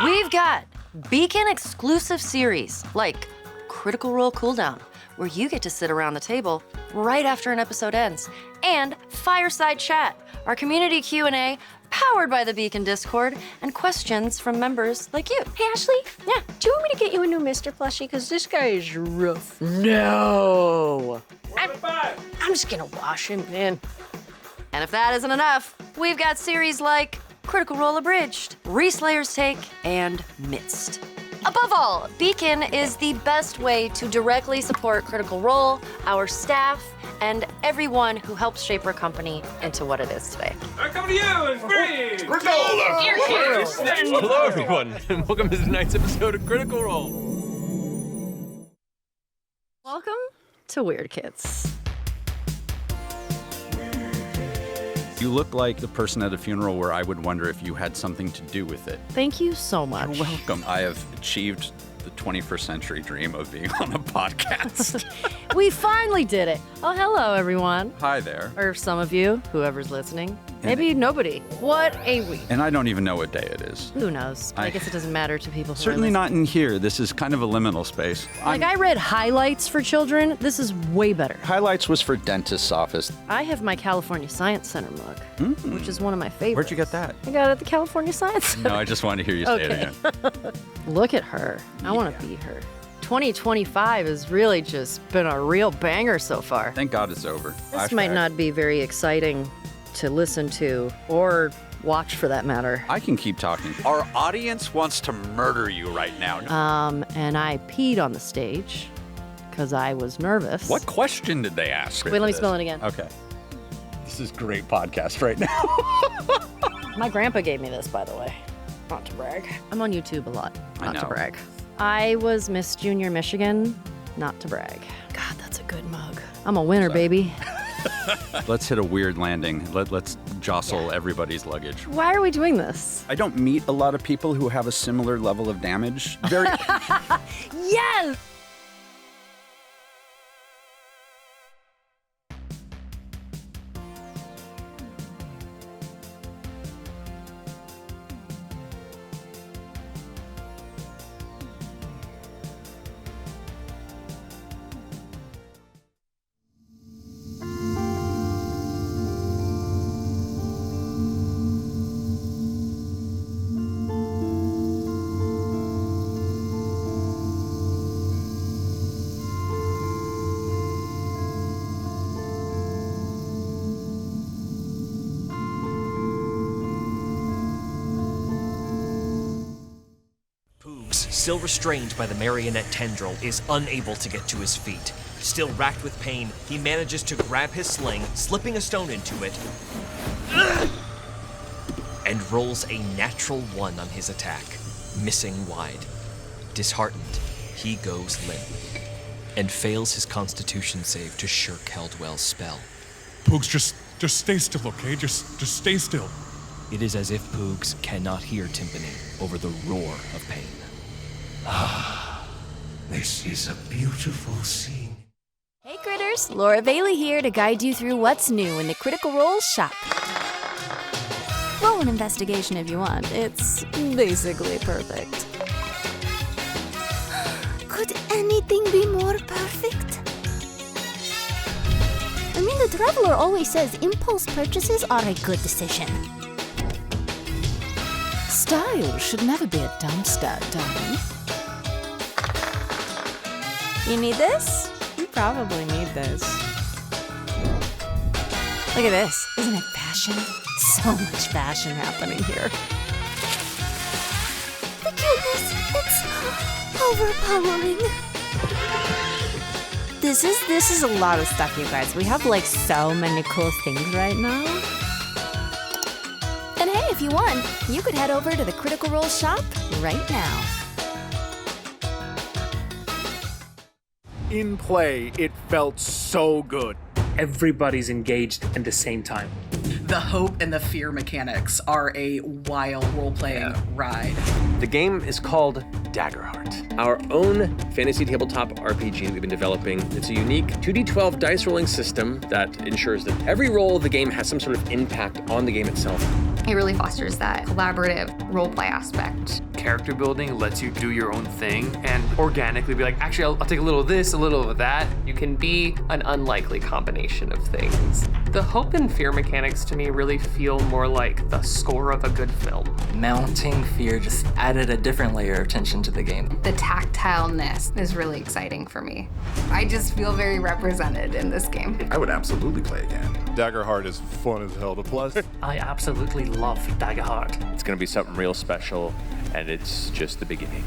We've got Beacon exclusive series like Critical Role Cooldown, where you get to sit around the table right after an episode ends, and Fireside Chat, our community Q&A powered by the Beacon Discord and questions from members like you. Hey, Ashley? Yeah? Do you want me to get you a new Mr. Plushie? Because this guy is rough. No! I'm just gonna wash him, man. And if that isn't enough, we've got series like Critical Role Abridged, Reslayer's Take, and Midst. Above all, Beacon is the best way to directly support Critical Role, our staff, and everyone who helps shape our company into what it is today. I come to you in 3. Hello, everyone, and welcome to tonight's episode of Critical Role. Welcome to Weird Kids. You look like the person at a funeral where I would wonder if you had something to do with it. Thank you so much. You're welcome. I have achieved the 21st century dream of being on a podcast. We finally did it. Oh, hello, everyone. Hi there. Or some of you, whoever's listening. Maybe nobody. What a week. And I don't even know what day it is. Who knows? I guess it doesn't matter to people who Certainly are not in here. This is kind of a liminal space. Like, I read highlights for children. This is way better. Highlights was for dentist's office. I have my California Science Center mug, which is one of my favorites. Where'd you get that? I got it at the California Science Center. No, I just wanted to hear you say it again. Look at her. I want to beat her. 2025 has really just been a real banger so far. Thank God it's over. This might not be very exciting to listen to or watch for that matter. I can keep talking. Our audience wants to murder you right now. And I peed on the stage because I was nervous. What question did they ask? Wait, let me spell it again. Okay. This is great podcast right now. My grandpa gave me this, by the way. Not to brag. I'm on YouTube a lot. Not to know. brag. I was Miss Junior Michigan. Not to brag. God, that's a good mug. I'm a winner, baby. Let's hit a weird landing. Let's jostle everybody's luggage. Why are we doing this? I don't meet a lot of people who have a similar level of damage. Very. Yes! Still restrained by the marionette tendril, is unable to get to his feet. Still racked with pain, he manages to grab his sling, slipping a stone into it, and rolls a natural 1 on his attack, missing wide. Disheartened, he goes limp, and fails his constitution save to shirk Heldwell's spell. Poogs, just stay still, okay? Just stay still. It is as if Poogs cannot hear timpani over the roar of pain. This is a beautiful scene. Hey critters, Laura Bailey here to guide you through what's new in the Critical Role shop. Roll an investigation if you want. It's basically perfect. Could anything be more perfect? I mean, the Traveler always says impulse purchases are a good decision. Style should never be a dumb stat, darling. You need this? You probably need this. Look at this. Isn't it fashion? So much fashion happening here. The cuteness, it's overpowering. This is a lot of stuff, you guys. We have like so many cool things right now. And hey, if you want, you could head over to the Critical Role shop right now. In play, it felt so good. Everybody's engaged at the same time. The hope and the fear mechanics are a wild role-playing ride. The game is called Daggerheart, our own fantasy tabletop RPG that we've been developing. It's a unique 2d12 dice rolling system that ensures that every roll of the game has some sort of impact on the game itself. It really fosters that collaborative roleplay aspect. Character building lets you do your own thing and organically be like, actually, I'll take a little of this, a little of that. You can be an unlikely combination of things. The hope and fear mechanics to me really feel more like the score of a good film. Mounting fear just added a different layer of tension to the game. The tactileness is really exciting for me. I just feel very represented in this game. I would absolutely play again. Daggerheart is fun as hell to play. I absolutely love Daggerheart. It's going to be something real special, and it's just the beginning.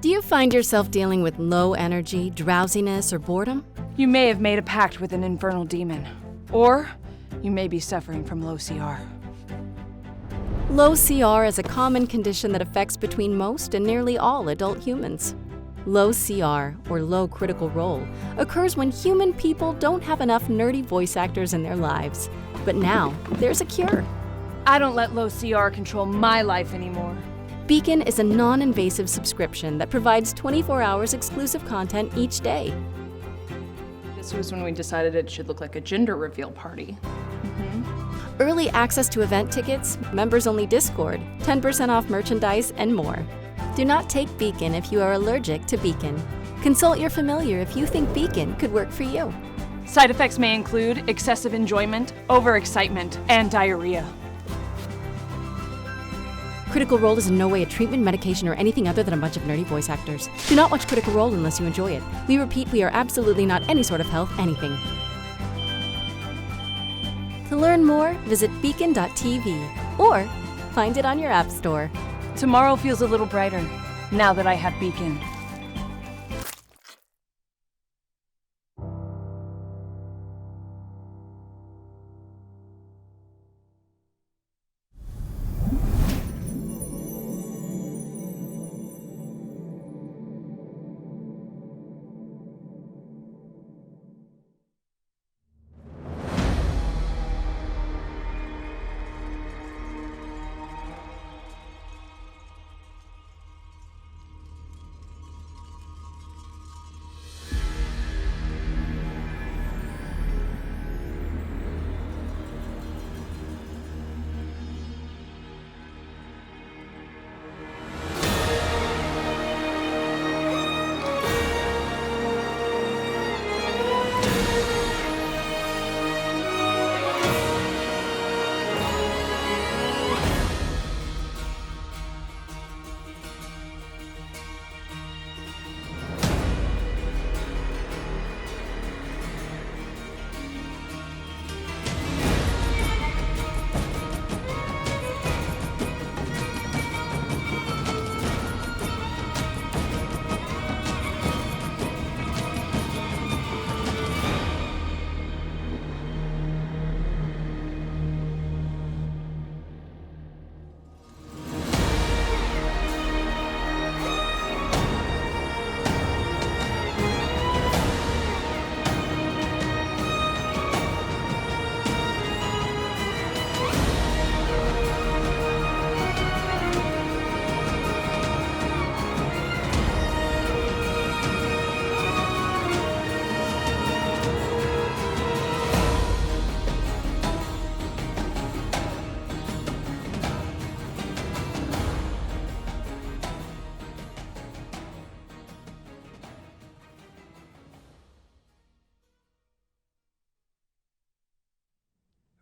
Do you find yourself dealing with low energy, drowsiness, or boredom? You may have made a pact with an infernal demon. Or you may be suffering from low CR. Low CR is a common condition that affects between most and nearly all adult humans. Low CR, or low critical role, occurs when human people don't have enough nerdy voice actors in their lives. But now, there's a cure. I don't let low CR control my life anymore. Beacon is a non-invasive subscription that provides 24 hours exclusive content each day. This was when we decided it should look like a gender reveal party. Early access to event tickets, members-only Discord, 10% off merchandise, and more. Do not take Beacon if you are allergic to Beacon. Consult your familiar if you think Beacon could work for you. Side effects may include excessive enjoyment, overexcitement, and diarrhea. Critical Role is in no way a treatment, medication, or anything other than a bunch of nerdy voice actors. Do not watch Critical Role unless you enjoy it. We repeat, we are absolutely not any sort of health anything. To learn more, visit beacon.tv or find it on your app store. Tomorrow feels a little brighter now that I have Beacon.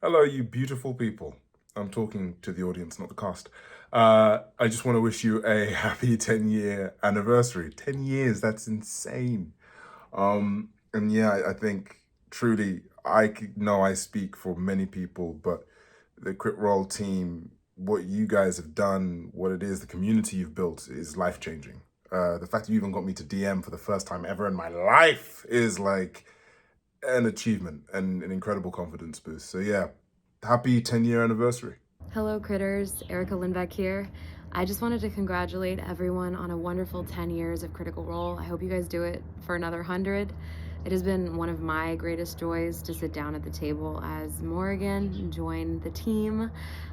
Hello, you beautiful people. I'm talking to the audience, not the cast. I just want to wish you a happy 10-year anniversary. 10 years, that's insane. And yeah, I think truly, know I speak for many people, but the Crit Roll team, what you guys have done, what it is, the community you've built is life-changing. The fact that you even got me to DM for the first time ever in my life is like an achievement and an incredible confidence boost. So yeah, happy 10-year anniversary. Hello, Critters. Erica Lindbeck here. I just wanted to congratulate everyone on a wonderful 10 years of Critical Role. I hope you guys do it for another 100. It has been one of my greatest joys to sit down at the table as Morrigan, join the team.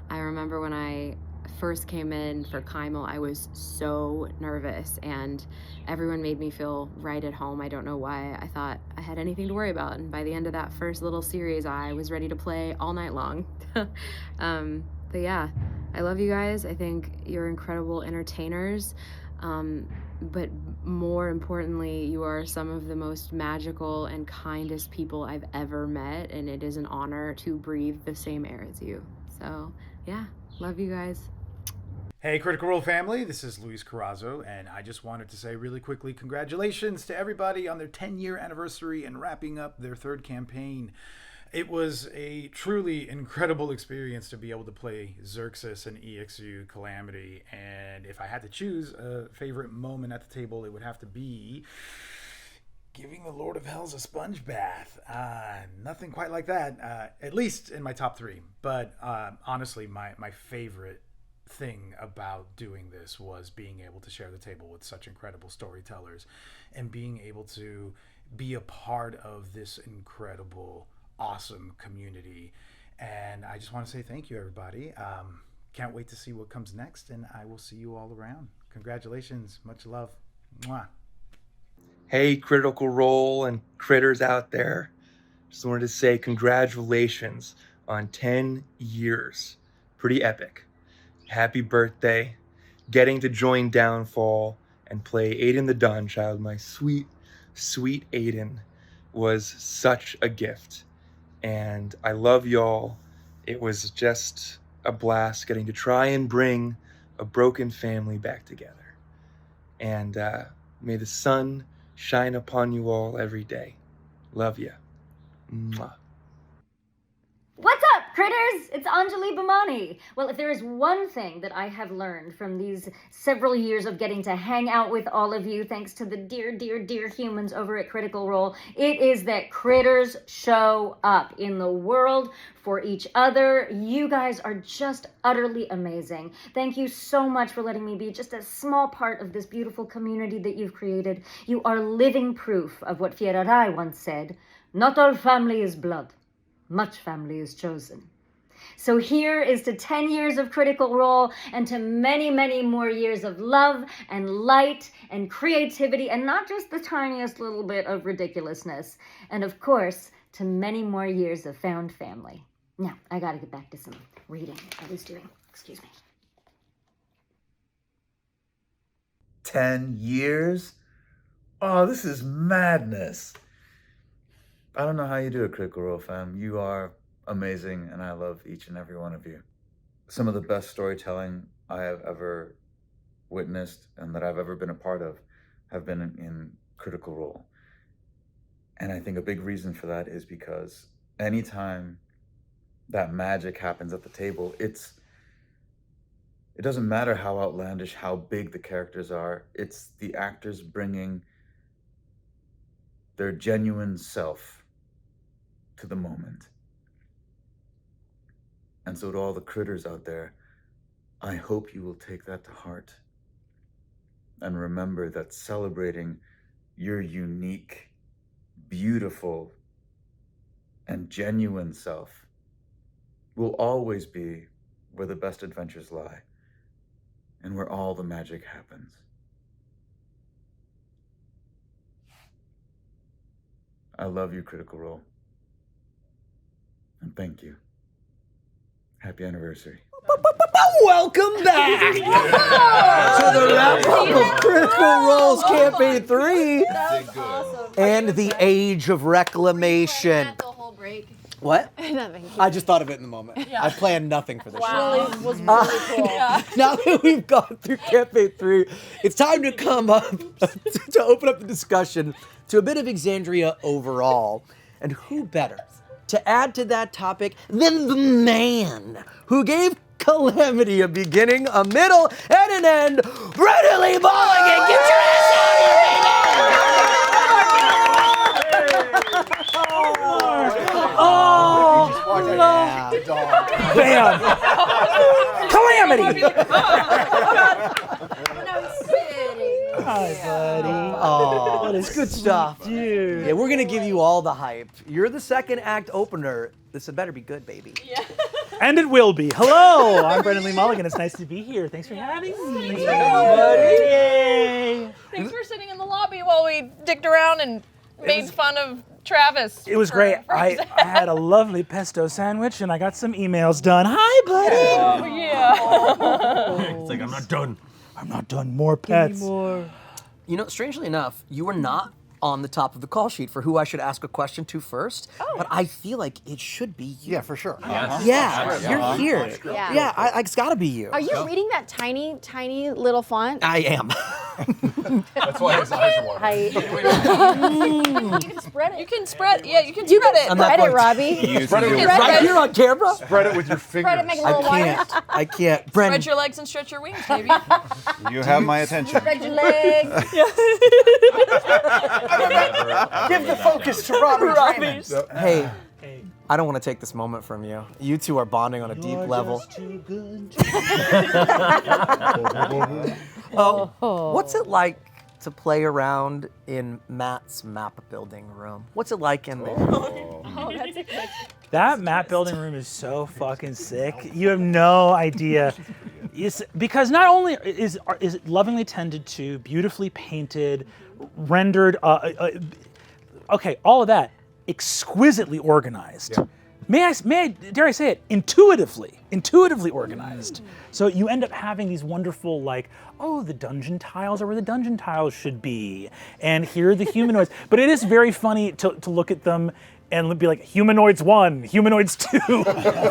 I remember when I first came in for Kamille, I was so nervous and everyone made me feel right at home. I don't know why I thought I had anything to worry about. And by the end of that first little series, I was ready to play all night long. But yeah, I love you guys. I think you're incredible entertainers. But more importantly, you are some of the most magical and kindest people I've ever met. And it is an honor to breathe the same air as you. So yeah, love you guys. Hey, Critical Role family, this is Luis Carrazzo, and I just wanted to say really quickly congratulations to everybody on their 10-year anniversary and wrapping up their third campaign. It was a truly incredible experience to be able to play Xerxes and EXU Calamity, and if I had to choose a favorite moment at the table, it would have to be giving the Lord of Hells a sponge bath. Nothing quite like that, at least in my top three, but honestly, my favorite thing about doing this was being able to share the table with such incredible storytellers and being able to be a part of this incredible, awesome community. And I just want to say thank you, everybody. Can't wait to see what comes next, and I will see you all around. Congratulations. Much love. Mwah. Hey, Critical Role and critters out there. Just wanted to say congratulations on 10 years. Pretty epic. Happy birthday. Getting to join Downfall and play Aiden the Dawnchild, my sweet, sweet Aiden, was such a gift. And I love y'all. It was just a blast getting to try and bring a broken family back together. And may the sun shine upon you all every day. Love ya. Mwah. What's up, critters? It's Anjali Bhamani. Well, if there is one thing that I have learned from these several years of getting to hang out with all of you, thanks to the dear, dear, dear humans over at Critical Role, it is that critters show up in the world for each other. You guys are just utterly amazing. Thank you so much for letting me be just a small part of this beautiful community that you've created. You are living proof of what Fiererai once said, "Not all family is blood. Much family is chosen." So here is to 10 years of Critical Role and to many, many more years of love and light and creativity and not just the tiniest little bit of ridiculousness. And of course, to many more years of found family. Now, I gotta get back to some reading I was doing. Excuse me. 10 years? Oh, this is madness. I don't know how you do it, Critical Role fam. You are amazing, and I love each and every one of you. Some of the best storytelling I have ever witnessed and that I've ever been a part of have been in Critical Role. And I think a big reason for that is because anytime that magic happens at the table, it doesn't matter how outlandish, how big the characters are. It's the actors bringing their genuine self to the moment. And so to all the critters out there, I hope you will take that to heart and remember that celebrating your unique, beautiful, and genuine self will always be where the best adventures lie and where all the magic happens. I love you, Critical Role. And thank you. Happy anniversary. Welcome back to the wrap-up of Critical Role's Campaign 3 That was awesome. and the Age of Reclamation. The whole break. What? Nothing. I just thought of it in the moment. Yeah. I planned nothing for this Wow. show. Really was really cool. Yeah. Now that we've gone through Campaign 3, it's time to come up to open up the discussion to a bit of Exandria overall. And who better to add to that topic than the man who gave Calamity a beginning, a middle, and an end, Brittany Mulligan! Get your ass out here, baby! Oh, Bam! Calamity! Hi, buddy. Oh, it's good stuff. Dude. Yeah, we're gonna give you all the hype. You're the second act opener. This had better be good, baby. Yeah. And it will be. Hello, I'm Brendan Lee Mulligan. It's nice to be here. Thanks for having me. Thanks for having me. Yay. Thanks for sitting in the lobby while we dicked around and made fun of Travis. It was great. I had a lovely pesto sandwich and I got some emails done. Hi, buddy. Oh, yeah. It's like, I'm not done. I'm not done. More pets. You know, strangely enough, you were not on the top of the call sheet for who I should ask a question to first, but I feel like it should be you. Yeah, for sure. Yeah, you're here. Yeah. It's gotta be you. Are you reading that tiny, tiny little font? I am. That's why his eyes are watering. You can spread it. You can spread, yeah, you can You spread can it. spread it, Robbie. Spread it Right here on camera? Spread it with your fingers. Spread it, make it a little wider. I can't. Brendan, Spread your legs and stretch your wings, baby. You have my attention. Spread your legs. give the focus to Robbie. Hey, I don't want to take this moment from you. You two are bonding on a deep level. What's it like to play around in Matt's map building room? What's it like in there? Oh, that's a good. That map building room is so fucking sick. You have no idea. Because not only is it lovingly tended to, beautifully painted, rendered, okay, all of that, exquisitely organized. Yeah. Dare I say it, intuitively organized. So you end up having these wonderful, like, oh, the dungeon tiles are where the dungeon tiles should be, and here are the humanoids. But it is very funny to look at them and be like, humanoids 1, humanoids 2,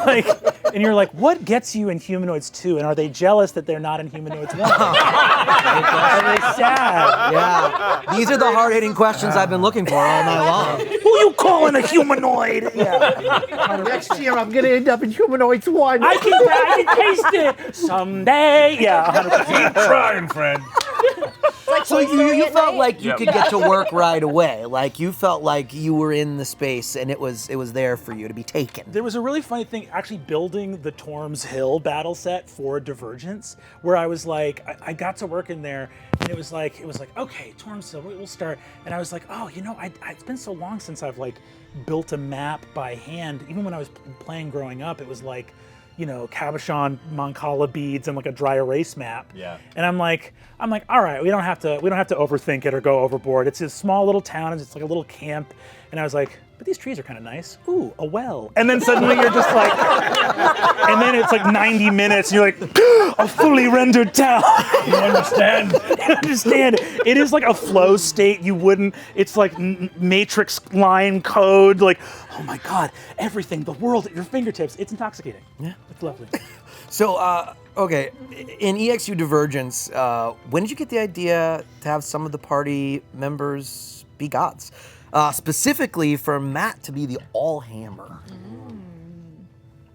like, and you're like, what gets you in humanoids 2, and are they jealous that they're not in humanoids 1? Are they sad? Yeah, these are the hard-hitting questions I've been looking for all night long. Who you calling a humanoid? Yeah. Next year I'm gonna end up in humanoids 1. I can taste it someday. Yeah, 100%. Keep trying, friend. Like So you felt like you could get to work right away. Like you felt like you were in the space and it was there for you to be taken. There was a really funny thing actually building the Torm's Hill battle set for Divergence, where I was like, I got to work in there, and it was like, okay, Torm's Hill, we'll start. And I was like, oh, you know, it's been so long since I've like built a map by hand. Even when I was playing growing up, it was like, you know, cabochon Mancala beads and like a dry erase map. Yeah. And I'm like, all right, we don't have to overthink it or go overboard. It's a small little town, it's like a little camp. And I was like, but these trees are kind of nice. Ooh, a well. And then suddenly you're just like, and then it's like 90 minutes and you're like, a fully rendered town. You understand? You understand. It is like a flow state you wouldn't, it's like matrix line code, like, oh my God, everything, the world at your fingertips. It's intoxicating. Yeah, it's lovely. So, okay, in EXU Divergence, when did you get the idea to have some of the party members be gods? Specifically for Matt to be the all-hammer.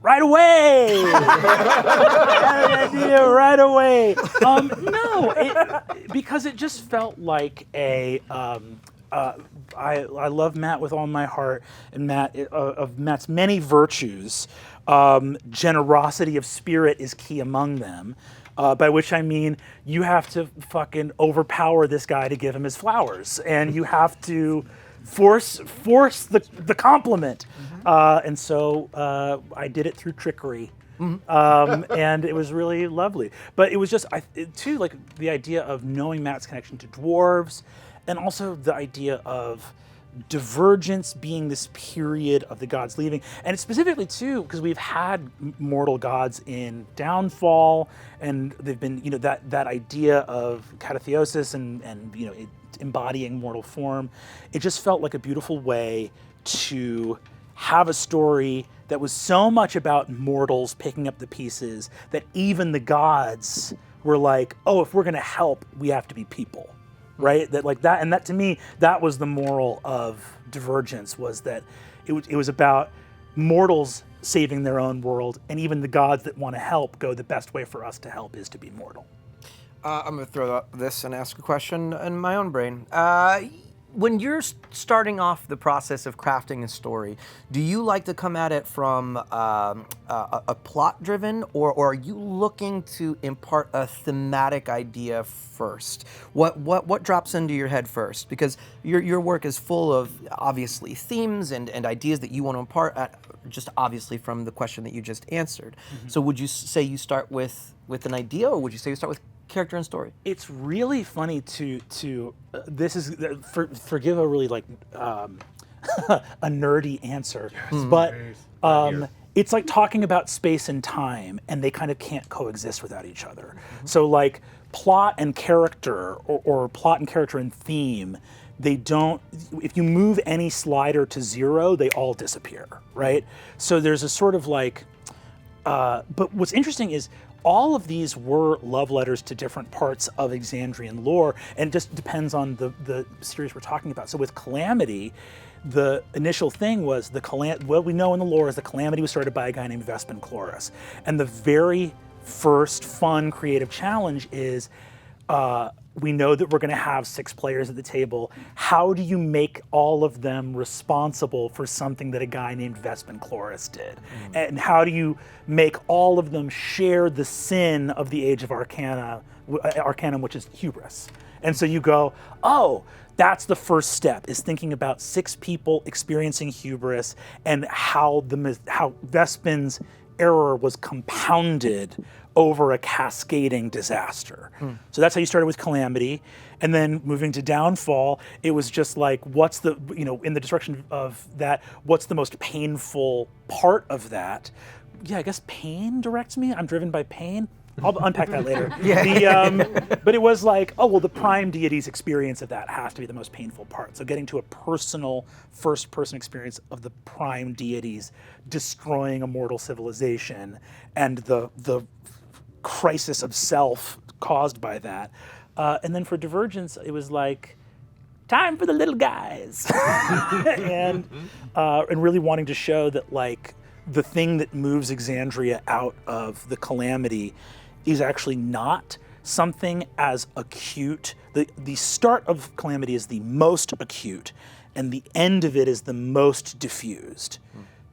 Right away! idea right away. Because it just felt like I love Matt with all my heart, and of Matt's many virtues, generosity of spirit is key among them. By which I mean you have to fucking overpower this guy to give him his flowers, and you have to force the compliment. And so I did it through trickery. And it was really lovely. But it was just, too, like the idea of knowing Matt's connection to dwarves, and also the idea of Divergence being this period of the gods leaving, and specifically too because we've had mortal gods in Downfall, and they've been, you know, that idea of katatheosis and you know, embodying mortal form. It just felt like a beautiful way to have a story that was so much about mortals picking up the pieces that even the gods were like, oh, if we're going to help, we have to be people, right? That like that, and that to me, that was the moral of Divergence, was that it was about mortals saving their own world, and even the gods that want to help go, the best way for us to help is to be mortal. I'm going to throw out this and ask a question in my own brain. When you're starting off the process of crafting a story, do you like to come at it from a plot-driven, or are you looking to impart a thematic idea first? What drops into your head first? Because your work is full of, obviously, themes and ideas that you want to impart, just obviously from the question that you just answered. Mm-hmm. So would you say you start with an idea, or would you say you start with character and story? It's really funny to this is forgive a really like a nerdy answer, but it's like talking about space and time, and they kind of can't coexist without each other. So like plot and character, or plot and character and theme, they don't, if you move any slider to 0, they all disappear, right? So there's a sort of like, but what's interesting is all of these were love letters to different parts of Exandrian lore, and it just depends on the series we're talking about. So with Calamity, the initial thing was what we know in the lore is the Calamity was started by a guy named Vespin Chloris. And the very first fun creative challenge is, we know that we're going to have 6 players at the table. How do you make all of them responsible for something that a guy named Vespin Chloris did? And how do you make all of them share the sin of the Age of Arcanum, which is hubris? And so you go, oh, that's the first step, is thinking about 6 people experiencing hubris and how Vespin's error was compounded over a cascading disaster. So that's how you started with Calamity. And then moving to Downfall, it was just like, what's the, in the destruction of that, what's the most painful part of that? Yeah, I guess pain directs me. I'm driven by pain. I'll unpack that later. But it was like, oh, well, the prime deity's experience of that has to be the most painful part. So getting to a personal first-person experience of the prime deities destroying a mortal civilization and the crisis of self caused by that. And then for Divergence, it was like, time for the little guys. and really wanting to show that, like, the thing that moves Exandria out of the Calamity is actually not something as acute. The start of Calamity is the most acute, and the end of it is the most diffused.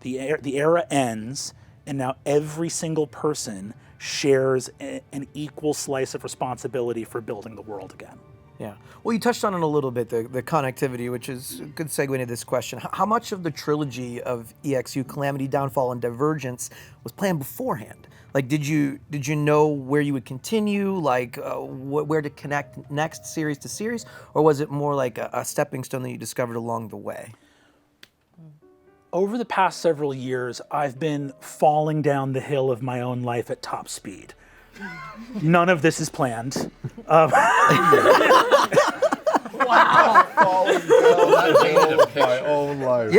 The era ends, and now every single person shares an equal slice of responsibility for building the world again. Yeah. Well, you touched on it a little bit, the connectivity, which is a good segue into this question. How much of the trilogy of EXU, Calamity, Downfall, and Divergence was planned beforehand? Like, did you know where you would continue, like where to connect next series to series, or was it more like a stepping stone that you discovered along the way? Over the past several years, I've been falling down the hill of my own life at top speed. None of this is planned. Wow. Falling down the hill of my own life.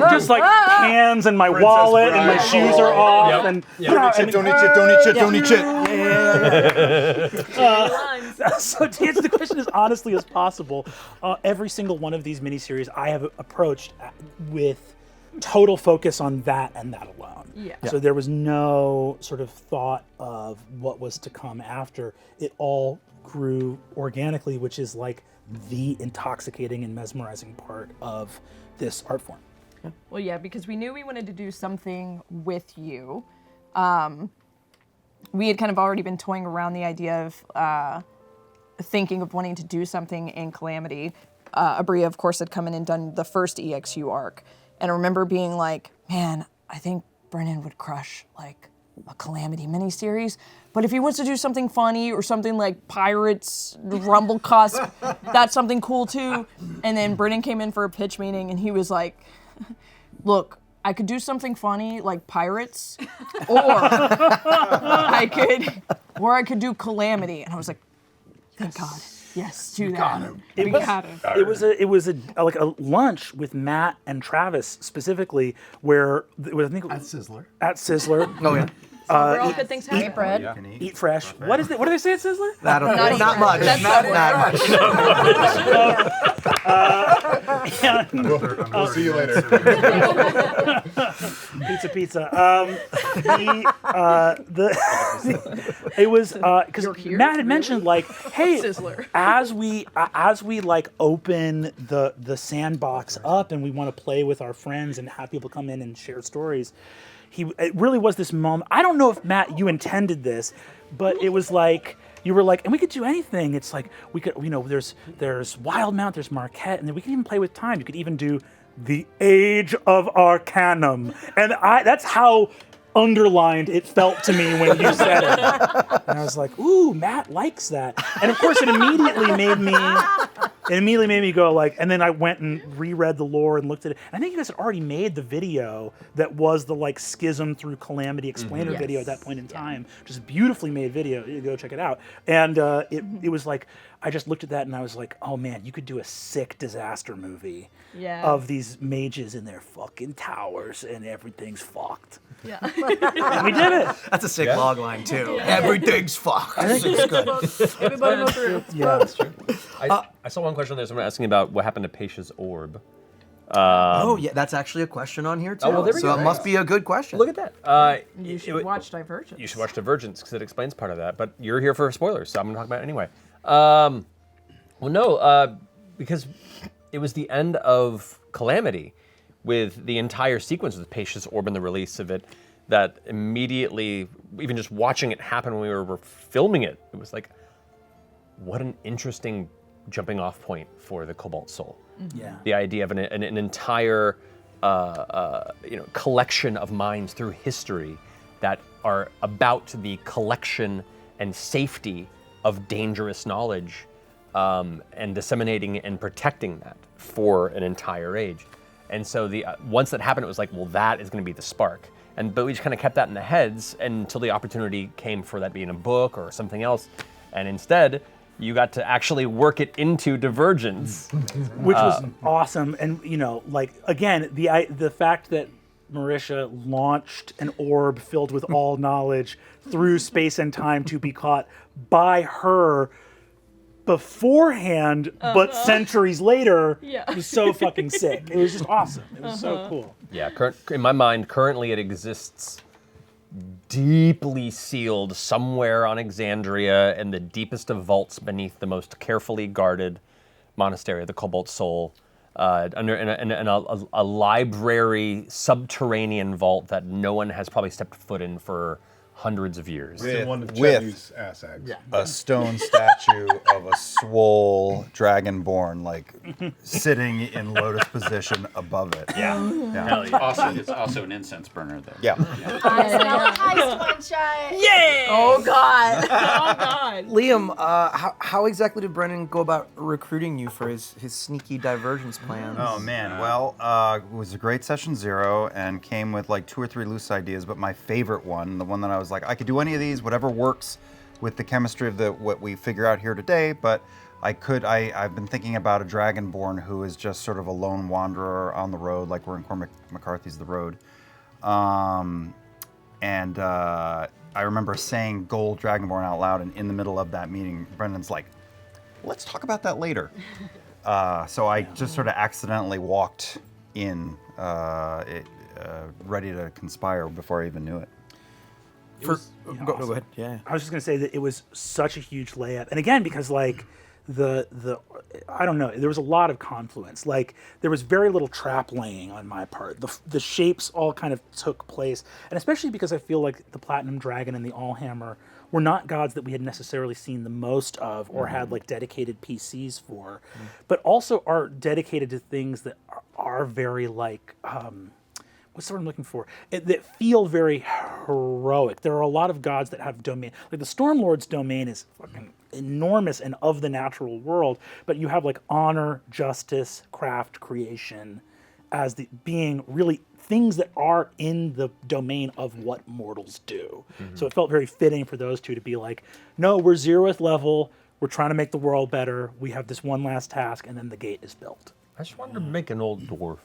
Just like hands and my wallet and my shoes are off. And Don't eat shit. So to answer the question as honestly as possible, every single one of these miniseries I have approached with total focus on that and that alone. So there was no sort of thought of what was to come after. It all grew organically, which is like the intoxicating and mesmerizing part of this art form. Well, yeah, because we knew we wanted to do something with you. We had kind of already been toying around the idea of thinking of wanting to do something in Calamity. Abria, of course, had come in and done the first EXU arc. And I remember being like, man, I think Brennan would crush like a Calamity miniseries. But if he wants to do something funny or something like Pirates, Rumble Cusp, that's something cool too. And then Brennan came in for a pitch meeting and he was like, look, I could do something funny like Pirates, or I could do Calamity. And I was like, thank God. Yes, do that. It was like a lunch with Matt and Travis specifically, where it was, I think at Sizzler. Oh yeah. Where all good things happen. Eat bread. Eat fresh. What is it? What do they say at Sizzler? I don't know. Not much. That's Not much. We'll see you later. Pizza. It was because Matt had mentioned like, hey, Sizzler. as we like open the sandbox up and we want to play with our friends and have people come in and share stories. It really was this moment. I don't know if Matt, you intended this, but it was like you were like, and we could do anything. It's like we could, there's Wildmount, there's Marquet, and then we could even play with time. You could even do the Age of Arcanum, and that's how underlined it felt to me when you said it. And I was like, ooh, Matt likes that. And of course, it immediately made me go like, and then I went and reread the lore and looked at it. And I think you guys had already made the video that was the like Schism through Calamity explainer video at that point in time. Just beautifully made video. You go check it out. And it was like, I just looked at that and I was like, oh man, you could do a sick disaster movie of these mages in their fucking towers and everything's fucked. Yeah. And we did it. That's a sick log line too. Everything's fucked. I think it's good. Everybody go through. Yeah, that's true. I saw one question there. Someone asking about what happened to Paisha's orb. Oh yeah, that's actually a question on here too. Oh, well, there we so go. it must be a good question. Look at that. You should watch Divergence. You should watch Divergence because it explains part of that. But you're here for spoilers, so I'm going to talk about it anyway. Because it was the end of Calamity with the entire sequence with Paisha's orb and the release of it that immediately, even just watching it happen when we were filming it, it was like, what an interesting jumping off point for the Cobalt Soul. Yeah. The idea of an entire collection of minds through history that are about the collection and safety of dangerous knowledge and disseminating and protecting that for an entire age. And so once that happened, it was like, well, that is going to be the spark. But we just kind of kept that in the heads until the opportunity came for that being a book or something else. And instead, you got to actually work it into Divergence. Which was awesome. And, again, the fact that Marisha launched an orb filled with all knowledge through space and time to be caught by her beforehand, but centuries later, was so fucking sick. It was just awesome. It was so cool. Yeah, in my mind, currently it exists deeply sealed somewhere on Exandria in the deepest of vaults beneath the most carefully guarded monastery of the Cobalt Soul, in a library subterranean vault that no one has probably stepped foot in for hundreds of years. With a stone statue of a swole dragonborn, sitting in lotus position above it. Yeah. Hell yeah. It's also an incense burner, though. Yeah. I smell a heist one shot. Yeah. Oh God. Oh God. Liam, how exactly did Brennan go about recruiting you for his sneaky Divergence plans? Oh man, well, it was a great session 0 and came with 2 or 3 loose ideas, but my favorite one, the one that I was like, I could do any of these, whatever works with the chemistry of what we figure out here today, but I've been thinking about a Dragonborn who is just sort of a lone wanderer on the road, like we're in Cormac McCarthy's The Road. I remember saying Gold Dragonborn out loud, and in the middle of that meeting, Brendan's like, let's talk about that later. So I just sort of accidentally walked in, ready to conspire before I even knew it. Go ahead. Yeah. I was just gonna say that it was such a huge layup, and again because the I don't know, there was a lot of confluence. There was very little trap laying on my part. The shapes all kind of took place, and especially because I feel like the Platinum Dragon and the Allhammer were not gods that we had necessarily seen the most of or had dedicated PCs for, but also are dedicated to things that are very what's the word I'm looking for? That feel very heroic. There are a lot of gods that have domain. Like the Stormlord's domain is fucking enormous and of the natural world, but you have honor, justice, craft, creation as being really things that are in the domain of what mortals do. So it felt very fitting for those two to be no, we're 0th level. We're trying to make the world better. We have this one last task, and then the gate is built. I just wanted to make an old dwarf.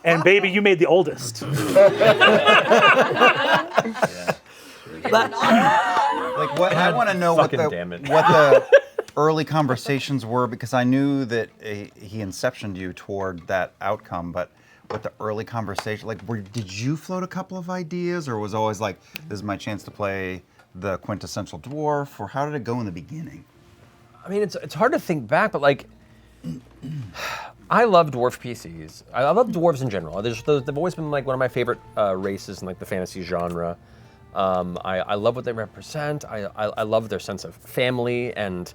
And baby, you made the oldest. Like what? I want to know what the early conversations were, because I knew that he inceptioned you toward that outcome, but what the early conversation, like, did you float a couple of ideas, or was it always like, this is my chance to play the quintessential dwarf, or how did it go in the beginning? I mean, it's hard to think back, but like, I love dwarf PCs. I love dwarves in general. They've always been like one of my favorite races in like the fantasy genre. I love what they represent. I love their sense of family and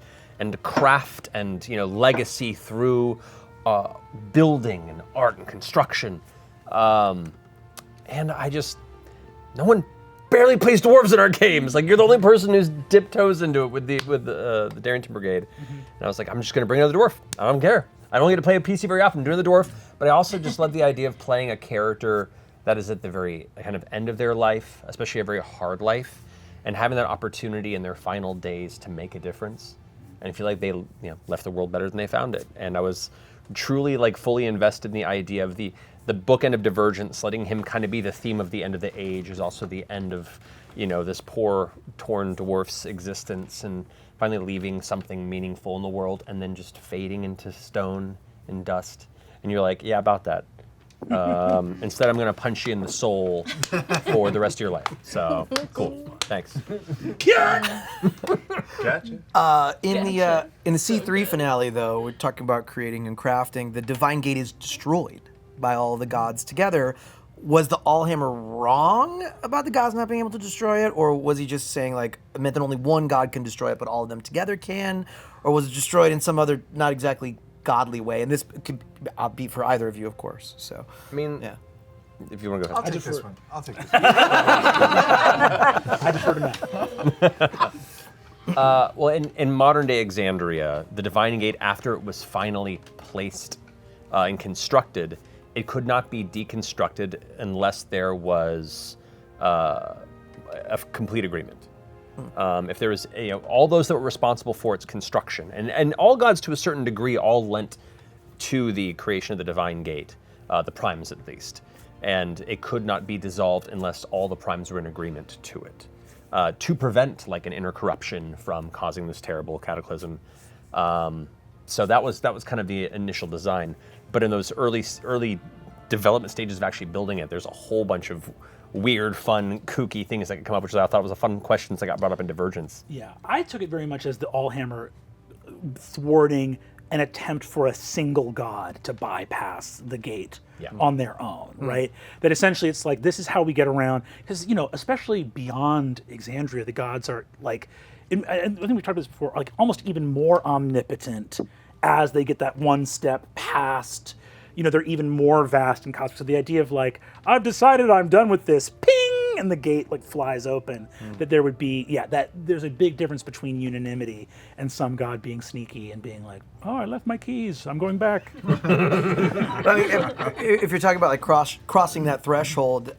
craft and legacy through building and art and construction. And no one barely plays dwarves in our games. Like, you're the only person who's dipped toes into it with the Darrington Brigade. Mm-hmm. And I was like, I'm just gonna bring another dwarf. I don't care. I don't get to play a PC very often. I'm doing the dwarf, but I also just love the idea of playing a character that is at the very kind of end of their life, especially a very hard life, and having that opportunity in their final days to make a difference. And I feel like they left the world better than they found it. And I was truly like fully invested in the idea of the bookend of Divergence, letting him kind of be the theme of the end of the age, is also the end of this poor torn dwarf's existence, and finally leaving something meaningful in the world, and then just fading into stone and dust. And you're like, yeah, about that. Instead, I'm going to punch you in the soul for the rest of your life. So, cool. Thanks. Gotcha. In the C3 finale, though, we're talking about creating and crafting. The Divine Gate is destroyed by all the gods together. Was the Allhammer wrong about the gods not being able to destroy it, or was he just saying like it meant that only one god can destroy it, but all of them together can, or was it destroyed in some other not exactly godly way? And this could be for either of you, of course. So I mean, yeah. If you want to go ahead, I'll take this one. I defer to Matt. Well, in modern day Exandria, the Divine Gate, after it was finally placed and constructed, it could not be deconstructed unless there was a complete agreement. If there was, all those that were responsible for its construction, and all gods to a certain degree all lent to the creation of the Divine Gate, the primes at least, and it could not be dissolved unless all the primes were in agreement to it, to prevent like an inner corruption from causing this terrible cataclysm. So that was kind of the initial design. But in those early development stages of actually building it, there's a whole bunch of weird, fun, kooky things that could come up, which I thought was a fun questions that got brought up in Divergence. Yeah, I took it very much as the Allhammer thwarting an attempt for a single god to bypass the gate on their own, right? That essentially it's like, this is how we get around, because, especially beyond Exandria, the gods are like, I think we talked about this before, like almost even more omnipotent as they get that one step past, they're even more vast and cosmic. So the idea of like, I've decided I'm done with this, ping, and the gate like flies open, that there would be, that there's a big difference between unanimity and some god being sneaky and being like, oh, I left my keys, I'm going back. I mean, if you're talking about like crossing that threshold,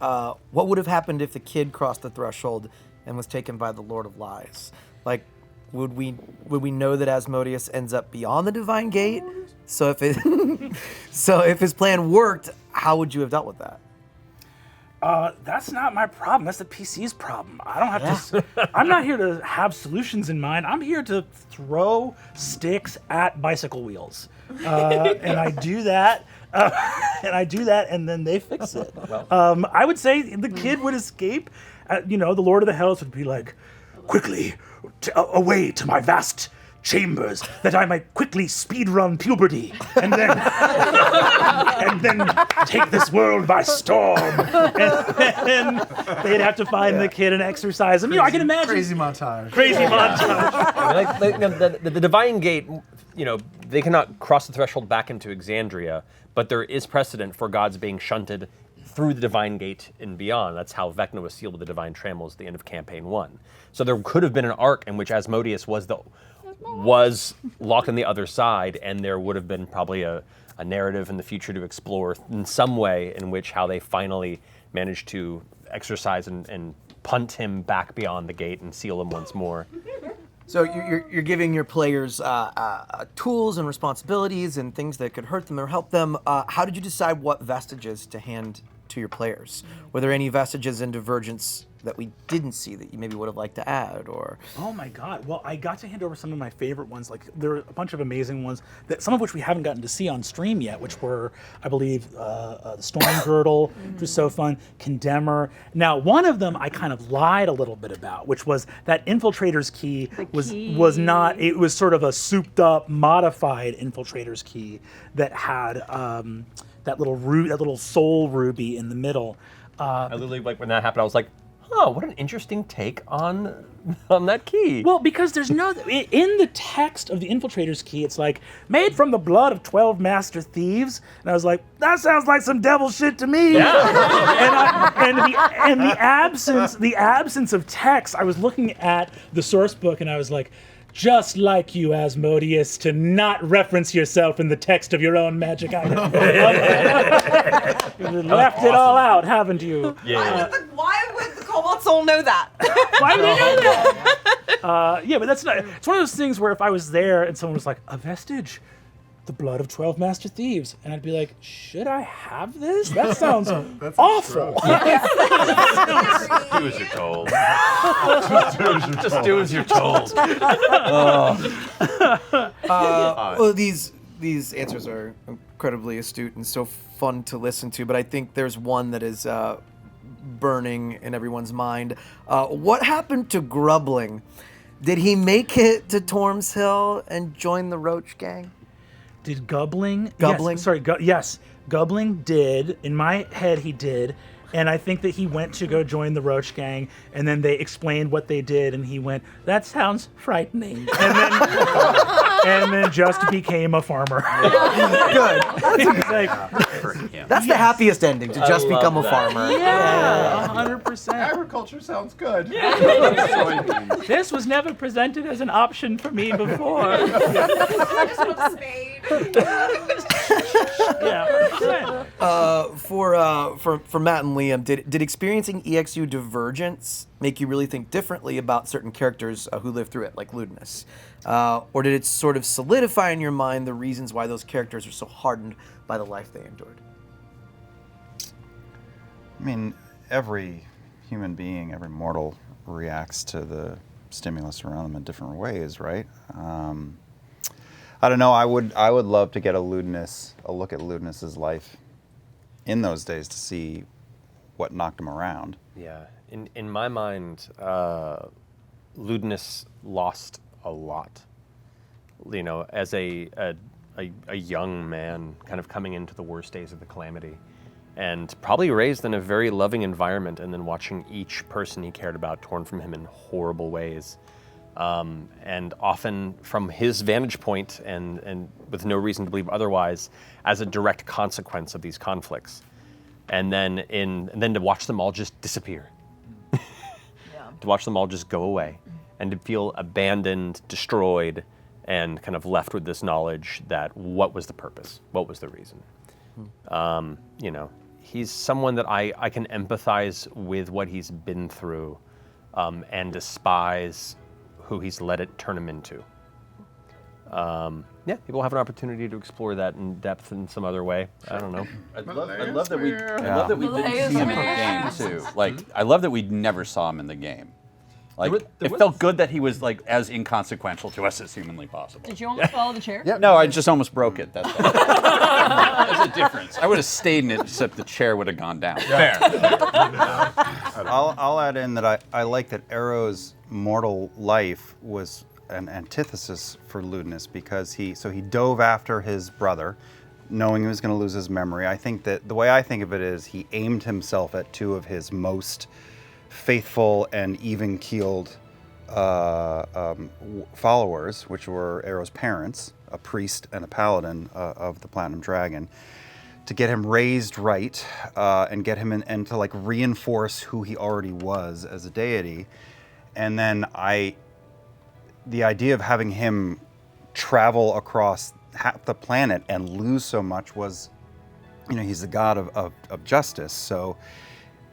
what would have happened if the kid crossed the threshold and was taken by the Lord of Lies? Like, would we know that Asmodeus ends up beyond the Divine Gate? So if his plan worked, how would you have dealt with that? That's not my problem. That's the PC's problem. I don't have to. I'm not here to have solutions in mind. I'm here to throw sticks at bicycle wheels, and I do that. And then they fix it. I would say the kid would escape. The Lord of the Hells would be like, quickly, away to my vast chambers, that I might quickly speedrun puberty, and then take this world by storm. And they'd have to find the kid and exercise him. I can imagine. Crazy montage. The Divine Gate, they cannot cross the threshold back into Exandria, but there is precedent for gods being shunted through the Divine Gate and beyond. That's how Vecna was sealed with the Divine Trammels at the end of Campaign 1. So there could have been an arc in which Asmodeus was locked on the other side, and there would have been probably a narrative in the future to explore in some way in which how they finally managed to exercise and punt him back beyond the gate and seal him once more. So you're giving your players tools and responsibilities and things that could hurt them or help them. How did you decide what vestiges to hand to your players? Were there any vestiges in Divergence that we didn't see that you maybe would have liked to add, or? Oh my God! Well, I got to hand over some of my favorite ones. Like there are a bunch of amazing ones that some of which we haven't gotten to see on stream yet, which were, I believe, the Storm Girdle, which was so fun. Condemner. Now, one of them I kind of lied a little bit about, which was that Infiltrator's Key was not. It was sort of a souped-up, modified Infiltrator's Key that had that little soul ruby in the middle. I literally, like, when that happened, I was like, oh, what an interesting take on that key. Well, because there's no, in the text of the Infiltrator's Key, it's like, made from the blood of 12 master thieves. And I was like, that sounds like some devil shit to me. Yeah. and the absence of text, I was looking at the source book and I was like, just like you, Asmodeus, to not reference yourself in the text of your own magic item. You left it all out, haven't you? Yeah. Why would the Cobalt Soul know that? Why would I know that? Yeah, but that's not. It's one of those things where if I was there and someone was like, a vestige, the blood of 12 master thieves, and I'd be like, should I have this? That sounds awful. Do as you're told. Just do as you're told. Well, these answers are incredibly astute and so fun to listen to, but I think there's one that is burning in everyone's mind. What happened to Grubbling? Did he make it to Torm's Hill and join the Roach Gang? Did Gubbling? Gubbling? Yes, sorry, yes. Gubbling did. In my head, he did. And I think that he went to go join the Roach Gang, and then they explained what they did, and he went, that sounds frightening. And then just became a farmer. Good. That's the happiest ending, to just become a that. farmer. Yeah, 100%. Agriculture sounds good. This was never presented as an option for me before. I just want a spade. Yeah. For Matt and Liam, did experiencing EXU Divergence make you really think differently about certain characters who lived through it, like Ludinus? Or did it sort of solidify in your mind the reasons why those characters are so hardened by the life they endured? I mean, every human being, every mortal reacts to the stimulus around them in different ways, right? I don't know. I would love to get a look at Ludinus's life in those days to see what knocked him around. Yeah, in my mind, Ludinus lost a lot. You know, as a young man, kind of coming into the worst days of the Calamity, and probably raised in a very loving environment, and then watching each person he cared about torn from him in horrible ways. And often from his vantage point, and with no reason to believe otherwise, as a direct consequence of these conflicts. And then to watch them all just disappear. To watch them all just go away. And to feel abandoned, destroyed, and kind of left with this knowledge that what was the purpose? What was the reason? You know, he's someone that I can empathize with what he's been through, and despise who he's let it turn him into. Yeah, people have an opportunity to explore that in depth in some other way. I don't know. I love that we didn't see him in the game too. Like, I love that we never saw him in the game. Like, it felt good that he was like as inconsequential to us as humanly possible. Did you almost follow the chair? Yeah. No, I just almost broke it. That's all. There's a difference. I would have stayed in it, except the chair would have gone down. Fair. I'll add in that I like that Arrow's mortal life was an antithesis for Ludinus, because he dove after his brother, knowing he was going to lose his memory. I think that the way I think of it is he aimed himself at two of his most faithful and even-keeled followers, which were Arrow's parents, a priest and a paladin of the Platinum Dragon, to get him raised right, and get him and to like reinforce who he already was as a deity. And then the idea of having him travel across half the planet and lose so much was, you know, he's the god of justice. So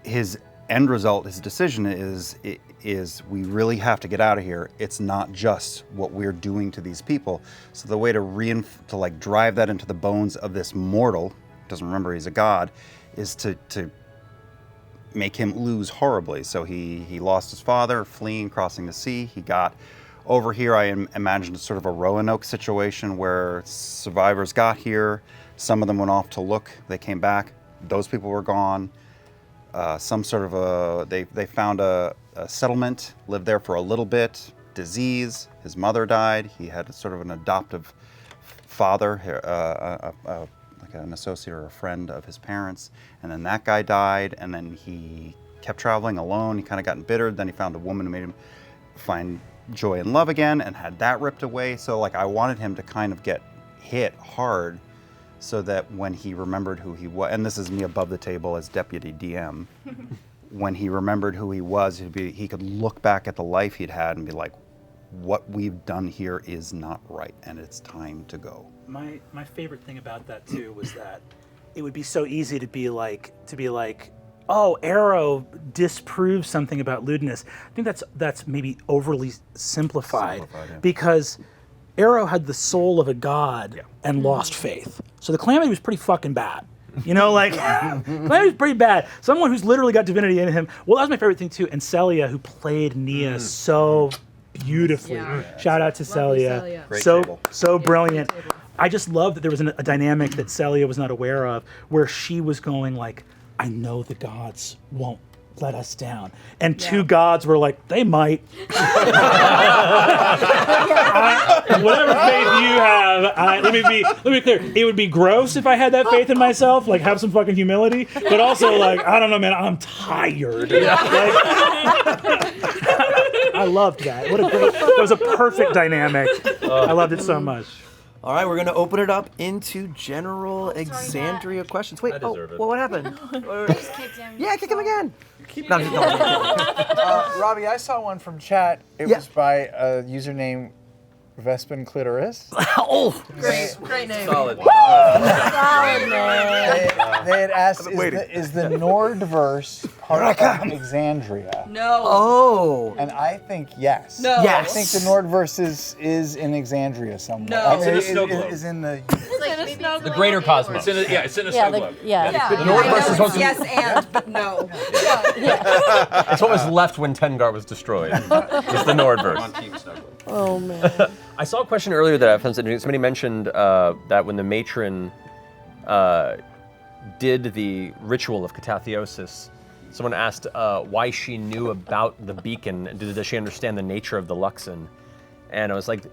his end result, his decision is we really have to get out of here. It's not just what we're doing to these people. So the way to like drive that into the bones of this mortal, doesn't remember he's a god, is to make him lose horribly. So he lost his father, fleeing, crossing the sea. He got over here. I imagined sort of a Roanoke situation where survivors got here. Some of them went off to look. They came back. Those people were gone. Some sort of they found a settlement, lived there for a little bit. Disease. His mother died. He had sort of an adoptive father, like an associate or a friend of his parents. And then that guy died. And then he kept traveling alone. He kind of got embittered. Then he found a woman who made him find joy and love again, and had that ripped away. So like I wanted him to kind of get hit hard, so that when he remembered who he was, and this is me above the table as deputy DM, when he remembered who he was, he could look back at the life he'd had and be like, what we've done here is not right, and it's time to go. My favorite thing about that too was that it would be so easy to be like, oh, Arrow disproves something about lewdness. I think that's maybe overly simplified because Arrow had the soul of a god and lost faith. So the Calamity was pretty fucking bad. You know, like, Calamity was pretty bad. Someone who's literally got divinity in him. Well, that was my favorite thing too. And Celia, who played Nia so beautifully. Yeah. Shout out to Celia. So brilliant. I just love that there was a dynamic that Celia was not aware of, where she was going like, I know the gods won't let us down. And two gods were like, they might. Whatever faith you have, let me be clear. It would be gross if I had that faith in myself, like have some fucking humility, but also like, I don't know, man, I'm tired. I loved that. That was a perfect dynamic. I loved it so much. All right, we're going to open it up into general Exandria questions. Wait, what happened? Just kicked him. Yeah, kick him again. Robbie, I saw one from chat. It was by a username Vespin Clitoris. Great name. Solid. Solid name. They had asked, is the Nordverse part of Exandria? No. Oh. And I think yes. No. I think the Nordverse is in Exandria somewhere. No. I mean, It's in a it snow globe. is in the... The greater cosmos. It's in a snow globe. The Nordverse is supposed to be... Yes, and, but no. It's what was left when Tengar was destroyed. It's the Nordverse. Oh, man. I saw a question earlier that I found interesting. Somebody mentioned that when the matron did the ritual of katatheosis, someone asked why she knew about the beacon. Does she understand the nature of the Luxon? And I was like,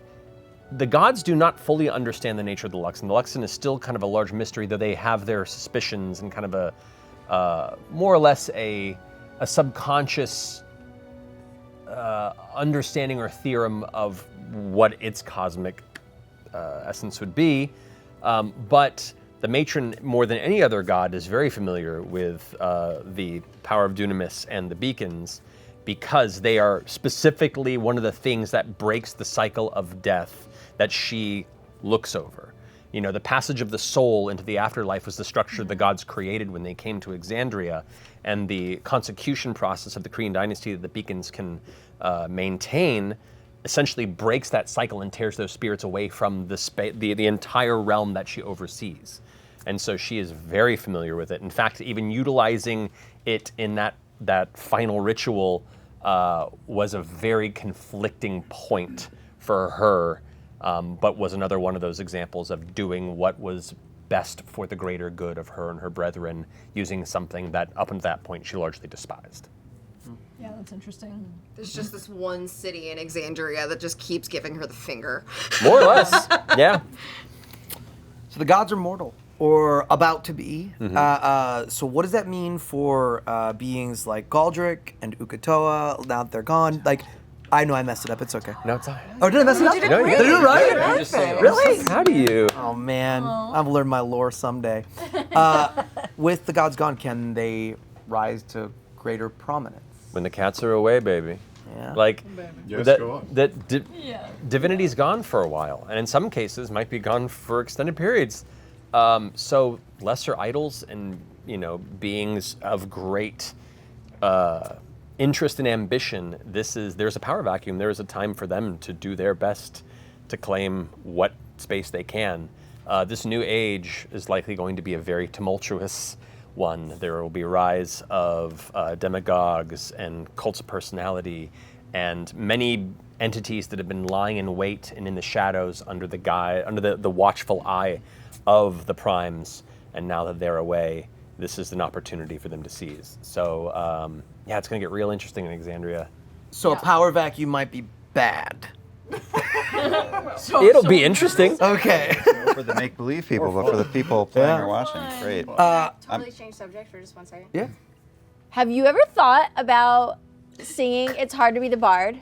the gods do not fully understand the nature of the Luxon. The Luxon is still kind of a large mystery, though they have their suspicions and kind of a more or less a subconscious understanding or theorem of what its cosmic essence would be. But the matron, more than any other god, is very familiar with the power of Dunamis and the beacons, because they are specifically one of the things that breaks the cycle of death that she looks over. You know, the passage of the soul into the afterlife was the structure the gods created when they came to Exandria, and the consecution process of the Korean dynasty that the beacons can maintain essentially breaks that cycle and tears those spirits away from the entire realm that she oversees. And so she is very familiar with it. In fact, even utilizing it in that final ritual was a very conflicting point for her, but was another one of those examples of doing what was best for the greater good of her and her brethren, using something that up until that point she largely despised. Yeah, that's interesting. There's just this one city in Exandria that just keeps giving her the finger. More or less, yeah. So the gods are mortal, or about to be. So what does that mean for beings like Galdric and Uk'otoa, now that they're gone? Like, I know I messed it up, it's okay. No, it's all right. Oh, did I mess it up? You did it great. Did I do it right? I'm just saying. Really? How do you? Oh man, I've learned my lore someday. With the gods gone, can they rise to greater prominence? When the cats are away, baby. Yeah. Like, Yes, go on. divinity's gone for a while, and in some cases might be gone for extended periods. So lesser idols and, beings of great interest and ambition, there's a power vacuum. There is a time for them to do their best to claim what space they can. This new age is likely going to be a very tumultuous one. There will be a rise of demagogues and cults of personality, and many entities that have been lying in wait and in the shadows under the watchful eye of the primes. And now that they're away, this is an opportunity for them to seize. So yeah, it's going to get real interesting in Exandria. So a power vacuum might be bad. It'll be interesting. Okay. For the make-believe people, but for the people playing or watching, great. Totally change subject for just 1 second. Yeah. Have you ever thought about singing "It's Hard to Be the Bard"?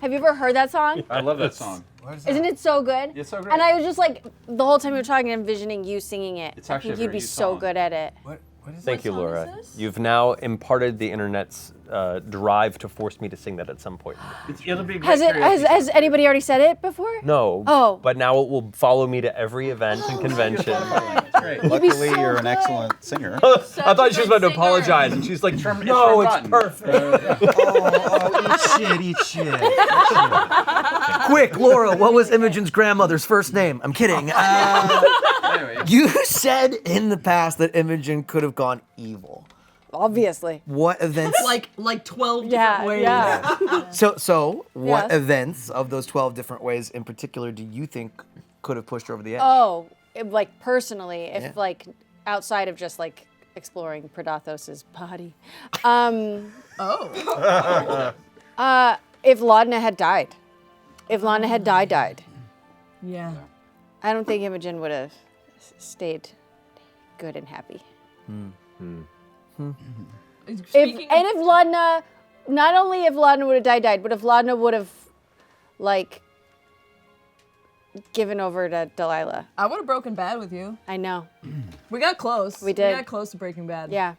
Have you ever heard that song? I love that song. Isn't it so good? It's so great. And I was just like, the whole time you were talking, envisioning you singing it. It's actually I a think you'd very be good so song. good at it. Thank you, Laura. You've now imparted the internet's drive to force me to sing that at some point. It'll be Has anybody already said it before? No. Oh. But now it will follow me to every event and convention. Luckily, you're an excellent singer. I thought she was about to apologize, and she's like, "No, it's perfect." Eat shit. Quick, Laura, what was Imogen's grandmother's first name? I'm kidding. You said in the past that Imogen could have gone evil. Obviously. What events? like 12 different ways. Yeah. So what Yes. events of those 12 different ways in particular do you think could have pushed her over the edge? Oh, like personally, if Yeah. like outside of just like exploring Predathos's body. If Laudna had died. If Laudna had died. Yeah. I don't think Imogen would have stayed good and happy. If Laudna, not only if Laudna would have died, but if Laudna would have, like, given over to Delilah. I would have broken bad with you. I know. We got close. We did. We got close to Breaking Bad. Yeah.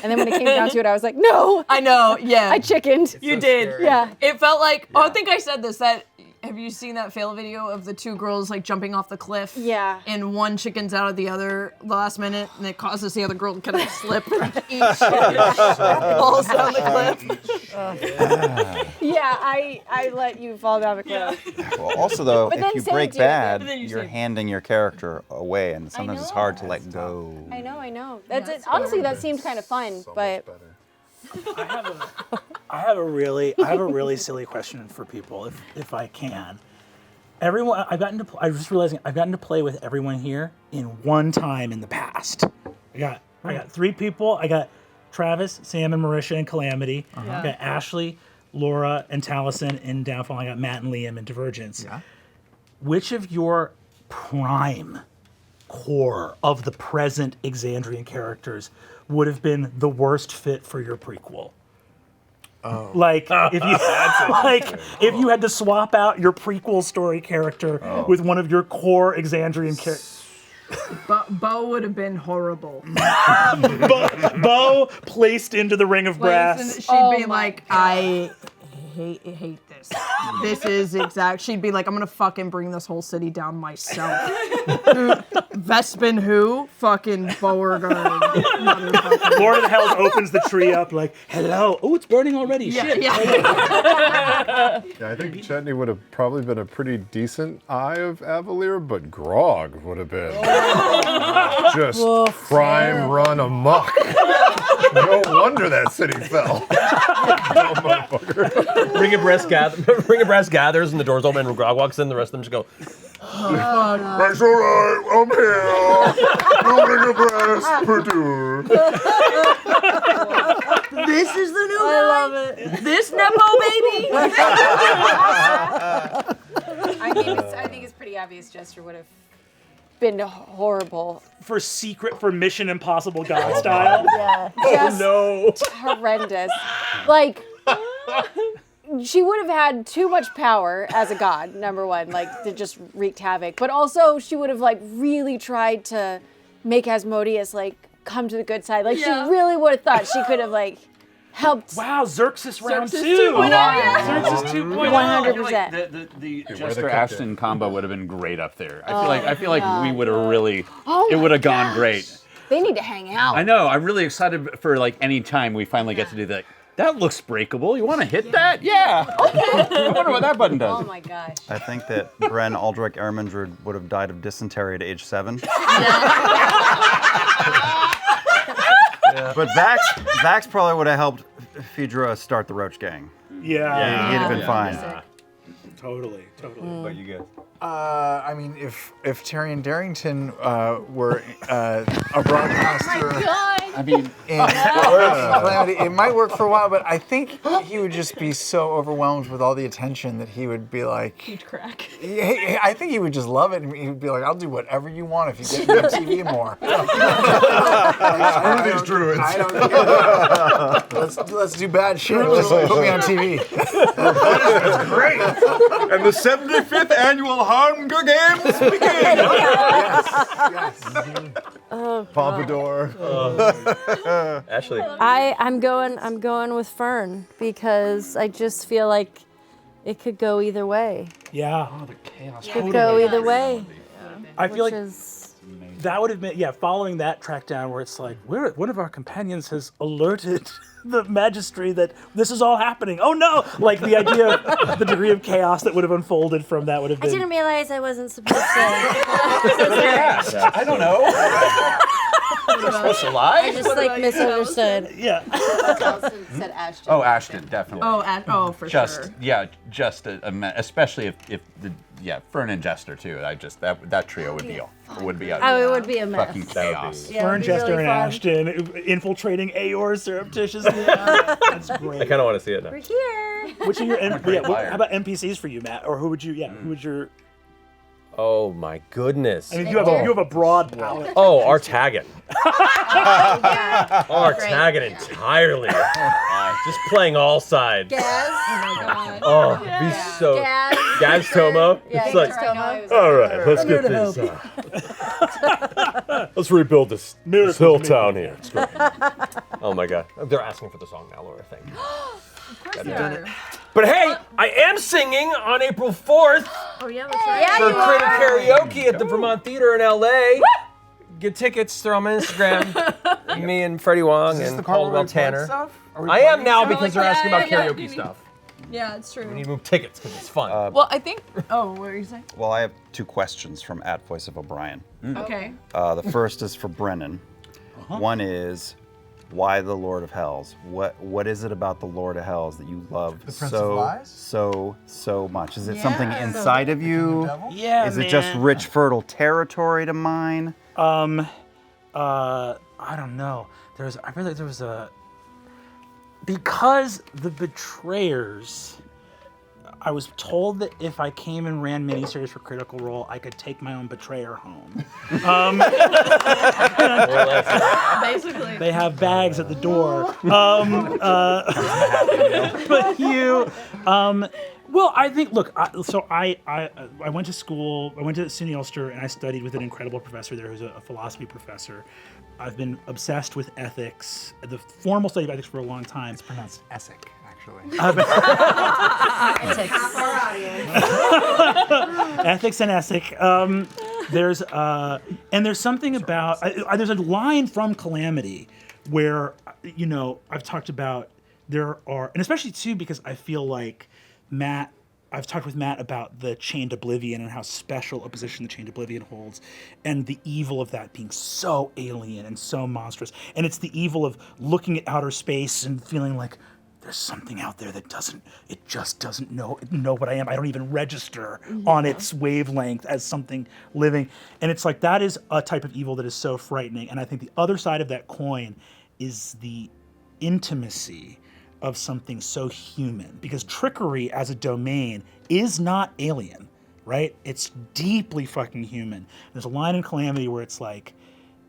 And then when it came down to it, I was like, no. I know, yeah. I chickened. You did. Yeah. It felt like, I think I said this, that, have you seen that fail video of the two girls like jumping off the cliff? Yeah. And one chickens out of the other the last minute, and it causes the other girl to kind of slip and eat falls down the cliff. Yeah, I let you fall down the cliff. Well, also though, But then if you save break it. bad, But then you you're save it. handing your character away, and sometimes it's hard to let go. I know. That's it. Honestly, that seemed kind of fun, but I have a really silly question for people, if I can. Everyone, I was just realizing I've gotten to play with everyone here in one time in the past. I got 3 people. I got Travis, Sam, and Marisha in Calamity. I got Ashley, Laura, and Taliesin in Downfall. I got Matt and Liam in Divergence. Yeah. Which of your prime core of the present Exandrian characters would have been the worst fit for your prequel? Oh. Like if you had to swap out your prequel story character with one of your core Exandrian characters. Bo would have been horrible. Bo placed into the ring of brass. She'd be like, I hate this. This is exact. She'd be like, I'm gonna fucking bring this whole city down myself. Vespin who? Fucking Beauregard. Lord of the Hells opens the tree up like, hello. Oh, it's burning already. Shit. Yeah, I think Chetney would have probably been a pretty decent Eye of Avalier, but Grog would have been just crime run amok. No wonder that city fell. Dumb motherfucker. Ring of brass gathers, and the doors open, and Grog walks in. The rest of them just go. That's all right. I'm here. No ring of brass, Purdue. This is the new I love it. This Nepo baby. I think it's pretty obvious Jester would have been horrible. For Mission Impossible God style. Yeah. Oh Just horrendous. Like, she would have had too much power as a god, number one, like, to just wreak havoc. But also, she would have, like, really tried to make Asmodeus, like, come to the good side. Like, she really would have thought she could have, like, helped. Wow, Xerxes round Xerxes 2. 2.0, yeah. Xerxes 2.0. 100%. The where Jester they cooked Ashton combo would have been great up there. I feel like God, we would have really. Oh it would have my gone gosh. great. They need to hang out. I know. I'm really excited for like any time we finally get to do that. That looks breakable. You want to hit that? Yeah. Okay. I wonder what that button does. Oh my gosh. I think that Bren Aldrich Ermindred would have died of dysentery at age 7. But Vax probably would have helped Phaedra start the Roach Gang. Yeah. He'd have been fine. Yeah. Totally. What about you guys? I mean, if Tyrion Darrington were a broadcaster, I mean, Calamity, it might work for a while, but I think he would just be so overwhelmed with all the attention that he would be like, He'd crack. I think he would just love it, and he would be like, "I'll do whatever you want if you get me on TV more." Screw these druids. I don't let's do bad shit. Just put me on TV. That's great. And the 75th annual Hunger Games begin. Oh, Pompadour. Ashley. I'm going with Fern because I just feel like it could go either way. Yeah. Oh, the chaos. It could go either way. I feel like is... that would have been, following that track down where it's like, one of our companions has alerted the magistry that this is all happening. Oh no! Like the idea of the degree of chaos that would have unfolded from that would have I been. didn't realize I wasn't supposed to. I don't know. You're supposed to lie? I just like misunderstood. Yeah. Said Ashton. Oh, Ashton, definitely. For just, sure. Yeah, just especially if the Fern and Jester too. That trio would be it would be would be a mess. fucking chaos. Yeah, Fern, it'd be Jester, really and fun. Ashton infiltrating Aor surreptitiously. That's great. I kind of want to see it now. We're here. Which are your great how liar. about NPCs for you, Matt? Or who would you? Yeah, who would your? Oh my goodness. I mean, you have a broad palette. Oh, Artagan. Artagan entirely. Just playing all sides. Gaz. Oh my god. Oh, be so. Gaz Tomo. Yeah, It's like, Tomo. all right, let's get this. Let's rebuild this hill town here. It's great. Oh my god. They're asking for the song now, Laura. Thank you. But hey, I am singing on April 4th Oh yeah, that's right. for Critter Karaoke at the Vermont Theater in LA. Get tickets, throw them on Instagram. Me and Freddie Wong and Caldwell Tanner. I am now because they're asking about karaoke stuff. Yeah, it's true. We need to move tickets because it's fun. Well, I think. Oh, what were you saying? Well, I have 2 questions from @Voice of O'Brien. Okay. The first is for Brennan. One is, why the Lord of Hells? What is it about the Lord of Hells that you love The Prince of Lies? so much? Is it something inside of you? Yeah, Is it just rich, fertile territory to mine? I don't know. I feel like there was because the Betrayers. I was told that if I came and ran miniseries for Critical Role, I could take my own betrayer home. Basically. They have bags at the door. But you, well, I think. Look, I went to school. I went to SUNY Ulster, and I studied with an incredible professor there, who's a philosophy professor. I've been obsessed with ethics, the formal study of ethics for a long time. It's pronounced Essek, actually. Ethics and Essek. There's something about there's a line from Calamity where I've talked about there are, and especially too because I feel like I've talked with Matt about the Chained Oblivion and how special a position the Chained Oblivion holds, and the evil of that being so alien and so monstrous. And it's the evil of looking at outer space and feeling like there's something out there that just doesn't know what I am. I don't even register on its wavelength as something living. And it's like that is a type of evil that is so frightening. And I think the other side of that coin is the intimacy of something so human, because trickery as a domain is not alien, right? It's deeply fucking human. There's a line in Calamity where it's like,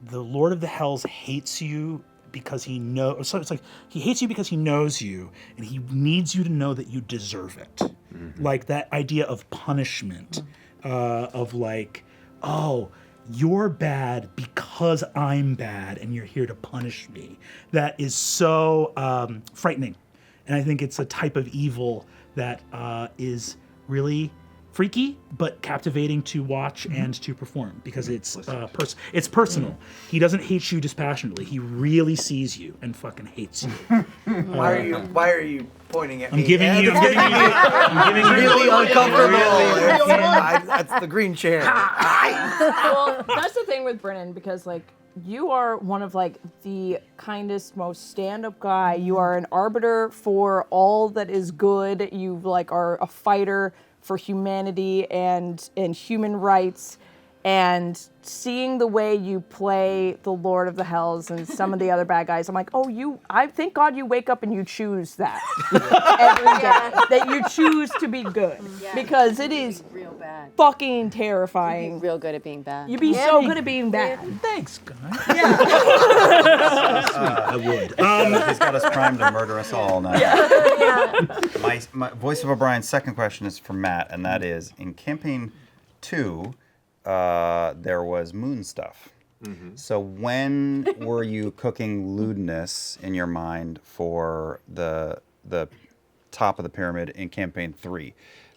the Lord of the Hells hates you because he knows. So it's like he hates you because he knows you, and he needs you to know that you deserve it. Mm-hmm. Like that idea of punishment, of like, oh, you're bad because I'm bad and you're here to punish me. That is so frightening. And I think it's a type of evil that is really freaky but captivating to watch and to perform because it's personal. He doesn't hate you dispassionately. He really sees you and fucking hates you. Why are you pointing at me? I'm giving you really uncomfortable. That's the green chair. Well, that's the thing with Brennan because like you are one of like the kindest, most stand-up guy. You are an arbiter for all that is good. You like are a fighter for humanity and human rights. And seeing the way you play the Lord of the Hells and some of the other bad guys, I'm like, I thank God you wake up and you choose that every day. That you choose to be good. Because it is real bad. Fucking terrifying. You'd be real good at being bad. You'd be so good at being bad. Thanks, guys. I would. He's got us primed to murder us all now. My Voice of O'Brien's second question is for Matt, and that is, in Campaign 2, there was moon stuff. Mm-hmm. So when were you cooking lewdness in your mind for the top of the pyramid in Campaign 3?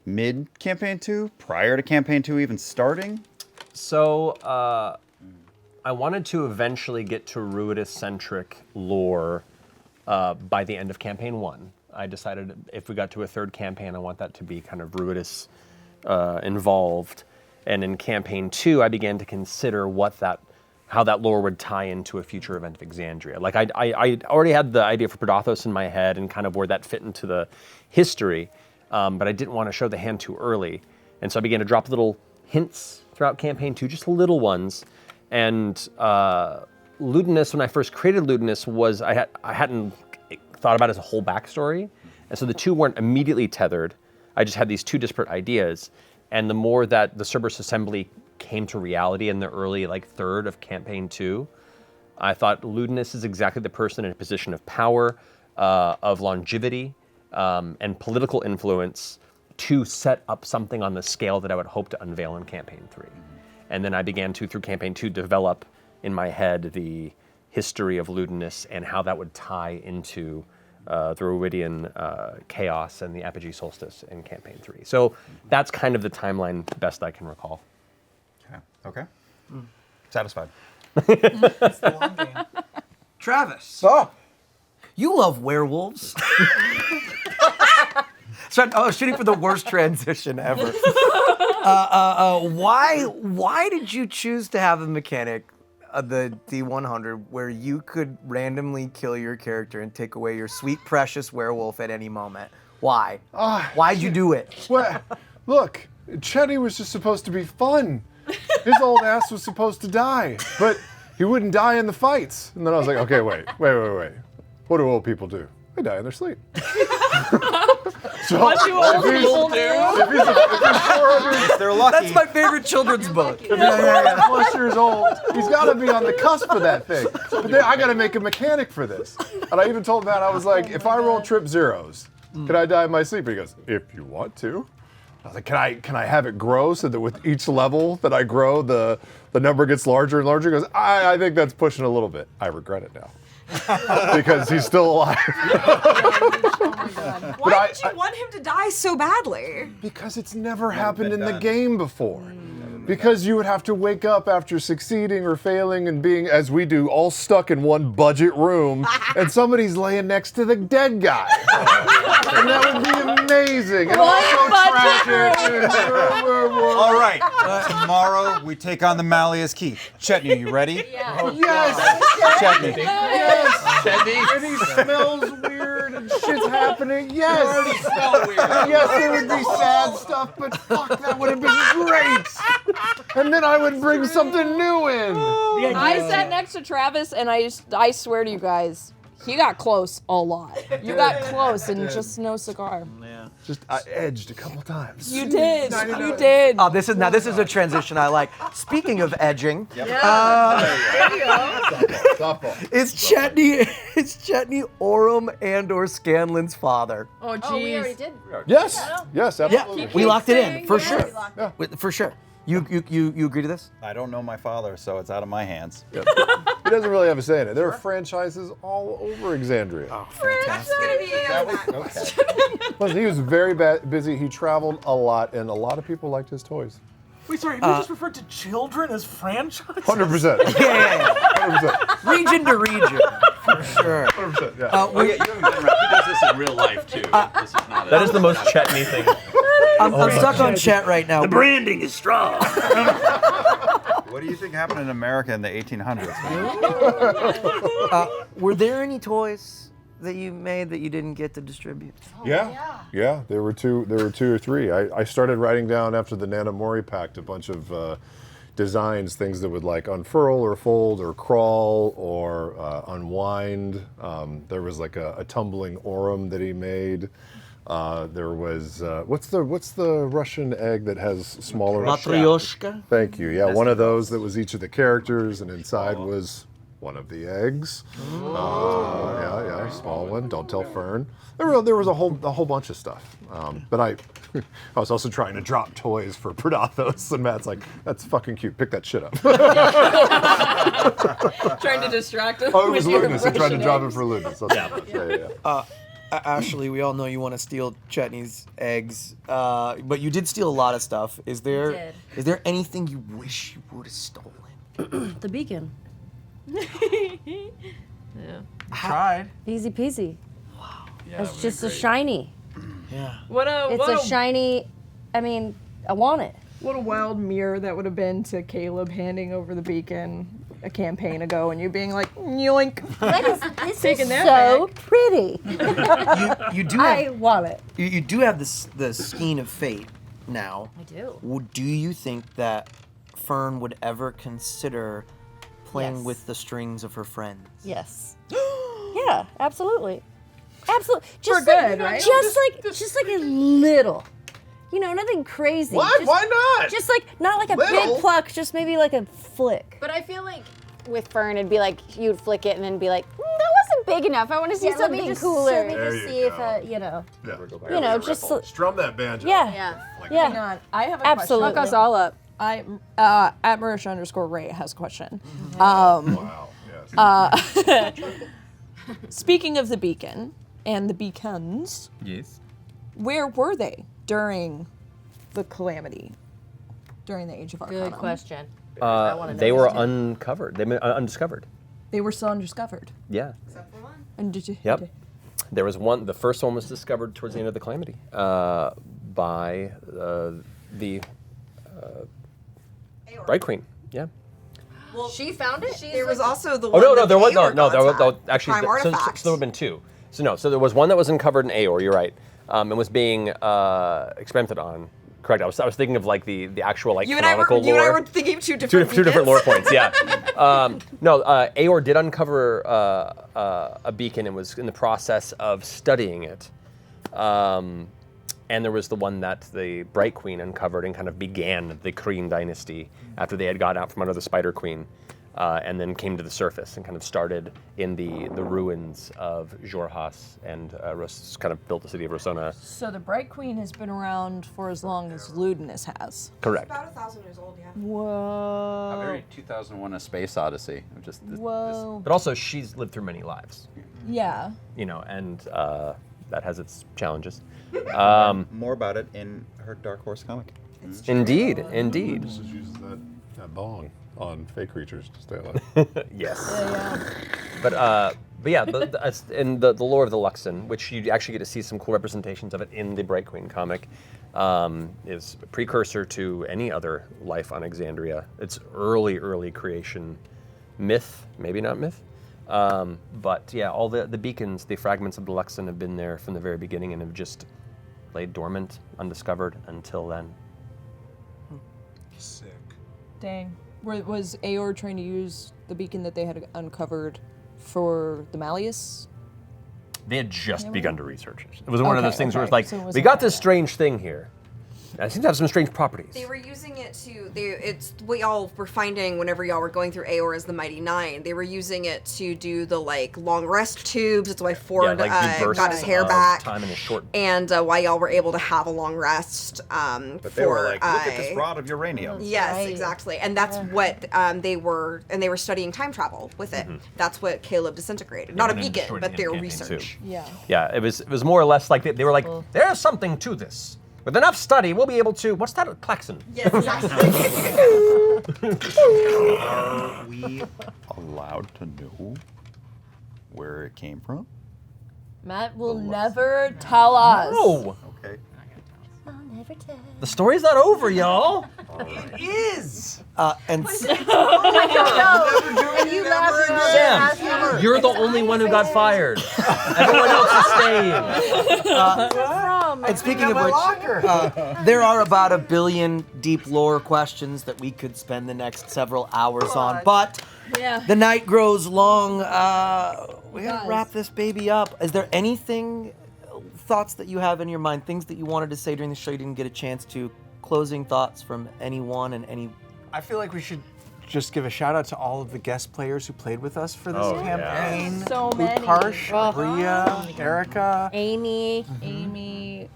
Mid Campaign 2? Prior to Campaign 2 even starting? So I wanted to eventually get to Ruidus-centric lore by the end of Campaign 1. I decided if we got to a third campaign, I want that to be kind of Ruidus involved. And in Campaign 2, I began to consider how that lore would tie into a future event of Exandria. Like I already had the idea for Predathos in my head and kind of where that fit into the history, but I didn't want to show the hand too early. And so I began to drop little hints throughout Campaign 2, just little ones. And lewdness, when I first created lewdness, was I hadn't thought about it as a whole backstory. And so the two weren't immediately tethered. I just had these two disparate ideas. And the more that the Cerberus Assembly came to reality in the early third of Campaign 2, I thought lewdness is exactly the person in a position of power, of longevity, and political influence to set up something on the scale that I would hope to unveil in Campaign 3. And then I began to, through Campaign 2, develop in my head the history of lewdness and how that would tie into the Ruidian chaos and the apogee solstice in Campaign 3. So that's kind of the timeline best I can recall. Okay. Satisfied. It's the long game. Travis. You love werewolves. Shooting for the worst transition ever. Why did you choose to have a mechanic, the D100, where you could randomly kill your character and take away your sweet, precious werewolf at any moment? Why? Why'd you do it? Well, look, Chetty was just supposed to be fun. His old ass was supposed to die, but he wouldn't die in the fights. And then I was like, okay, wait. What do old people do? They die in their sleep. So What do old people do? If he's 400, they're lucky. That's my favorite children's book. If he's 400 plus years old, he's got to be on the cusp of that thing. But then I got to make a mechanic for this. And I even told Matt, I was like, if I roll trip zeros, can I die in my sleep? And he goes, if you want to. I was like, can I have it grow so that with each level that I grow, the number gets larger and larger? He goes, I think that's pushing a little bit. I regret it now. Because he's still alive. Why did you want him to die so badly? Because it's never happened in the game before. Because you would have to wake up after succeeding or failing and being, as we do, all stuck in one budget room, and somebody's laying next to the dead guy. And that would be amazing. And also tragic. All right. Tomorrow we take on the Malleus Key. Chetney, you ready? Yes! Chetney. Yes! Chetney. And he smells weird and shit's happening. Yes! You already smell weird. Yes, there would be sad stuff, but fuck, that would have been great! And then I would bring something new in. I sat next to Travis, and I swear to you guys, he got close a lot. You got close, and just no cigar. Yeah. Just I edged a couple times. You did. You did. Oh, this is a transition I like. Speaking of edging, is Chetney Orem and/or Scanlan's father? Oh, geez. Oh, we already did. Yes, yes, absolutely. Yeah, we locked it in for sure. For sure. You agree to this? I don't know my father, so it's out of my hands. Yep. He doesn't really have a say in it. There are franchises all over Exandria. Oh, fantastic. Listen, he was very busy. He traveled a lot, and a lot of people liked his toys. Wait, sorry, have you just referred to children as franchises? 100%. Yeah. 100%. Region to region, for sure. 100%, yeah. Yeah, you haven't been around. He does this in real life, too. This is not That is the most Chetney thing. I'm stuck on chat right now. The branding is strong. What do you think happened in America in the 1800s? Were there any toys that you made that you didn't get to distribute? Yeah. There were two or three. I started writing down after the Nana Mori Pact a bunch of designs, things that would like unfurl or fold or crawl or unwind. There was like a tumbling Aurum that he made. There was what's the Russian egg that has smaller? Matryoshka. Thank you. Yeah, one of those that was each of the characters, and inside was one of the eggs. Yeah, small one. Don't tell Fern. There was a whole bunch of stuff. But I was also trying to drop toys for Predathos, and Matt's like, "That's fucking cute. Pick that shit up." Trying to distract him. Oh, it was with your Ludinus. I tried to Russian drop it eggs. for Ludinus. Yeah. Ashley, we all know you want to steal Chetney's eggs, but you did steal a lot of stuff. Is there anything you wish you would have stolen? The beacon. Yeah. Tried. Easy peasy. Wow. Yeah, it's just a shiny. Yeah. It's a shiny. I mean, I want it. What a wild mirror that would have been to Caleb handing over the beacon a campaign ago, and you being like, yoink. This Taking is that so back. pretty. You do have, I want it. You do have the skein of fate now. I do. Do you think that Fern would ever consider playing Yes. with the strings of her friends? Yes. Yeah, absolutely. Absolutely. For good, right? Just like a little. You know, nothing crazy. What? Just- Why not? Just like, not like a Little? big pluck, just maybe like a flick. But I feel like with Fern, it'd be like you'd flick it and then be like, that wasn't big enough. I want to see something cooler. Let me There just you see if, go. you know. Yeah. You know, just. Strum that banjo. Yeah. Yeah. Hang on. I have a Absolutely. question. Fuck us all up. I at Marisha_Ray has a question. Wow. Yes. Speaking of the beacon and the beacons, Yes. where were they during the Calamity? During the Age of Arcanum? Good question. I wanna know They were this too. uncovered. They've been undiscovered. They were still undiscovered. Yeah. And did you? Yep. There was one. The first one was discovered towards the end of the Calamity by the Bright Queen. Yeah. Well, She found it? there was also the Oh one no, that there was Aor no. There was got, actually. prime So artifact. there have been two. So there was one that was uncovered in Aor. You're right, and was being experimented on. Correct. I was thinking of like the actual like canonical lore. You and I were thinking of two different Two different lore beacons. points, yeah. Aor did uncover a beacon and was in the process of studying it. And there was the one that the Bright Queen uncovered and kind of began the Kryn dynasty after they had got out from under the Spider Queen, and then came to the surface and kind of started in the ruins of Xhorhas and kind of built the city of Rossona. So the Bright Queen has been around for as long as Ludinus has. Correct. About 1,000 years old, yeah. Whoa. A very 2001: A Space Odyssey. Whoa. But also, she's lived through many lives. Yeah. You know, and that has its challenges. More about it in her Dark Horse comic. Indeed. Just uses that bong on fake creatures to stay alive. Yes. Yeah. But yeah, in the lore of the Luxon, which you actually get to see some cool representations of it in the Bright Queen comic, is a precursor to any other life on Exandria. It's early creation myth, maybe not myth. But yeah, all the beacons, the fragments of the Luxon have been there from the very beginning and have just laid dormant, undiscovered until then. Sick. Dang. Was Aor trying to use the beacon that they had uncovered for the Malleus? They had just begun to research it. It was one of Okay, those things where okay. it's like, So it we wasn't got that this strange thing here. It seems to have some strange properties. They were using it to. It's what y'all were finding whenever y'all were going through Aor as the Mighty Nine. They were using it to do the like long rest tubes. That's why Ford got his hair back. Time in a short. And why y'all were able to have a long rest. But they were like, look at this rod of uranium. Yes, exactly. And that's what they were studying time travel with it. That's what Caleb disintegrated. Not a beacon, but their research. Yeah, it was more or less like they were like, there's something to this. With enough study, we'll be able to. What's that? Klaxon. Yes, Are we allowed to know where it came from? Matt will never tell us. No. Okay. I'll never tell. The story's not over, y'all. It is. Oh my God, no. And you laughed. Sam, you're the only one who got fired. Everyone else is staying. And speaking of which, there are about 1 billion deep lore questions that we could spend the next several hours on, but the night grows long. We gotta wrap this baby up. Is there anything, thoughts that you have in your mind, things that you wanted to say during the show you didn't get a chance to, closing thoughts from anyone and any... I feel like we should just give a shout out to all of the guest players who played with us for this campaign. So many. Karsh, Bria, Erica, Amy, Emily,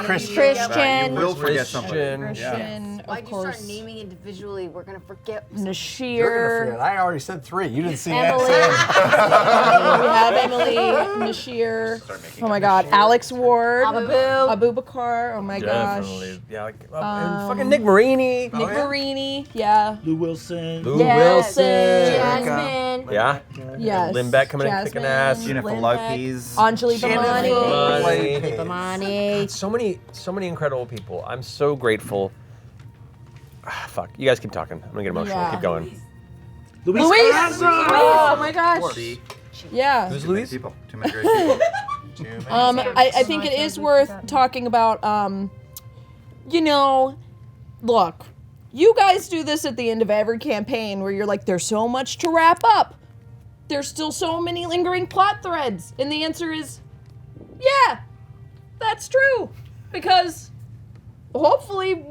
Christian. You will forget something. Christian, Why'd of you start course. naming individually? We're gonna forget. Nashir. You're gonna forget. I already said 3. You didn't see Emily. We have Emily, Nashir. Oh my God, Alex Ward, Abu Bakar. Oh my gosh. Definitely. Yeah, like, fucking Nick Marini. Nick Marini. Yeah. Lou Wilson. Lou Wilson. Jasmine. Yeah. Yes. Lynn Beck coming in kicking ass. Jennifer Lynn Lopez. Anjali Bhamani. Bhamani. So many incredible people. I'm so grateful. Fuck. You guys keep talking. I'm gonna get emotional. Yeah. Keep going. Luis. Oh my gosh. Yeah. Who's Luis? Too many great people. I think it is worth talking about, look, you guys do this at the end of every campaign where you're like, there's so much to wrap up. There's still so many lingering plot threads. And the answer is, yeah, that's true. Because hopefully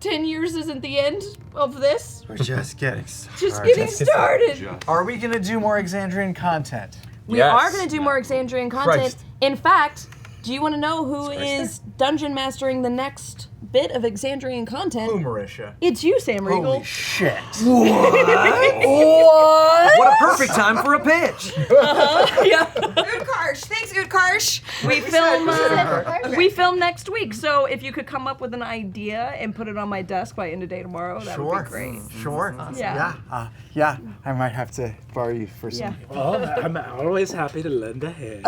10 years isn't the end of this. We're just getting started. Just getting started. Are we gonna do more Exandrian content? We are going to do more Exandrian content. Christ. In fact, do you want to know who is dungeon mastering the next bit of Exandrian content? Who, Marisha? It's you, Sam Riegel. Holy shit. What? What a perfect time for a pitch. Yeah. Udkarsh. Thanks, Udkarsh. We film next week, so if you could come up with an idea and put it on my desk by end of day tomorrow, that would be great. Sure. Yeah. Yeah. I might have to borrow you for some. Oh, I'm always happy to lend a hand.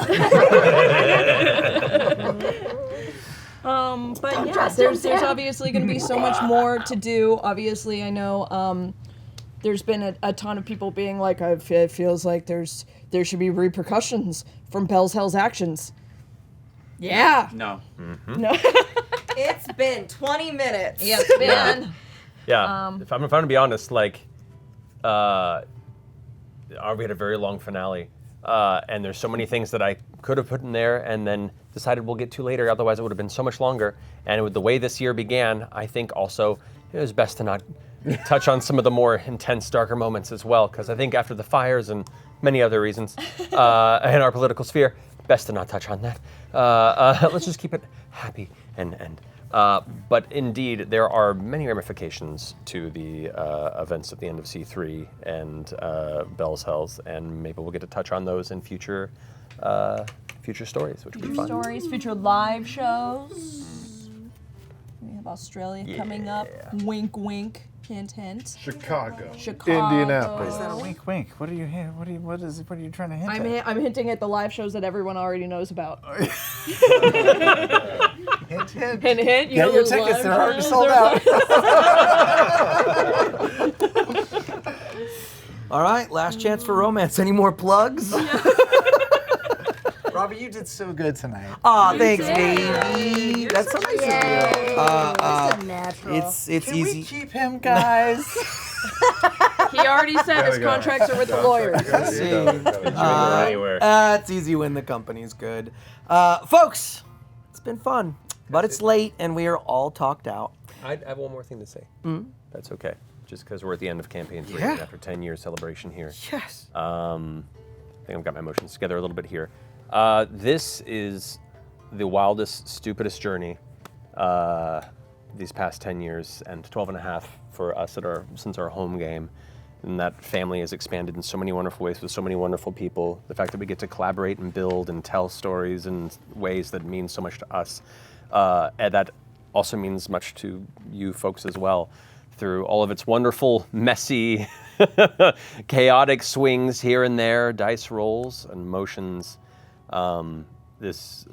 But yeah, there's obviously going to be so much more to do. Obviously, I know there's been a ton of people being like, it feels like there should be repercussions from Bell's Hell's actions. Yeah. No. No. It's been 20 minutes. Yeah, it's been. Yeah. If I'm trying to be honest, like, we had a very long finale, and there's so many things that I could have put in there and then decided we'll get to later. Otherwise, it would have been so much longer. And with the way this year began, I think also it was best to not touch on some of the more intense, darker moments as well, because I think after the fires and many other reasons in our political sphere, best to not touch on that. Let's just keep it happy and end. But indeed, there are many ramifications to the events at the end of C3 and Bell's Hells, and maybe we'll get to touch on those in future stories, which will be fun. Stories, future live shows. We have Australia coming up. Wink, wink. Hint, hint. Chicago. What Indianapolis. is that a wink, wink? What are you trying to hint at? I'm hinting at the live shows that everyone already knows about. Hint, hint. Hint, hint. Get your tickets. They're already sold out. All right, last chance for romance. Any more plugs? Robbie, you did so good tonight. Aw, thanks, baby. That's so nice of you. Just a natural. It's Can easy. we keep him, guys? He already said his contracts are with the lawyers. It's easy when the company's good. Folks, it's been fun. but it's late and we are all talked out. I have one more thing to say. Mm. That's okay. Just because we're at the end of campaign 3 Yeah. and after 10 years celebration here. Yes. I think I've got my emotions together a little bit here. This is the wildest, stupidest journey these past 10 years and 12 and a half for us since our home game. And that family has expanded in so many wonderful ways with so many wonderful people. The fact that we get to collaborate and build and tell stories in ways that mean so much to us. And that also means much to you folks as well. Through all of its wonderful, messy, chaotic swings here and there, dice rolls and motions. This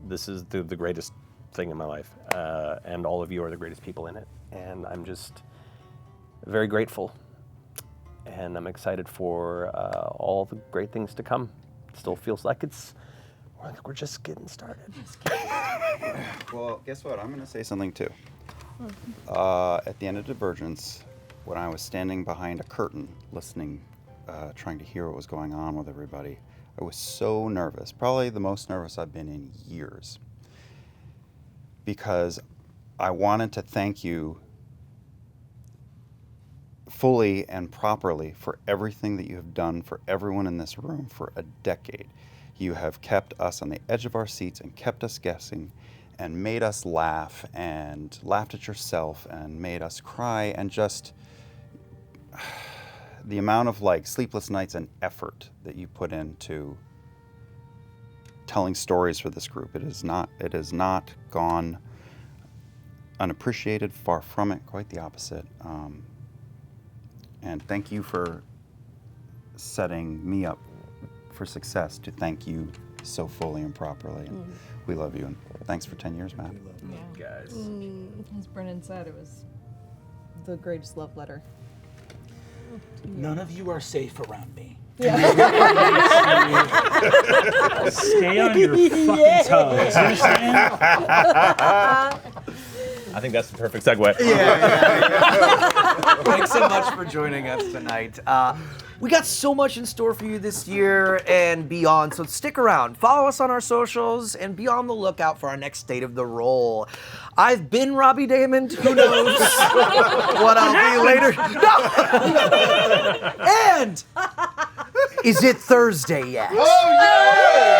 is the greatest thing in my life. And all of you are the greatest people in it. And I'm just very grateful. And I'm excited for all the great things to come. It still feels like we're just getting started. Well, guess what? I'm going to say something too. At the end of Divergence, when I was standing behind a curtain, listening, trying to hear what was going on with everybody, I was so nervous, probably the most nervous I've been in years, because I wanted to thank you fully and properly for everything that you have done for everyone in this room for a decade. You have kept us on the edge of our seats and kept us guessing and made us laugh and laughed at yourself and made us cry, and just the amount of sleepless nights and effort that you put into telling stories for this group. It has not gone unappreciated, far from it, quite the opposite. And thank you for setting me up for success to thank you so fully and properly. And we love you, and thanks for 10 years, Matt. We love you guys. As Brennan said, it was the greatest love letter. None of you are safe around me. Yeah. Stay on your fucking toes. You understand? I think that's the perfect segue. Thanks so much for joining us tonight. We got so much in store for you this year and beyond, so stick around. Follow us on our socials and be on the lookout for our next State of the Roll. I've been Robbie Damon. Who knows what I'll be later? No! And is it Thursday yet? Oh, yeah!